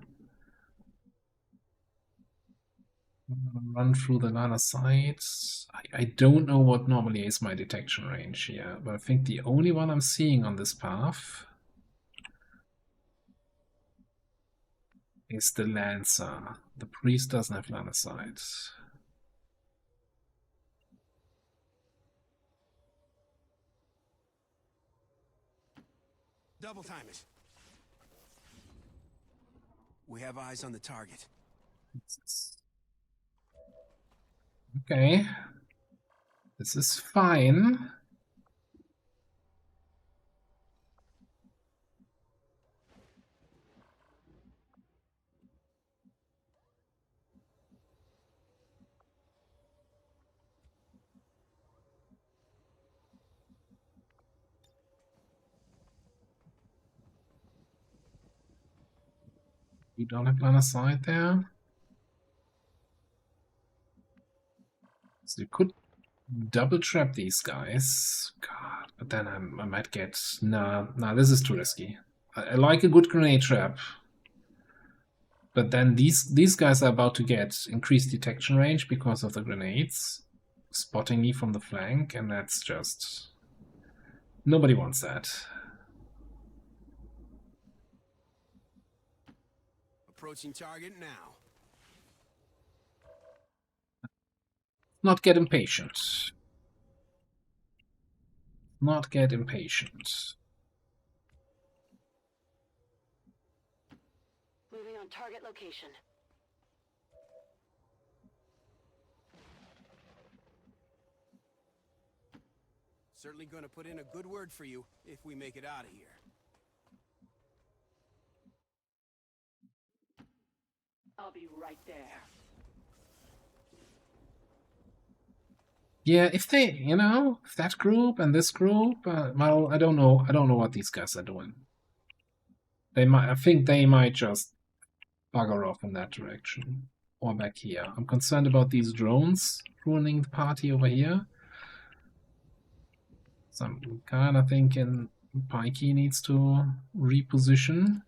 Run through the ladder side. I don't know what normally is my detection range here, but I think the only one I'm seeing on this path is the Lancer. The priest doesn't have ladder side. Double time it. We have eyes on the target. Okay. This is fine. You don't have line of sight there. So you could double trap these guys. God, but then I might get... Nah, this is too risky. I like a good grenade trap. But then these guys are about to get increased detection range because of the grenades. Spotting me from the flank, and that's just... Nobody wants that. Approaching target now. Not get impatient. Not get impatient. Moving on target location. Certainly going to put in a good word for you if we make it out of here. I'll be right there. Yeah, if they, if that group and this group, well, I don't know what these guys are doing. I think they might just bugger off in that direction or back here. I'm concerned about these drones ruining the party over here. So I'm kind of thinking Pikey needs to reposition.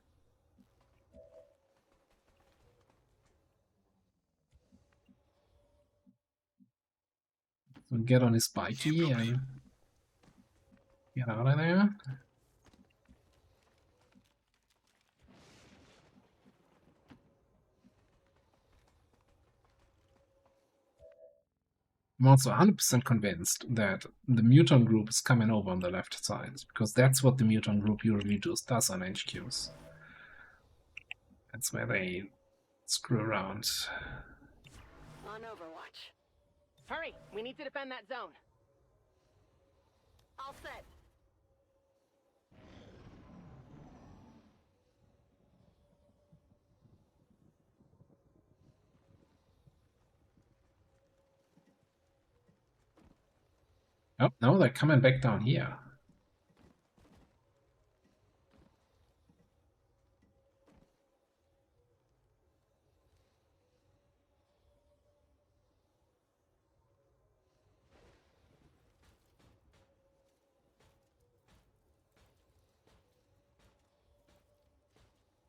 So get on his Pikey and get out of there. I'm also 100% convinced that the mutant group is coming over on the left side, because that's what the mutant group usually does on HQs. That's where they screw around. On Overwatch. Hurry! We need to defend that zone. All set. Oh, no, they're coming back down here.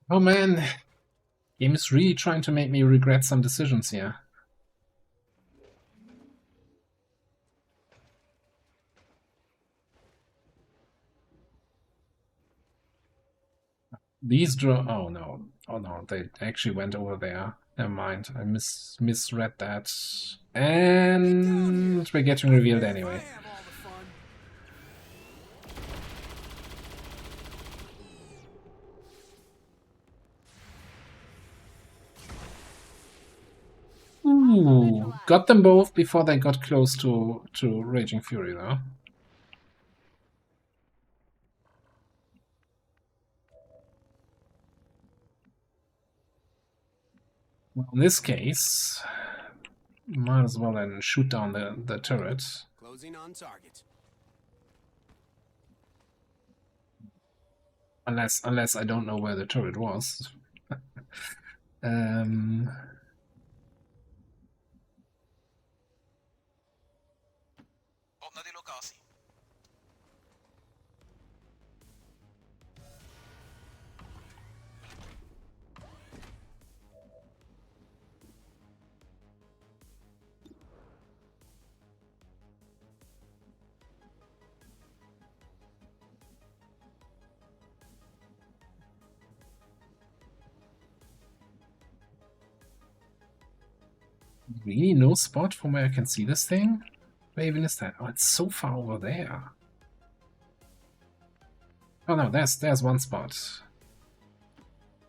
Oh man, game is really trying to make me regret some decisions here. These oh no, they actually went over there. Never mind, I misread that. And we're getting revealed anyway. Ooh, got them both before they got close to Raging Fury though. Well, in this case, might as well then shoot down the turret. Closing on target. Unless I don't know where the turret was. Really no spot from where I can see this thing? Where even is that? Oh, it's so far over there. Oh no, there's one spot.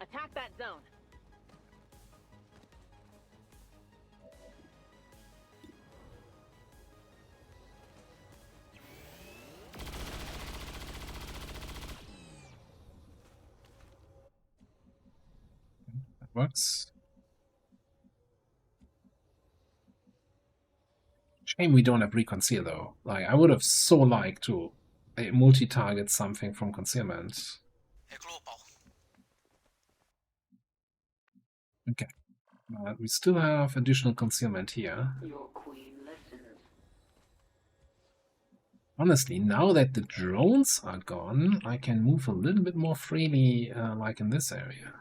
Attack that zone. That works. Shame we don't have Reconceal though. Like, I would have so liked to multi-target something from concealment. Okay. But we still have additional concealment here. Your queen listens. Honestly, now that the drones are gone, I can move a little bit more freely, like in this area.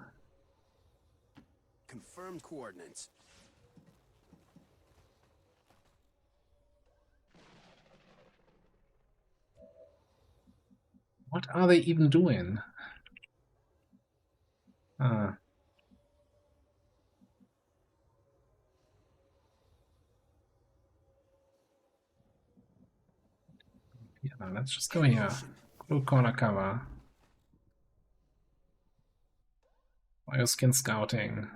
Confirmed coordinates. What are they even doing? Yeah, let's just go here. Blue corner cover. Bioskin scouting.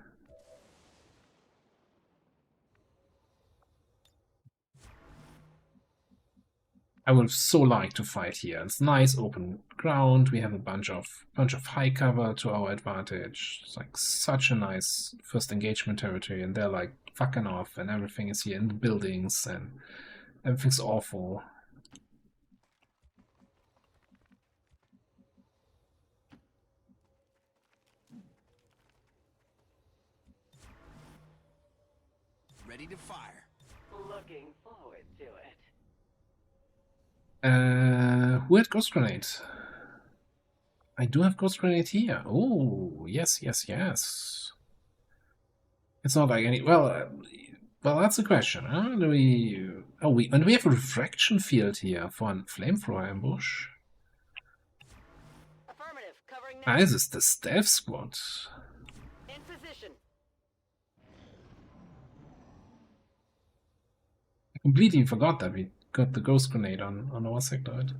I would so like to fight here. It's nice open ground. We have a bunch of high cover to our advantage. It's like such a nice first engagement territory, and they're like fucking off, and everything is here in the buildings, and everything's awful. Ready to fire. Looking forward to it. Who had Ghost Grenade? I do have Ghost Grenade here. Oh, yes. It's not like any... Well, that's the question, huh? Do we... Oh, we have a refraction field here for a flamethrower ambush. Affirmative. Covering Ah, now. this is the stealth squad. In position. Completely forgot that we got the ghost grenade on our sectoid.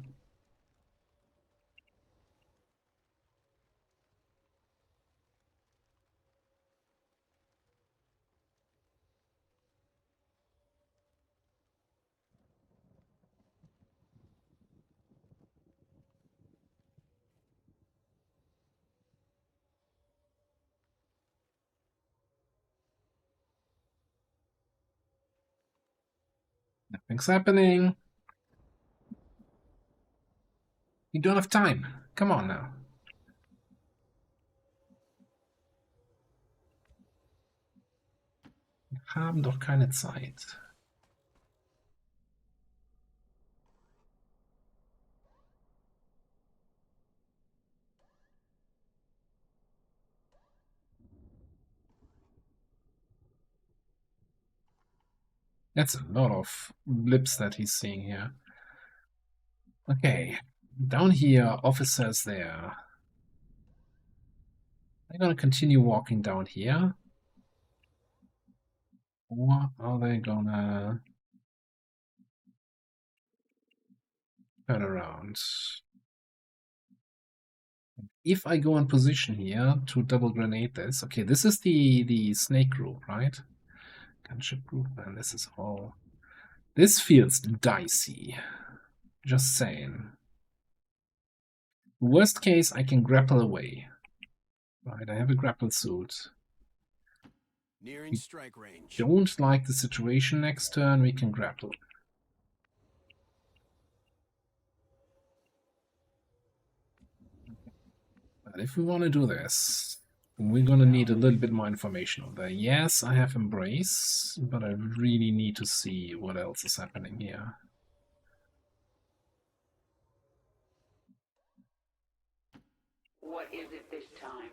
Nothing's happening. You don't have time. Come on now. Wir haben doch keine Zeit. That's a lot of blips that he's seeing here. Okay, down here, officers there. They're gonna continue walking down here. Or are they gonna turn around? If I go in position here to double grenade this, okay, this is the snake group, right? Gunship group, and this is all. This feels dicey. Just saying. Worst case, I can grapple away. Right, I have a grapple suit. Nearing strike range. Don't like the situation next turn, we can grapple. But if we want to do this, we're going to need a little bit more information on that. Yes, I have Embrace, but I really need to see what else is happening here. What is it this time?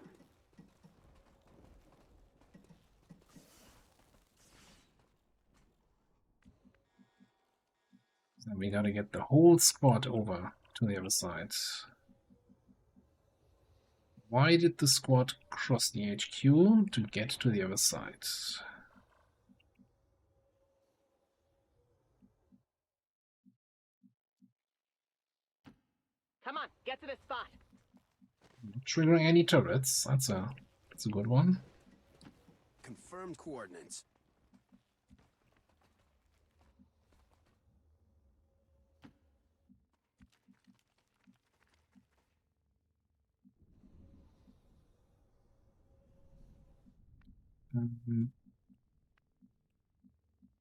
So we got to get the whole squad over to the other side. Why did the squad cross the HQ? To get to the other side. Come on, get to the spot. Triggering any turrets. That's a good one. Confirmed coordinates.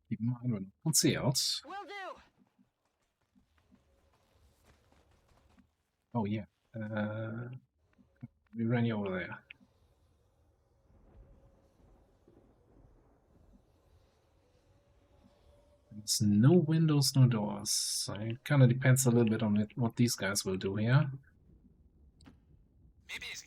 Keep in mind when concealed. Will do. Oh yeah. We ran you over there. There's no windows, no doors. It kind of depends a little bit on what these guys will do here. Be busy.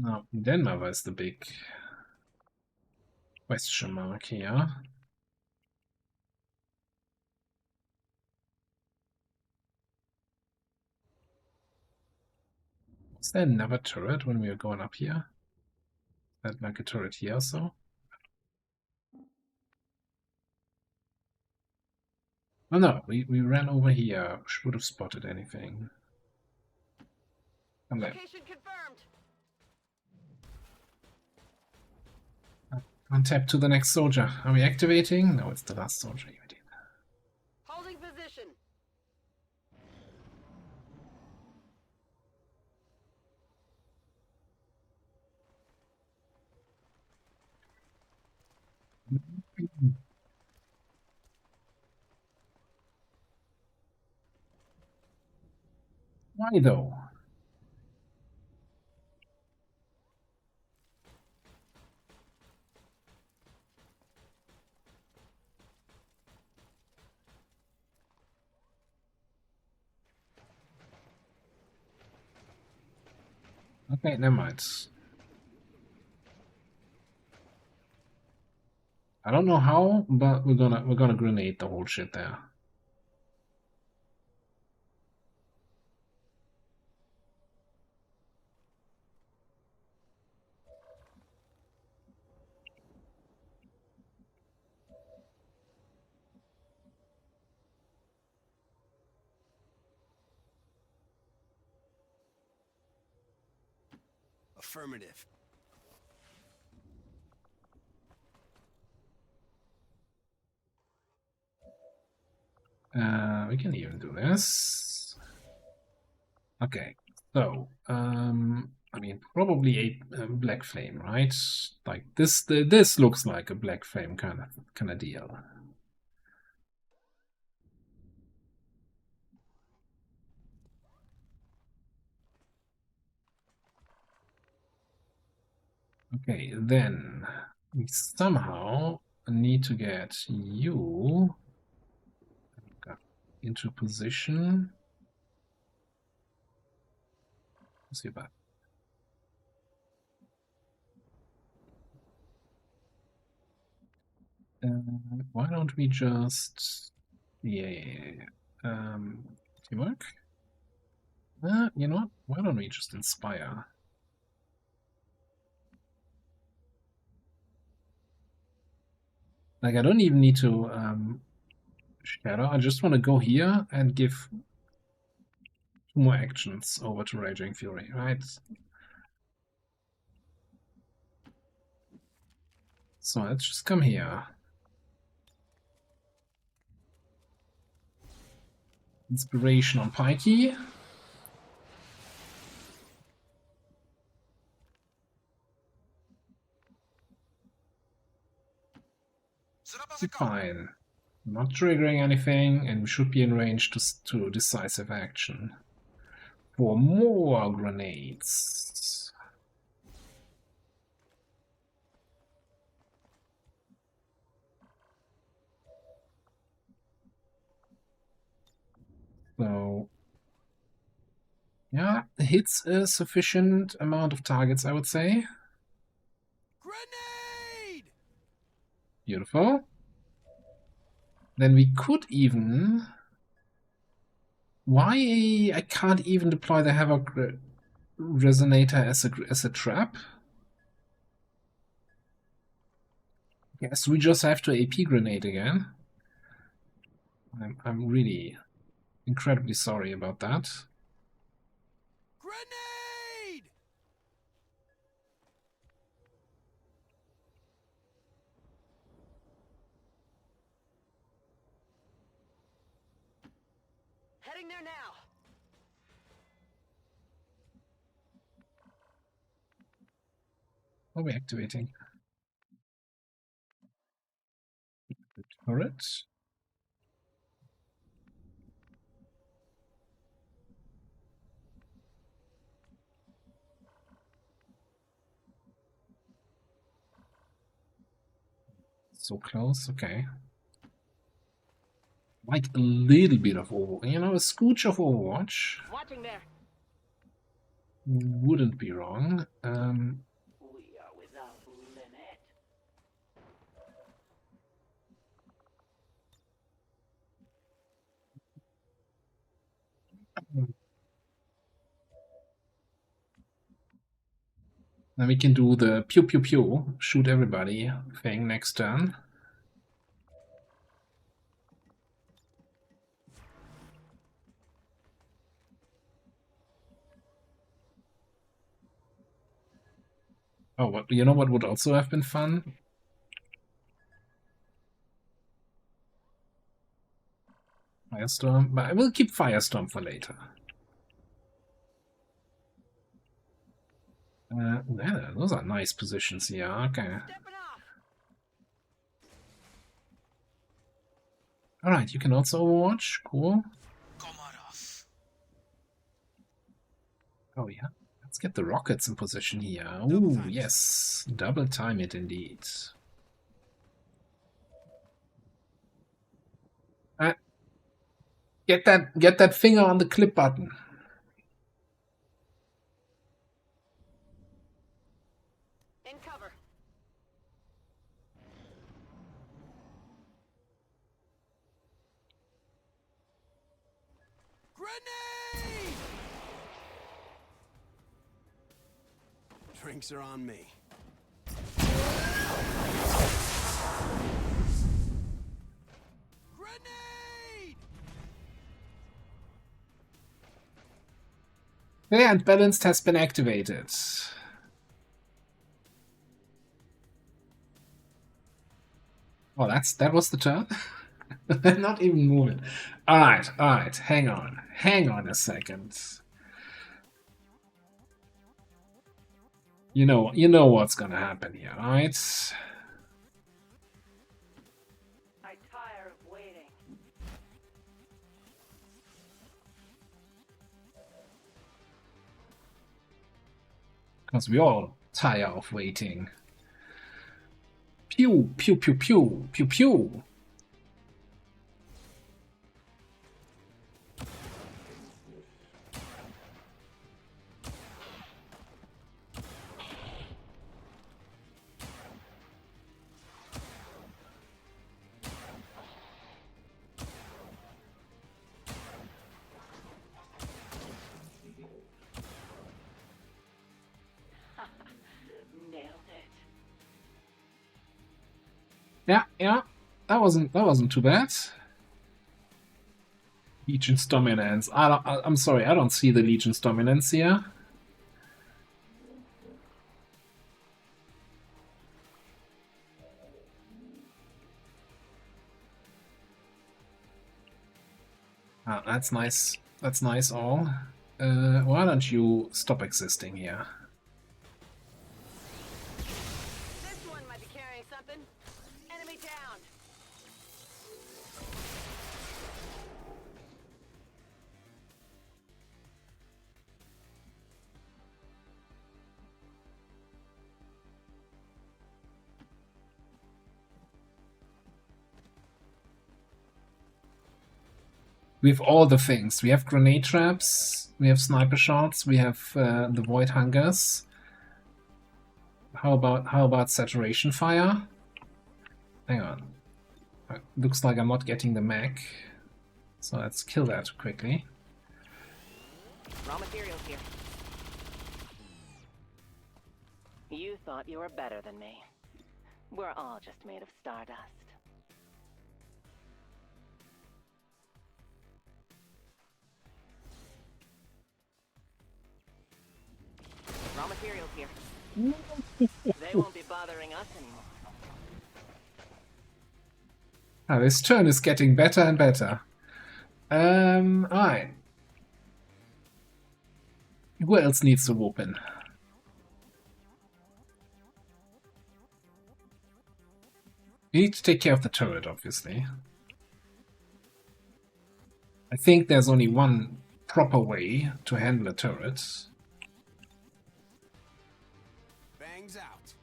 Now, Denmark is the big question mark here. Is there another turret when we are going up here? Is that like a turret here or so? Oh no, we ran over here. Should have spotted anything. Come there. Location confirmed. Untap to the next soldier. Are we activating? No, it's the last soldier. Holding position. Why though? Okay, never mind. I don't know how, but we're gonna grenade the whole shit there. Affirmative. We can even do this. Okay, so I mean, probably a black flame, right? Like this. This looks like a black flame kind of deal. Okay, then we somehow need to get you into position. Let's see about. Why don't we just teamwork? You know what? Why don't we just inspire? Like I don't even need to shadow. I just want to go here and give 2 more actions over to Raging Fury, right? So let's just come here. Inspiration on Pikey. Fine. Not triggering anything, and we should be in range to decisive action. For more grenades. So, yeah, hits a sufficient amount of targets, I would say. Grenade! Beautiful. Then we could even... Why I can't even deploy the Havoc Resonator as a trap? Guess we just have to AP grenade again. I'm really incredibly sorry about that. Grenade! Heading there now. Are we activating? The turret. So close, okay. Like a little bit of Overwatch, you know, a scooch of Overwatch. Watching there. Wouldn't be wrong. We are without limit. Then we can do the pew pew pew, shoot everybody thing next turn. Oh, what, you know what would also have been fun? Firestorm, but I will keep Firestorm for later. Yeah, those are nice positions here. Okay. All right, you can also Overwatch. Cool. Oh yeah. Let's get the rockets in position here. Ooh, yes. Double time it indeed. Get that finger on the clip button. In cover. Grenade! Drinks are on me. Grenade! Yeah, and balanced has been activated. Oh, that was the turn? Not even moving. Alright, hang on a second. You know what's gonna happen here, right? I tire of waiting. Because we all tire of waiting. Pew, pew, pew, pew, pew, pew. Nailed it. Yeah, that wasn't too bad. Legion's dominance. I'm sorry, I don't see the Legion's dominance here. Ah, that's nice. That's nice all. Why don't you stop existing here? This one might be carrying something. Enemy down. We have all the things. We have grenade traps, we have sniper shots, we have the void hungers. How about saturation fire? Hang on. Looks like I'm not getting the mech. So let's kill that quickly. Raw materials here. You thought you were better than me. We're all just made of stardust. Raw materials here. They won't be bothering us anymore. Ah, this turn is getting better and better. Alright. Who else needs to whoop in? We need to take care of the turret, obviously. I think there's only one proper way to handle a turret. Bangs out.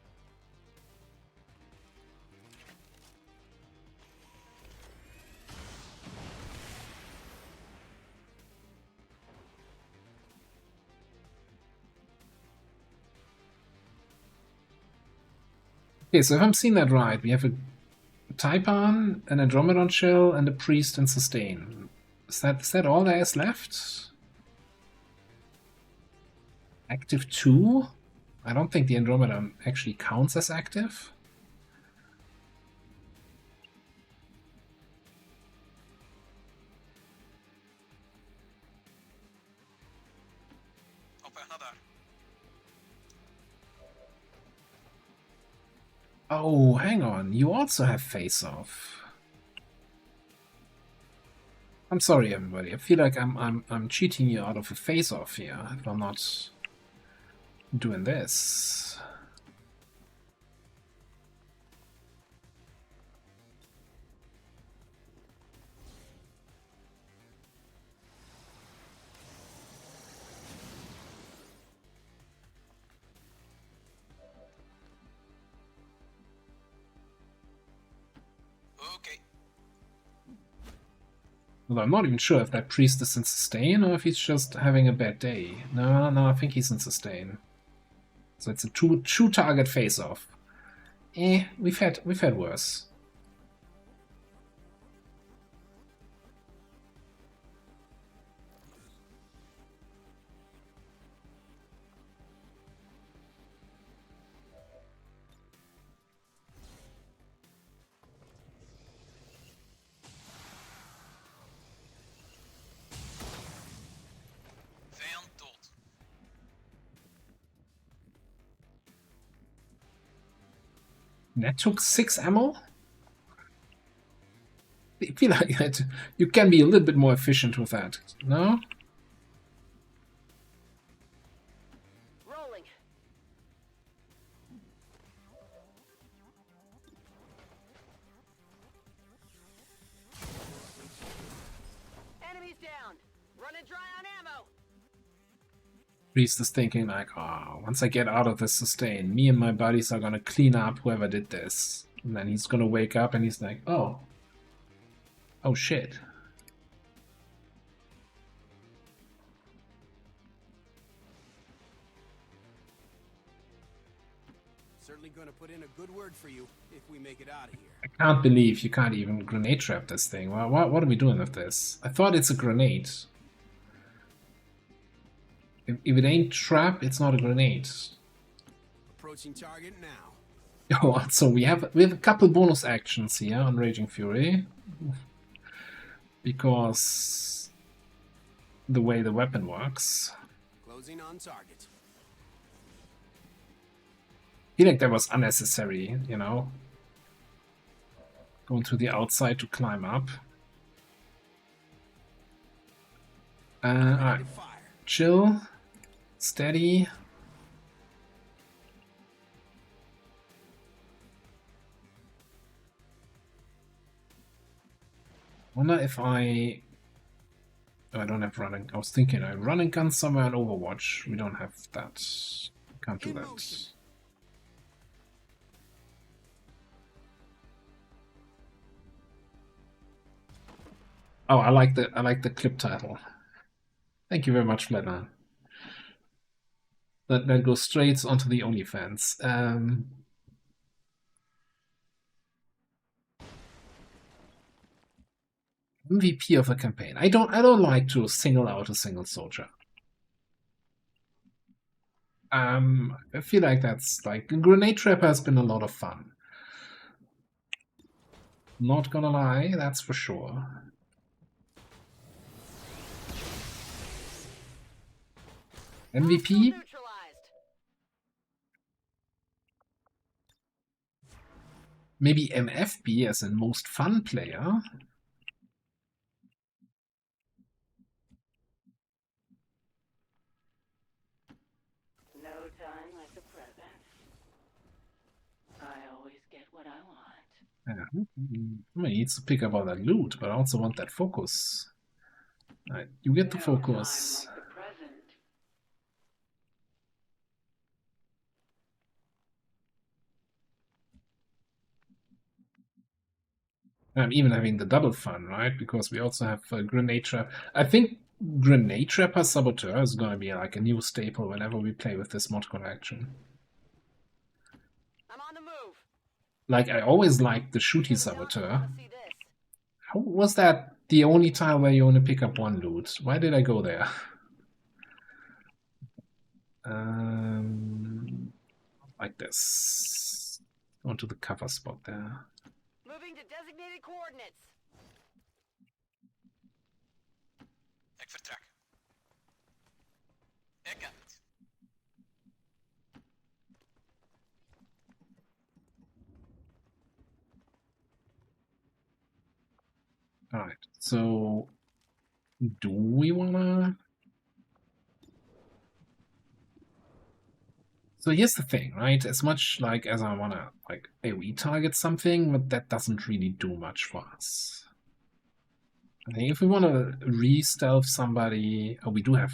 Okay, so if I'm seeing that right, we have a Taipan, an Andromedon Shell, and a Priest and Sustain. Is that all there is left? Active 2? I don't think the Andromedon actually counts as active. Oh, hang on. You also have Face Off. I'm sorry, everybody. I feel like I'm cheating you out of a Face Off here if I'm not doing this. Okay. Well, I'm not even sure if that priest is in sustain or if he's just having a bad day. No, I think he's in sustain. So it's a two target face off. We've had worse. That took 6 ammo? I feel like that you can be a little bit more efficient with that, no? Rolling. Enemies down. Running dry on ammo. Priest is thinking like, oh, once I get out of this sustain, me and my buddies are gonna clean up whoever did this. And then he's gonna wake up and he's like, oh. Oh shit. Certainly gonna put in a good word for you if we make it out of here. I can't believe you can't even grenade trap this thing. What are we doing with this? I thought it's a grenade. If it ain't trap, it's not a grenade. Approaching target now. Oh, so we have a couple bonus actions here on Raging Fury. Because the way the weapon works. Closing on target. I feel like that was unnecessary, you know. Going to the outside to climb up. Alright. Chill. Steady. Wonder if I don't have running. I was thinking I running gun somewhere in Overwatch. We don't have that. Can't do that. Oh, I like the clip title. Thank you very much, Flatman. That goes straight onto the OnlyFans. MVP of a campaign. I don't like to single out a single soldier. I feel like that's like Grenade Trapper has been a lot of fun. Not gonna lie, that's for sure. MVP? Maybe MFP as in most fun player. No time like the present. I always get what I want. Yeah. I need to pick up all that loot, but I also want that focus. Alright, you get the focus. I'm even having the double fun, right? Because we also have Grenade Trap. I think Grenade Trapper Saboteur is going to be like a new staple whenever we play with this mod collection. I'm on the move. Like, I always liked the Shooty Saboteur. How was that the only time where you only pick up one loot? Why did I go there? Like this. Go to the cover spot there. Moving to designated coordinates. Alright, so do we wanna... So here's the thing, right? As much like as I wanna like AoE target something, but that doesn't really do much for us. I think if we wanna re-stealth somebody, oh, we do have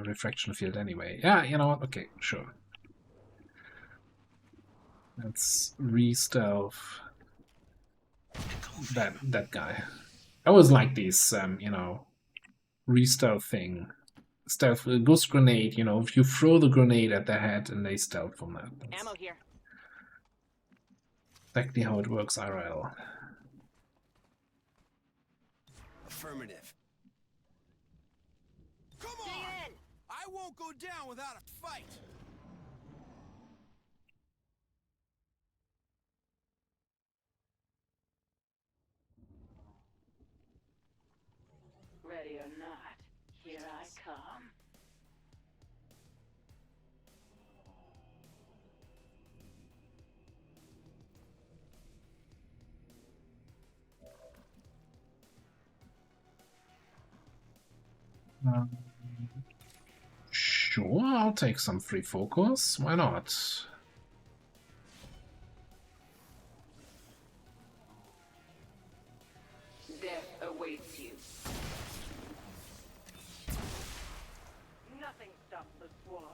refraction field anyway. Yeah, you know what? Okay, sure. Let's re-stealth that guy. I always like these, you know, re-stealth thing. Stealth ghost grenade, you know, if you throw the grenade at their head and they stealth from that. That's Ammo here. exactly how it works IRL. Affirmative. Come on! I won't go down without a fight! Ready or not, here I come. Sure, I'll take some free focus. Why not? Death awaits you. Nothing stops the swarm.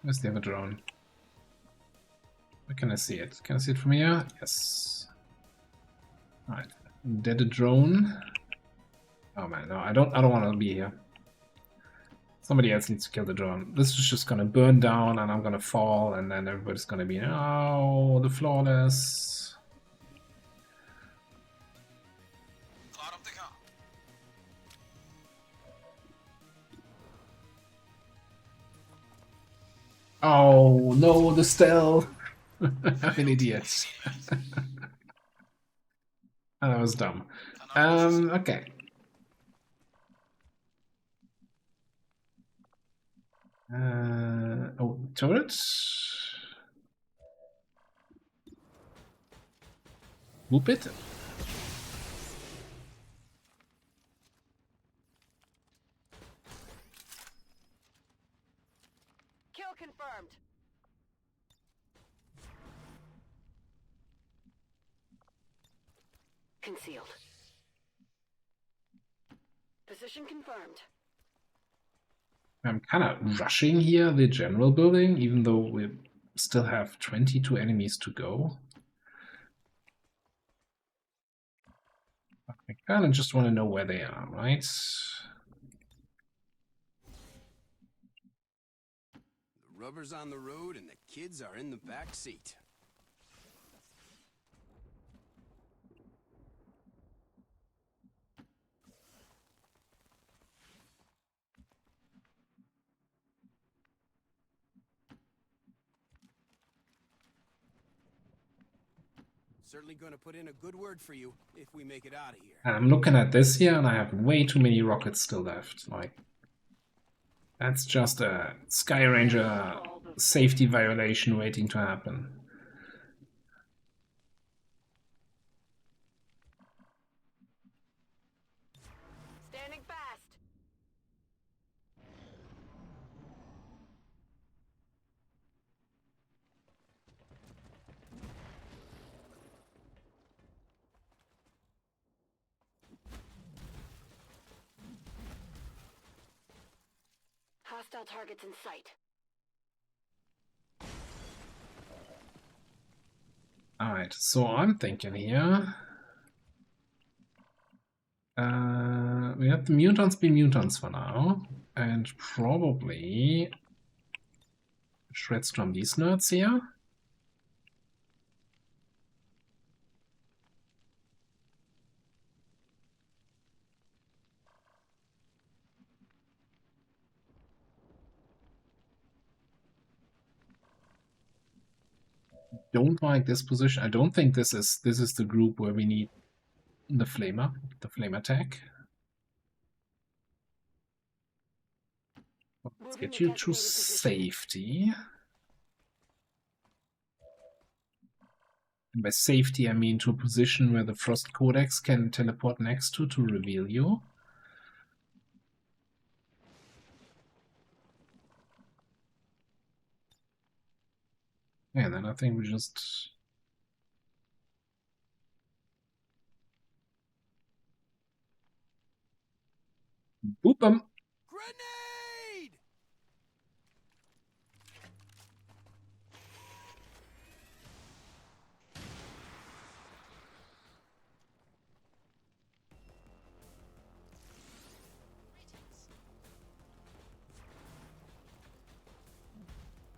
Where's the other drone? Where can I see it? Can I see it from here? Yes. Alright. Dead a drone. Oh man, no, I don't want to be here. Somebody else needs to kill the drone. This is just gonna burn down and I'm gonna fall and then everybody's gonna be, oh, the flawless. Oh no, the stealth! I'm an idiot. That was dumb. Okay. Oh, turrets. Whoop it. Kill confirmed. Concealed. Position confirmed. I'm kind of rushing here the general building, even though we still have 22 enemies to go. I kind of just want to know where they are, right? The rubber's on the road and the kids are in the back seat. Certainly going to put in a good word for you if we make it out of here. And I'm looking at this here and I have way too many rockets still left. Like, that's just a Sky Ranger safety violation waiting to happen. Standing fast. Hostile targets in sight. Alright, so I'm thinking here. We have the mutants be mutants for now. And probably Shredstorm these nerds here. Don't like this position. I don't think this is the group where we need the flame attack. Let's get you to safety. And by safety, I mean to a position where the Frost Codex can teleport next to reveal you. And then I think we just... boop them! Grenade!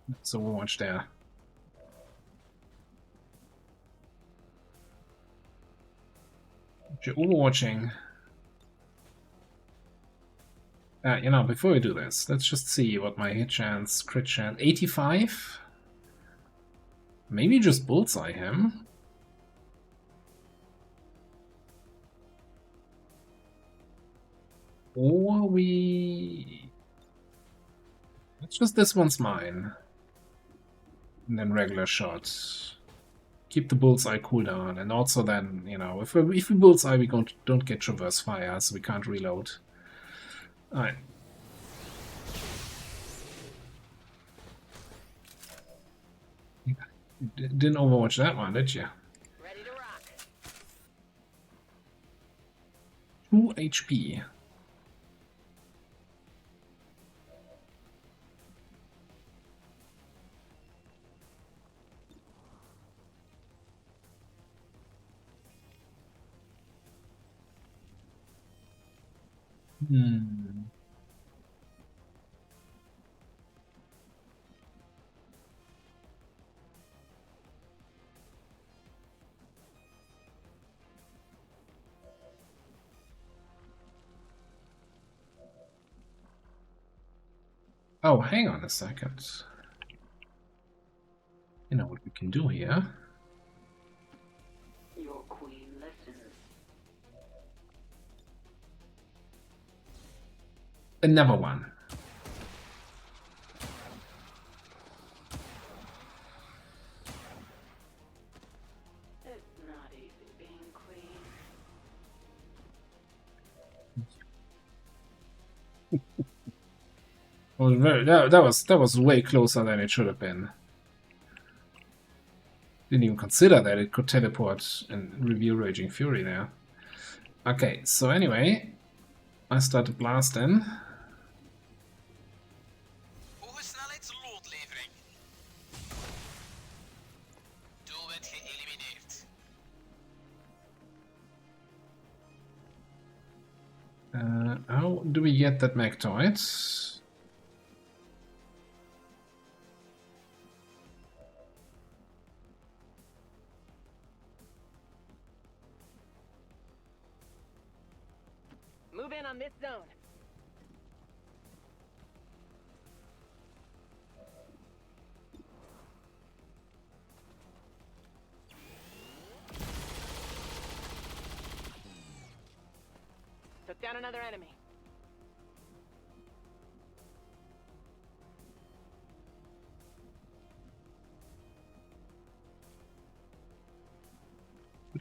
That's Overwatch there. You're overwatching. You know, before we do this, let's just see what my hit chance, crit chance, 85? Maybe just bullseye him. Or we... It's just this one's mine. And then regular shots. Keep the bullseye cooldown, and also then, you know, if we bullseye, we don't get traverse fire, so we can't reload. Alright. Didn't overwatch that one, did you? Ready to rock. 2 HP. Oh, hang on a second. You know what we can do here? Your queen listens. Another one. It's not easy being queen. Well, that was way closer than it should have been. Didn't even consider that it could teleport and reveal Raging Fury there. Okay, so anyway, I started blasting. Hoge snelheidslootlevering. Doelwit geëlimineerd. How do we get that Magtoid? Move in on this zone. Took down another enemy.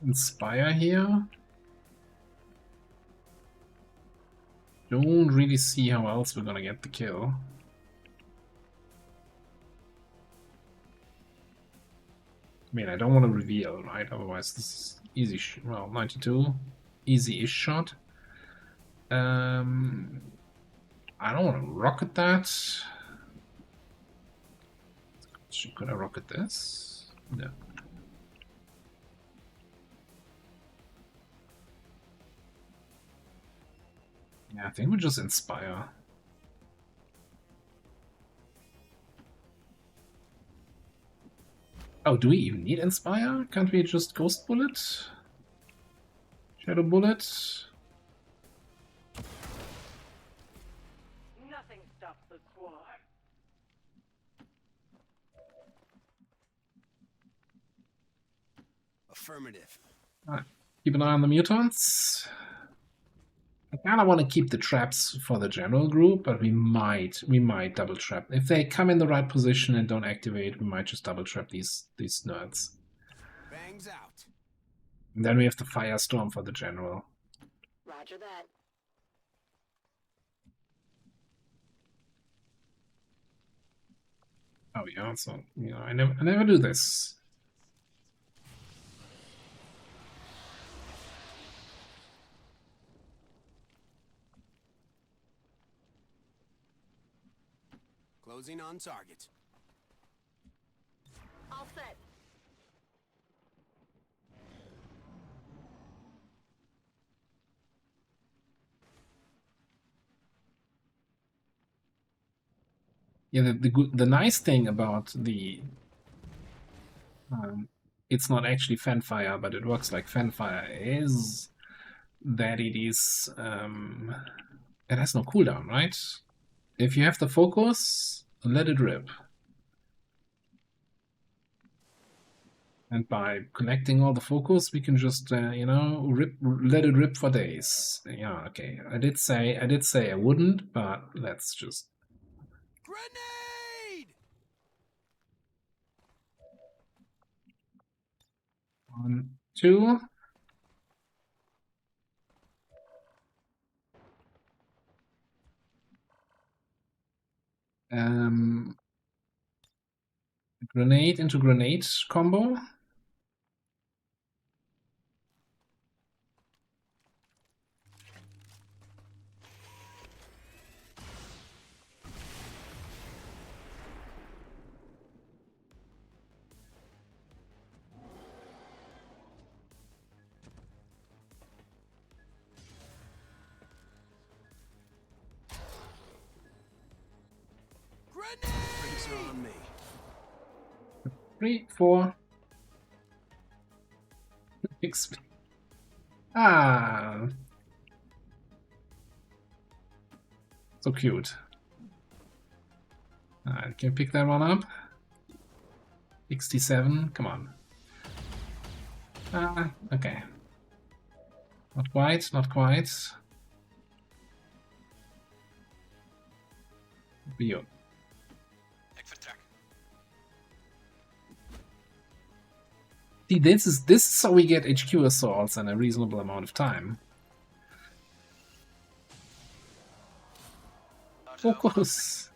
Inspire here. Don't really see how else we're gonna get the kill. I mean, I don't want to reveal, right? Otherwise, this is easy. Well, 92, easy-ish shot. I don't want to rocket that. Could I rocket this? No. Yeah, I think we just inspire. Oh, do we even need inspire? Can't we just ghost bullet? Shadow bullet? Nothing stops the swarm. Affirmative. Alright, keep an eye on the mutants. I kind of want to keep the traps for the general group, but we might double trap. If they come in the right position and don't activate, we might just double trap these nerds. Bangs out. And then we have the firestorm for the general. Roger that. Oh yeah, so you know, I never do this. Closing on target. All set. Yeah, the nice thing about the it's not actually fanfire, but it works like fanfire is that it is it has no cooldown, right? If you have the focus, let it rip. And by connecting all the focus, we can just you know, let it rip for days. Yeah, okay. I did say I wouldn't, but let's just. Grenade! 1, 2. Grenade into grenade combo. Drinks are on me. 3, 4. XP. Ah. So cute. Alright, can you pick that one up? 67, come on. Ah, okay. Not quite, not quite. Bio. Ik vertrek. See, this is how we get HQ assaults in a reasonable amount of time. Focus.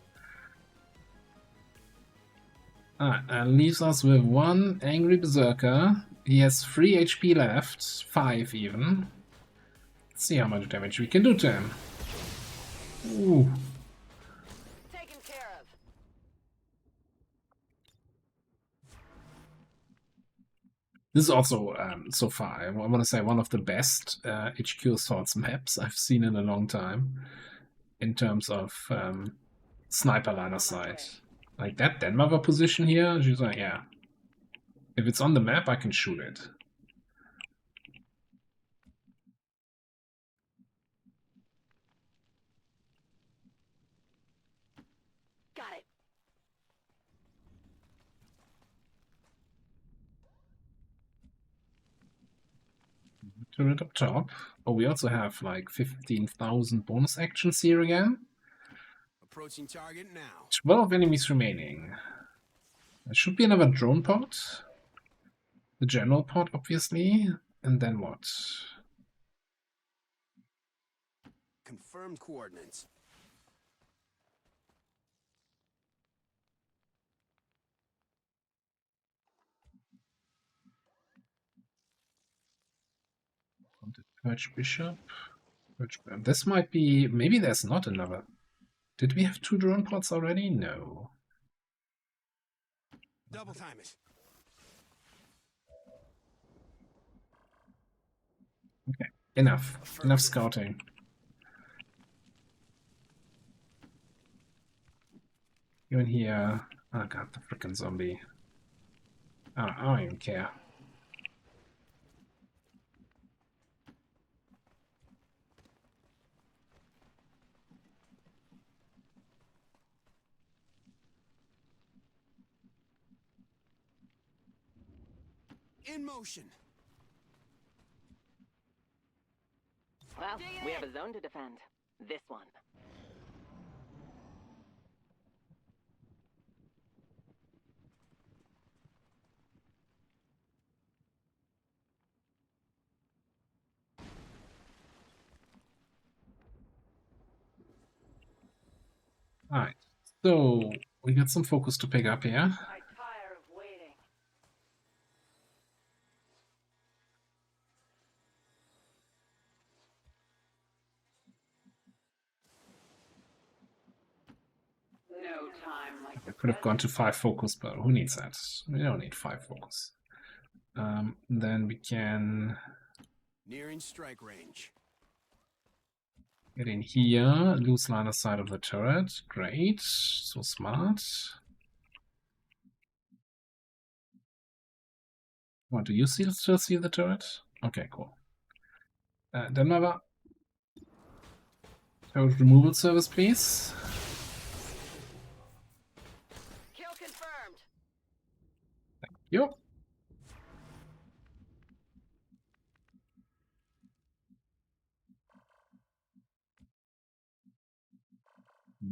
And leaves us with one angry berserker. He has 3 HP left, 5 even. Let's see how much damage we can do to him. Ooh. Taken care of. This is also, so far, I want to say, one of the best HQ Assaults maps I've seen in a long time. In terms of sniper line of sight. Like that Denmark position here, she's like, yeah. If it's on the map, I can shoot it. Got it. Turret up top. Oh, we also have like 15,000 bonus actions here again. Approaching target now. 12 enemies remaining. There should be another drone pod. The general pod, obviously. And then what? Confirmed coordinates. Archbishop. This might be... Maybe there's not another. Did we have 2 drone pods already? No. Double time it. Okay, enough. Enough scouting. You in here. Oh god, the frickin' zombie. Oh, I don't even care. In motion. Well, we have a zone to defend. This one. Alright, so we got some focus to pick up here. I tire of waiting. No time like I could have gone to 5 focus, but who needs that? We don't need 5 focus. Then we can Nearing strike range. get in here, lose line of sight of the turret. Great, so smart. What, do you still see the turret? Okay, cool. Denmark. Turret removal service, please. Kill confirmed. Thank you.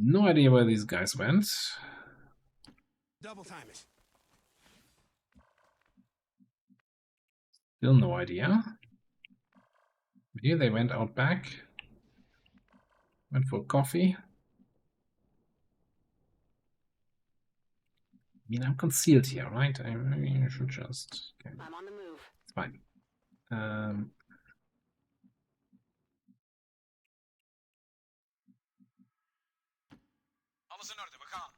No idea where these guys went. Double time it. Still no idea. Maybe they went out back. Went for coffee. I mean, I'm concealed here, right? I mean, I should just... Okay. I'm on the move. It's fine. Alles in orde, we gaan.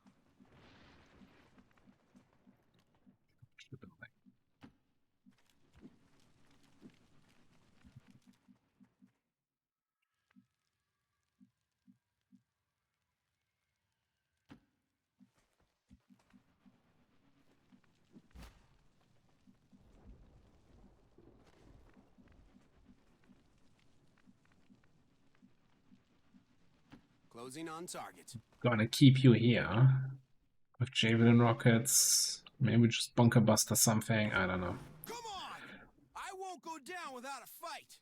Closing on target. Gonna keep you here. With javelin rockets. Maybe just bunker buster something. I don't know. Come on! I won't go down without a fight.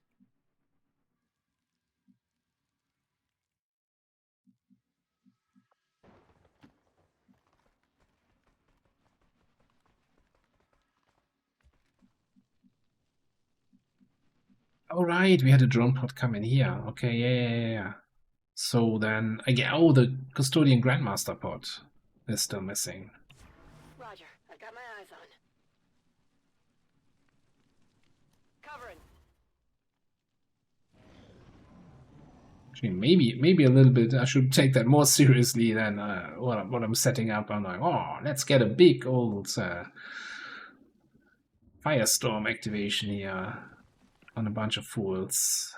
Oh right, we had a drone pod come in here. Okay, yeah. So then, again, oh, the custodian grandmaster pod is still missing. Roger, I've got my eyes on. Covering. Actually, maybe a little bit. I should take that more seriously than what I'm setting up. I'm like, oh, let's get a big old firestorm activation here on a bunch of fools.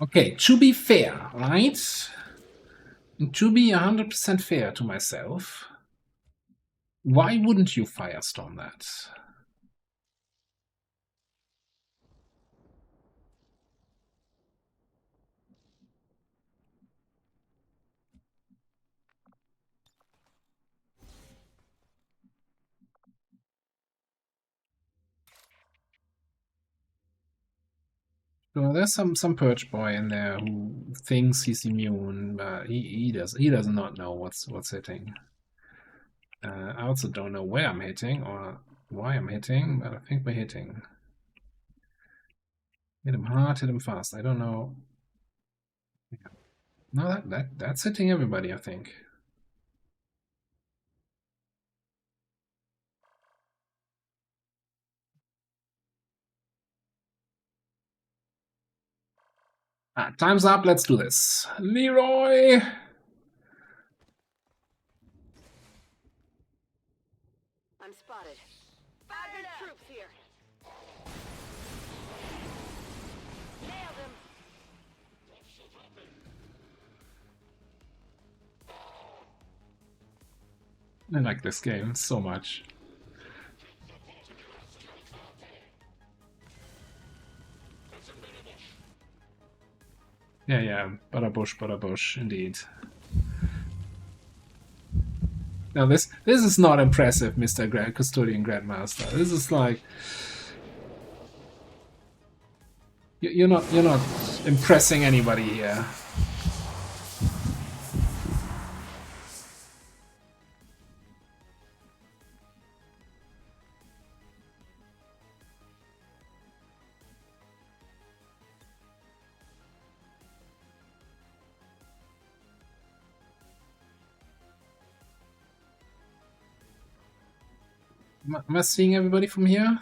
Okay, to be fair, right? To be 100% fair to myself, why wouldn't you firestorm that? So there's some perch boy in there who thinks he's immune, but he does not know what's hitting. I also don't know where I'm hitting or why I'm hitting, but I think we're hitting. Hit him hard, hit him fast. I don't know. No, that's hitting everybody, I think. Time's up. Let's do this. Leroy! I'm spotted. Fire troops here. Nailed him. I like this game so much. Yeah, Badabush, indeed. Now this is not impressive, Mr. Custodian Grandmaster. This is like you're not impressing anybody here. Am I seeing everybody from here?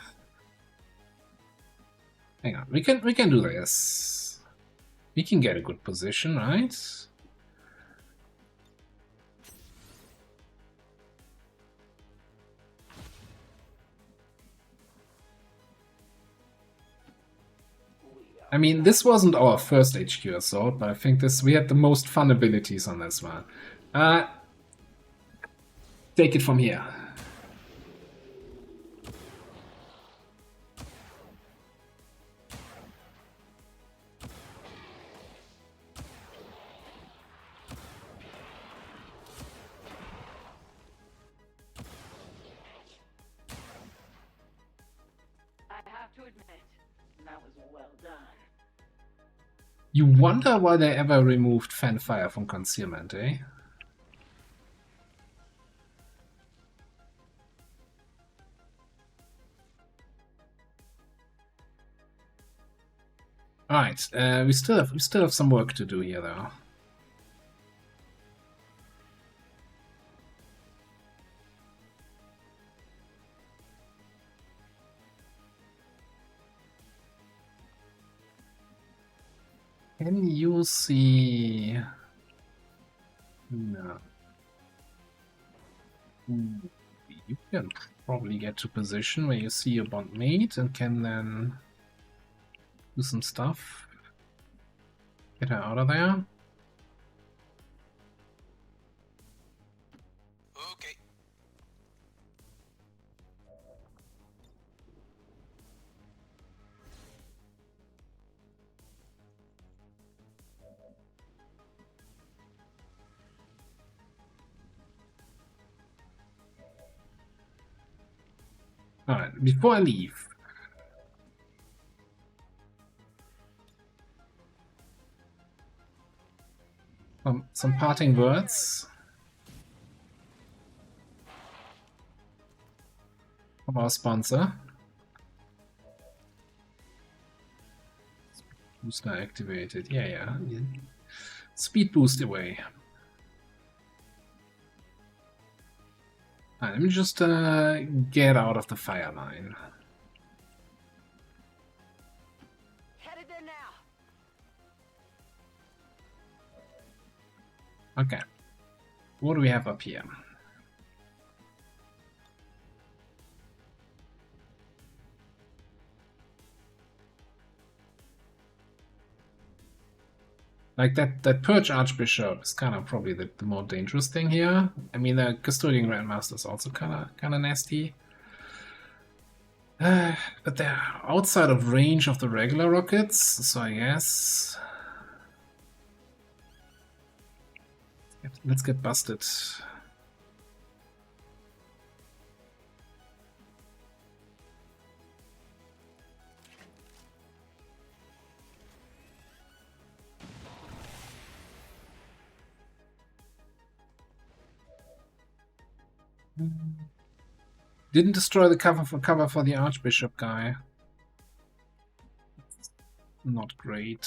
Hang on, we can do this. We can get a good position, right? I mean, this wasn't our first HQ assault, but I think we had the most fun abilities on this one. Take it from here. to admit, that was well done. You wonder why they ever removed fanfire from concealment, eh? Alright, we still have some work to do here though. Can you see? No. You can probably get to position where you see your bond mate and can then do some stuff. Get her out of there. Okay. Alright, before I leave. Some parting words from our sponsor. Booster activated. Yeah. Speed boost away. Alright, let me just get out of the fire line. Headed there now. Okay. What do we have up here? Like that Purge Archbishop is kind of probably the more dangerous thing here. I mean, the Custodian Grandmaster is also kind of nasty. But they're outside of range of the regular rockets, so I guess... Let's get busted. Didn't destroy the cover for the Archbishop guy. Not great.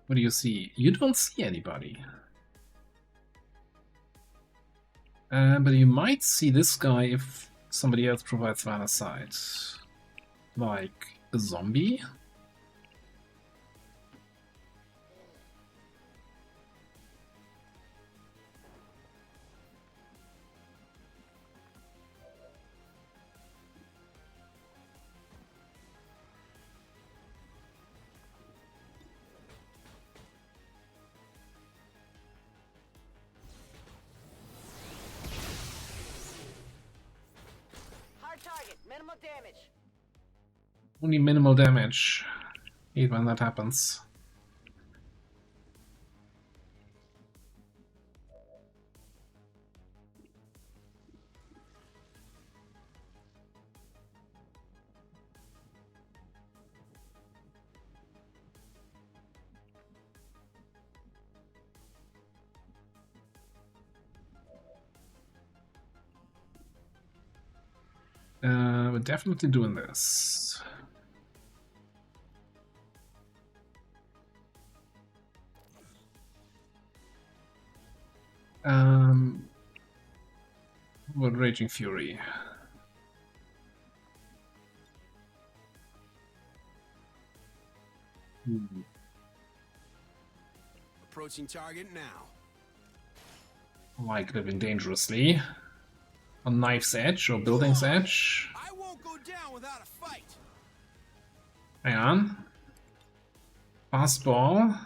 What do you see? You don't see anybody. But you might see this guy if somebody else provides line of sight. Like a zombie? Target, minimal damage. Only minimal damage. Hate when that happens. We're definitely doing this. What Raging Fury? Approaching target now. Like living dangerously. On knife's edge or building's edge. I won't go down without a fight. Hang on. Fastball.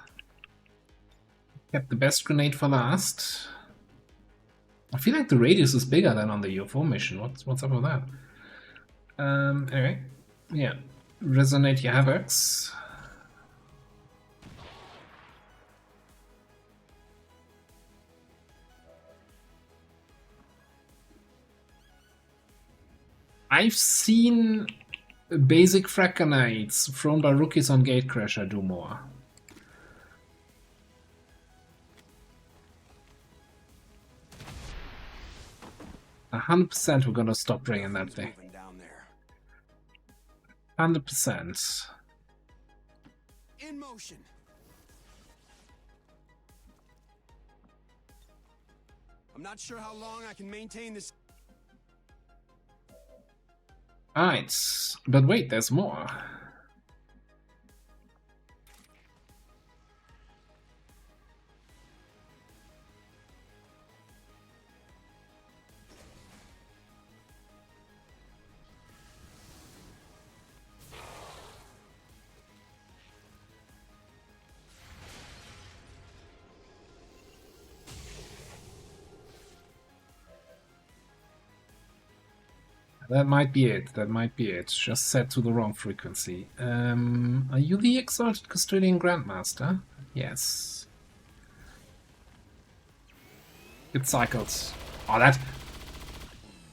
Kept the best grenade for last. I feel like the radius is bigger than on the UFO mission. What's up with that? Anyway. Yeah. Resonate your havocs. I've seen basic frag grenades thrown by rookies on Gatecrasher do more. 100% we're gonna stop bringing that thing. 100%. In motion. I'm not sure how long I can maintain this. Alright, but wait, there's more. That might be it. That might be it. Just set to the wrong frequency. Are you the Exalted Custodian Grandmaster? Yes. It cycles. Oh, that...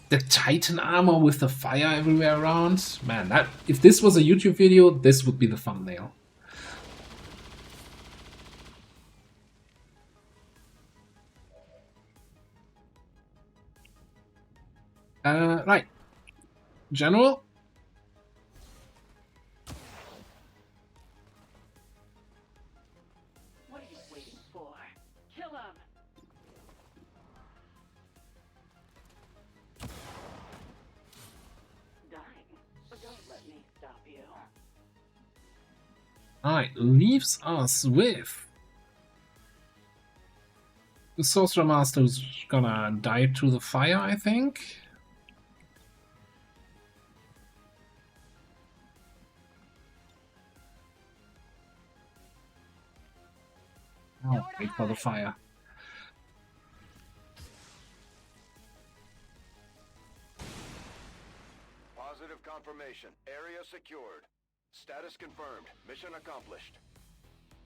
The Titan armor with the fire everywhere around? Man, that... If this was a YouTube video, this would be the thumbnail. Right. General? What are you waiting for? Kill him! Dying, but don't let me stop you. Alright, leaves us with the Sorcerer Master who's gonna dive through the fire, I think. Oh, wait for the fire. Positive confirmation. Area secured. Status confirmed. Mission accomplished.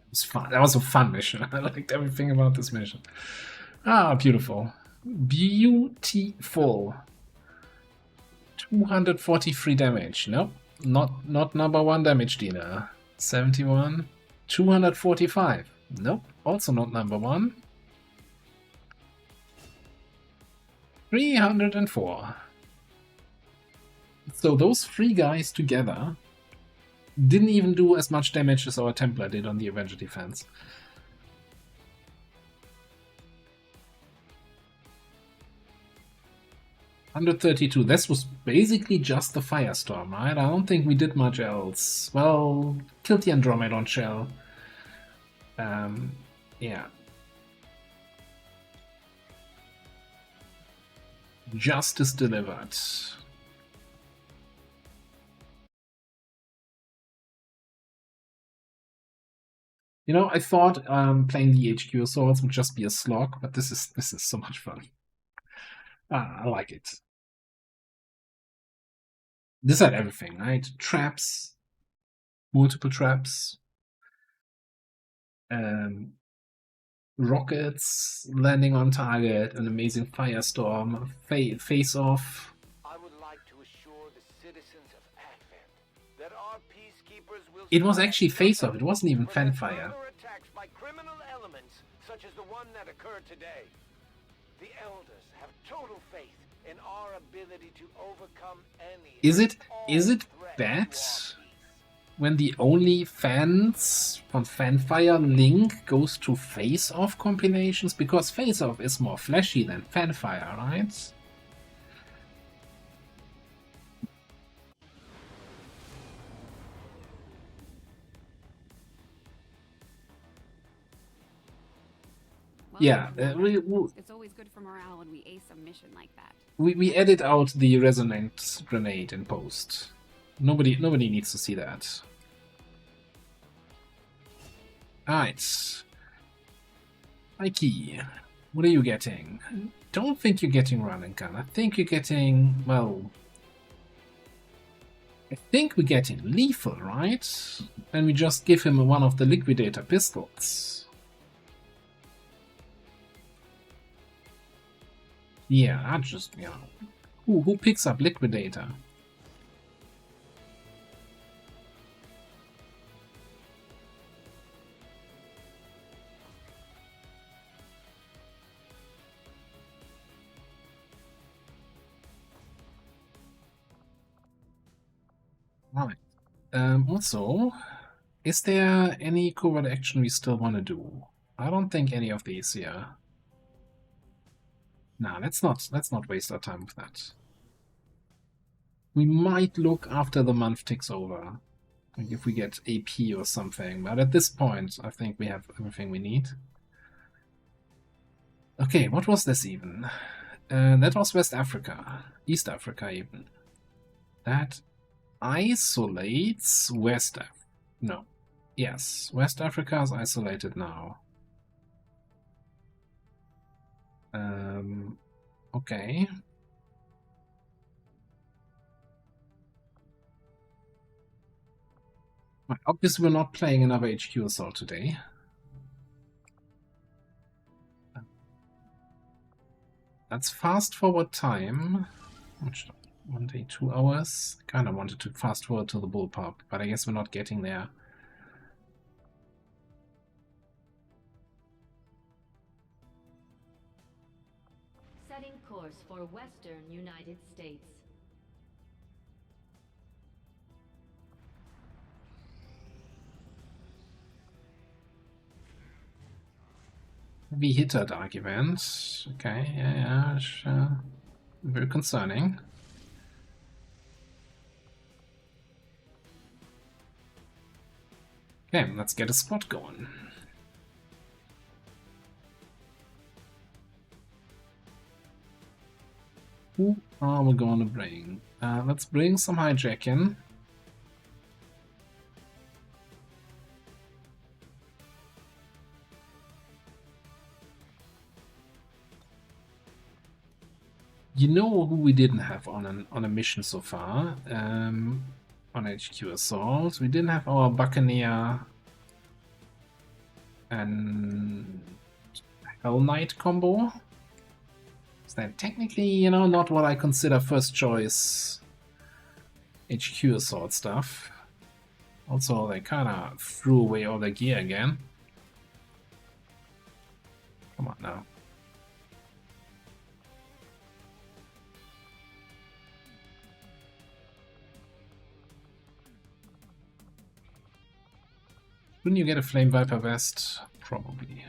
It was fun. That was a fun mission. I liked everything about this mission. Ah, beautiful. Beautiful. 243 damage. Nope. Not number one damage dealer. 71. 245. Nope. Also not number one. 304. So those three guys together didn't even do as much damage as our Templar did on the Avenger defense. $132. This was basically just the Firestorm, right? I don't think we did much else. Well, killed the Andromedon shell. Yeah. Justice delivered. You know, I thought playing the HQ assaults would just be a slog, but this is so much fun. I like it. This had everything, right? Traps, multiple traps, rockets landing on target, an amazing firestorm, face off. I would like to assure the citizens of Advent that our peacekeepers will. It was actually face off. It wasn't even fanfire. Attacks by criminal elements such as the one that occurred today. The elders have total faith in our ability to overcome any. Is it bad when the only fans from fanfire link goes to face-off combinations? Because face-off is more flashy than fanfire, right? Well, Yeah, it's always good for morale when we ace a mission like that. We edit out the resonant grenade in post. Nobody needs to see that. Alright. Mikey, what are you getting? Don't think you're getting run and gun. I think you're getting, well, I think we're getting lethal, right? And we just give him one of the liquidator pistols. Yeah, I just, you know, who picks up liquidator? Right. Also, is there any covert action we still want to do? I don't think any of these here. Nah, let's not waste our time with that. We might look after the month ticks over. Like if we get AP or something, but at this point I think we have everything we need. Okay, what was this even? That was West Africa. East Africa even. That isolates West Africa. No. Yes, West Africa is isolated now. Okay. Obviously we're not playing another HQ assault today. That's fast forward time. 1 day, 2 hours. Kinda wanted to fast forward to the bullpup, but I guess we're not getting there. Setting course for Western United States. We hit a dark event. Okay, yeah, sure. Very concerning. Okay, let's get a squad going. Who are we gonna bring? Let's bring some hijacking. You know who we didn't have on a mission so far? On HQ Assault, we didn't have our Buccaneer and Hell Knight combo. Is that technically, you know, not what I consider first choice HQ Assault stuff. Also, they kinda threw away all their gear again. Come on now. Shouldn't you get a Flame Viper vest? Probably.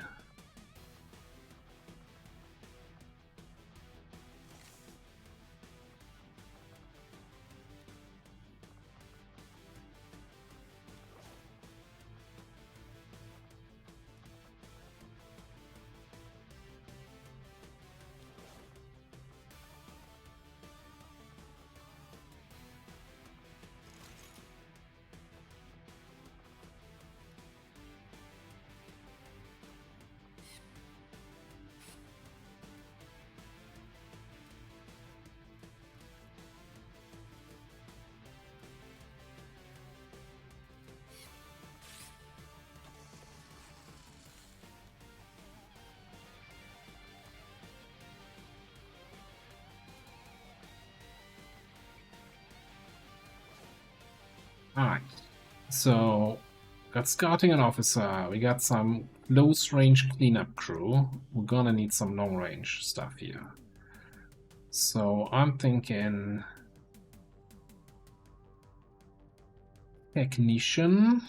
Alright, so got scouting and officer, we got some close range cleanup crew. We're gonna need some long range stuff here. So I'm thinking technician.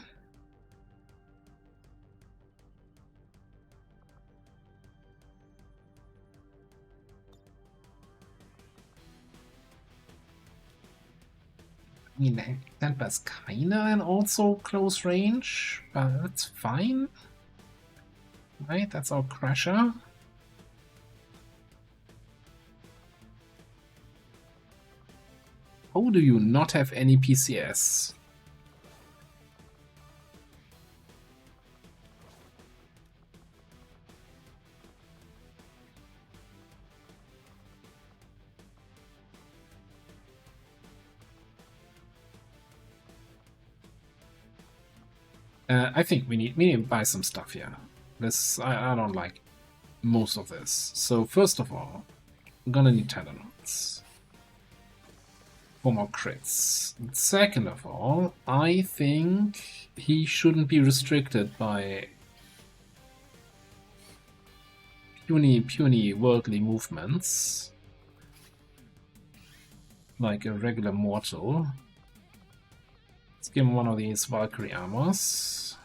I mean, Tempest kinda and also close range, but that's fine. Right, that's our crusher. How do you not have any PCS? I think we need to buy some stuff here. This I don't like most of this. So first of all, I'm gonna need Talonauts for more crits. Second of all, I think he shouldn't be restricted by puny worldly movements like a regular mortal. Let's give him one of these Valkyrie armors.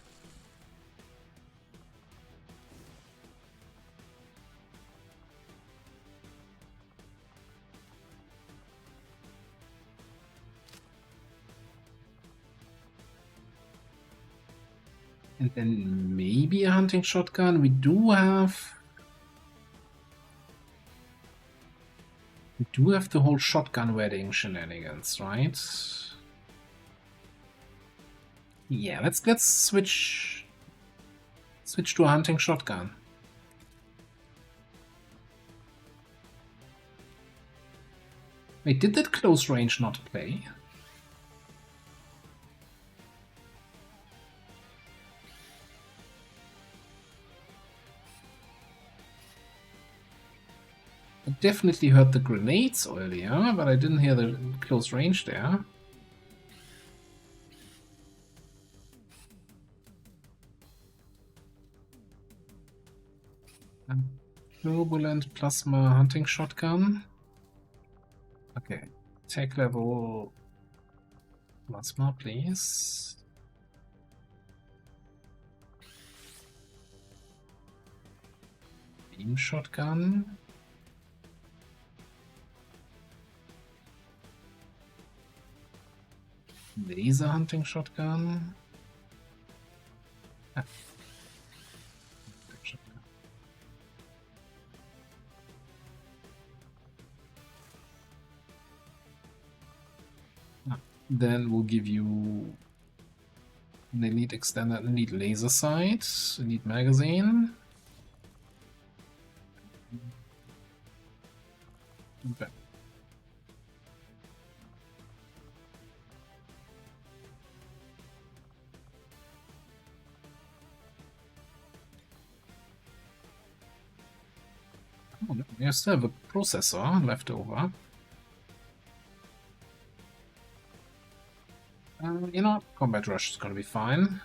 And then maybe a hunting shotgun. We do have the whole shotgun wedding shenanigans, right? Yeah, let's switch to a hunting shotgun. Wait, did that close range not play? I definitely heard the grenades earlier, but I didn't hear the close range there. Turbulent plasma hunting shotgun. Okay, tech level plasma, please. Beam shotgun. Laser hunting shotgun. Ah. Then we'll give you an elite extended, elite laser sight, elite magazine. Okay. Oh, no, we still have a processor left over. You know, combat rush is gonna be fine.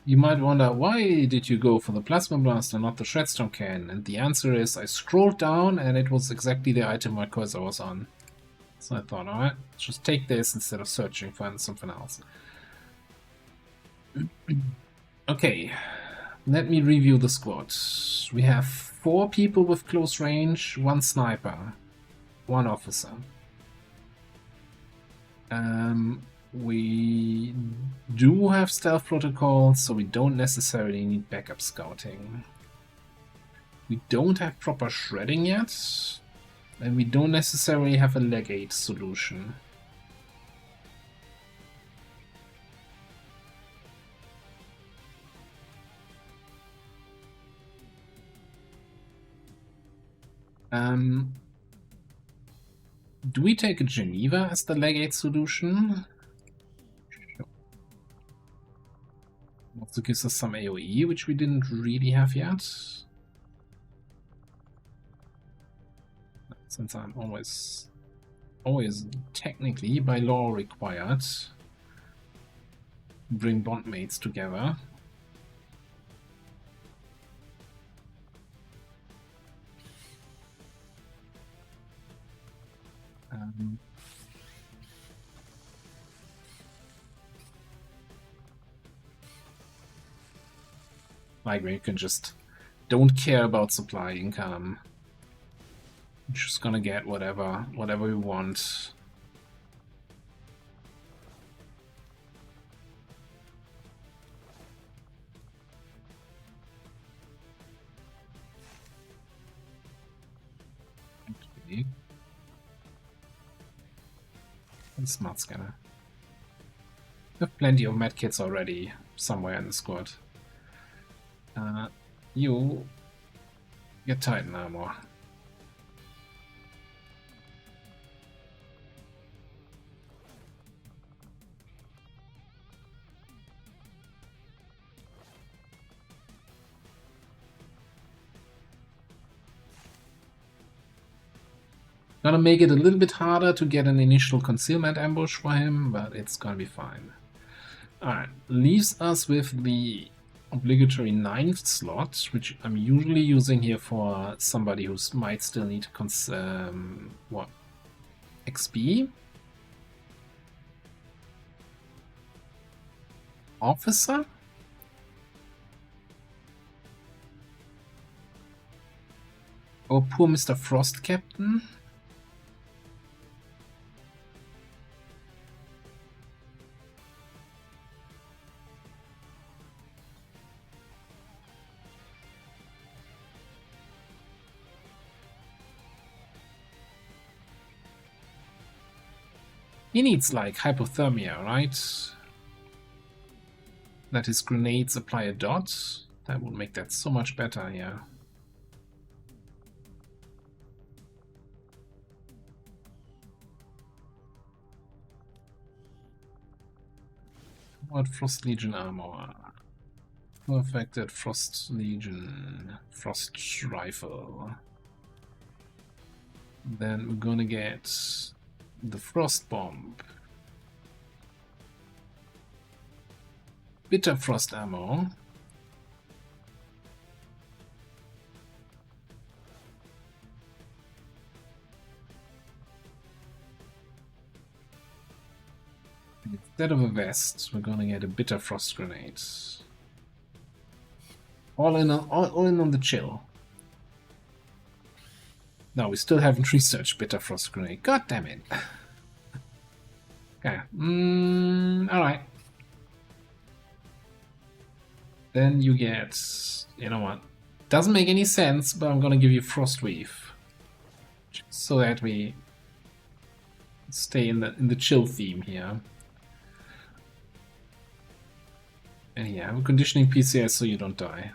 You might wonder, why did you go for the Plasma Blaster, not the Shredstorm Cannon? And the answer is, I scrolled down and it was exactly the item my cursor was on. So I thought, alright, just take this instead of searching for something else. Okay, let me review the squad. We have 4 people with close range, 1 sniper, 1 officer. We do have stealth protocols, so we don't necessarily need backup scouting. We don't have proper shredding yet, and we don't necessarily have a legate solution. Do we take a Geneva as the legate solution? Also gives us some AoE, which we didn't really have yet. Since I'm always technically by law required to bring bondmates together. Like, we can just don't care about supply income. We're just gonna get whatever we want. Okay. And smart scanner. We have plenty of medkits already somewhere in the squad. You get Titan armor. Gonna make it a little bit harder to get an initial concealment ambush for him, but it's gonna be fine. Alright, leaves us with the obligatory 9th slot, which I'm usually using here for somebody who might still need what? XP? Officer? Oh, poor Mr. Frost Captain. He needs, like, hypothermia, right? Let his grenades apply a dot. That would make that so much better, yeah. What Frost Legion armor? Perfected Frost Legion. Frost Rifle. Then we're gonna get the Frost Bomb. Bitter Frost ammo. Instead of a vest, we're gonna get a Bitter Frost grenade. All in on the chill. No, we still haven't researched Bitter Frost grenade. God damn it. Okay. Alright. Then you get, you know what? Doesn't make any sense, but I'm gonna give you Frost Weave, so that we stay in the chill theme here. And yeah, I'm conditioning PCS so you don't die.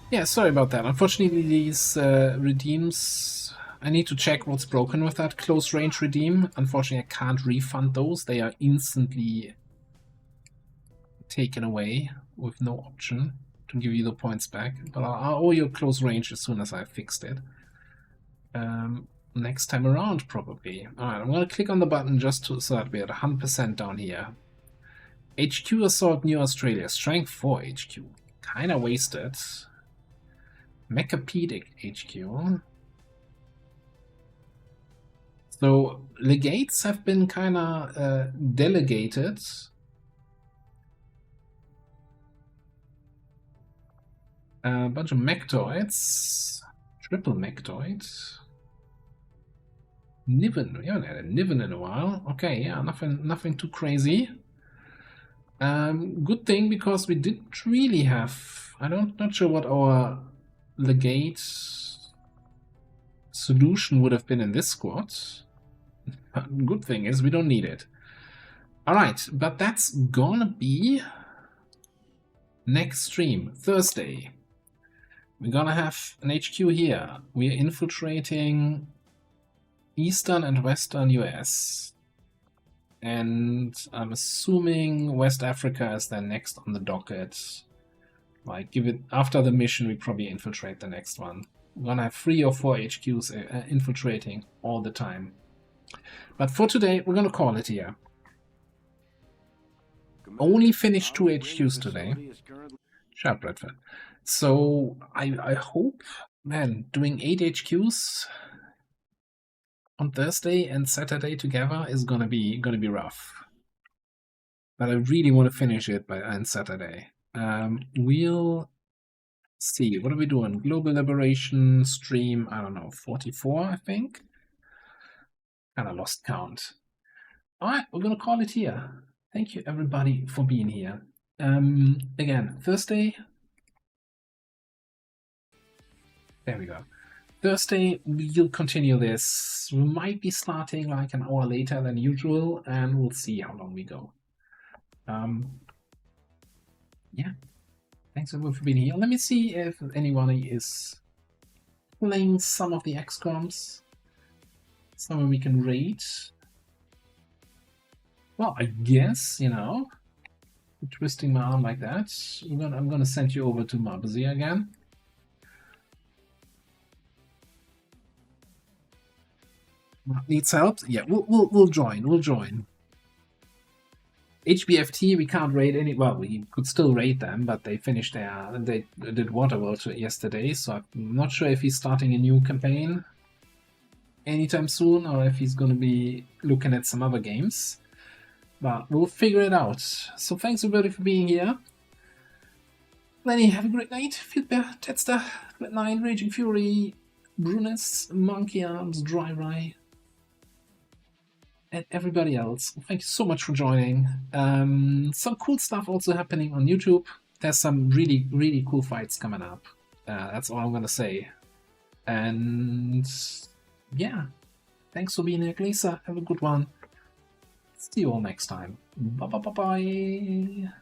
Yeah, sorry about that. Unfortunately, these redeems, I need to check what's broken with that close range redeem. Unfortunately, I can't refund those. They are instantly taken away with no option to give you the points back. But I'll owe you close range as soon as I fixed it. Next time around, probably. Alright, I'm going to click on the button just so that we're at 100% down here. HQ Assault New Australia. Strength 4 HQ. Kinda wasted. Mechapedic HQ. So legates have been kinda delegated. A bunch of mechtoids. Triple mechtoid. Niven. We haven't had a Niven in a while. Okay, yeah, nothing too crazy. Good thing, because we didn't really have... not sure what our legate solution would have been in this squad. Good thing is we don't need it. Alright, but that's gonna be next stream, Thursday. We're gonna have an HQ here. We're infiltrating Eastern and Western US. And I'm assuming West Africa is then next on the docket. Like, give it after the mission, we probably infiltrate the next one. We're gonna have 3 or 4 HQs infiltrating all the time. But for today, we're gonna call it here. Only finished 2 HQs today. Sharp Bradford. So I hope, man, doing 8 HQs on Thursday and Saturday together is gonna be rough. But I really want to finish it on Saturday. We'll see. What are we doing? Global Liberation stream, I don't know, 44, I think? Kind of lost count. Alright, we're going to call it here. Thank you, everybody, for being here. Again, Thursday. There we go. Thursday, we'll continue this. We might be starting like an hour later than usual, and we'll see how long we go. Yeah, thanks everyone for being here. Let me see if anyone is playing some of the XComs. Somewhere we can raid. Well, I guess, you know, twisting my arm like that. I'm gonna send you over to Marbazia again. Needs help? Yeah, we'll join. We'll join. HBFT, we can't raid any. Well, we could still raid them, but they finished they did Waterworld yesterday, so I'm not sure if he's starting a new campaign anytime soon or if he's gonna be looking at some other games. But we'll figure it out. So thanks everybody for being here. Lenny, have a great night. Fieldbear, Tetster, Red 9, Raging Fury, Brunes, Monkey Arms, Dry Rye, and everybody else. Thank you so much for joining. Some cool stuff also happening on YouTube. There's some really, really cool fights coming up. That's all I'm gonna say. And yeah, thanks for being here, Glisa. Have a good one. See you all next time. Bye bye bye bye.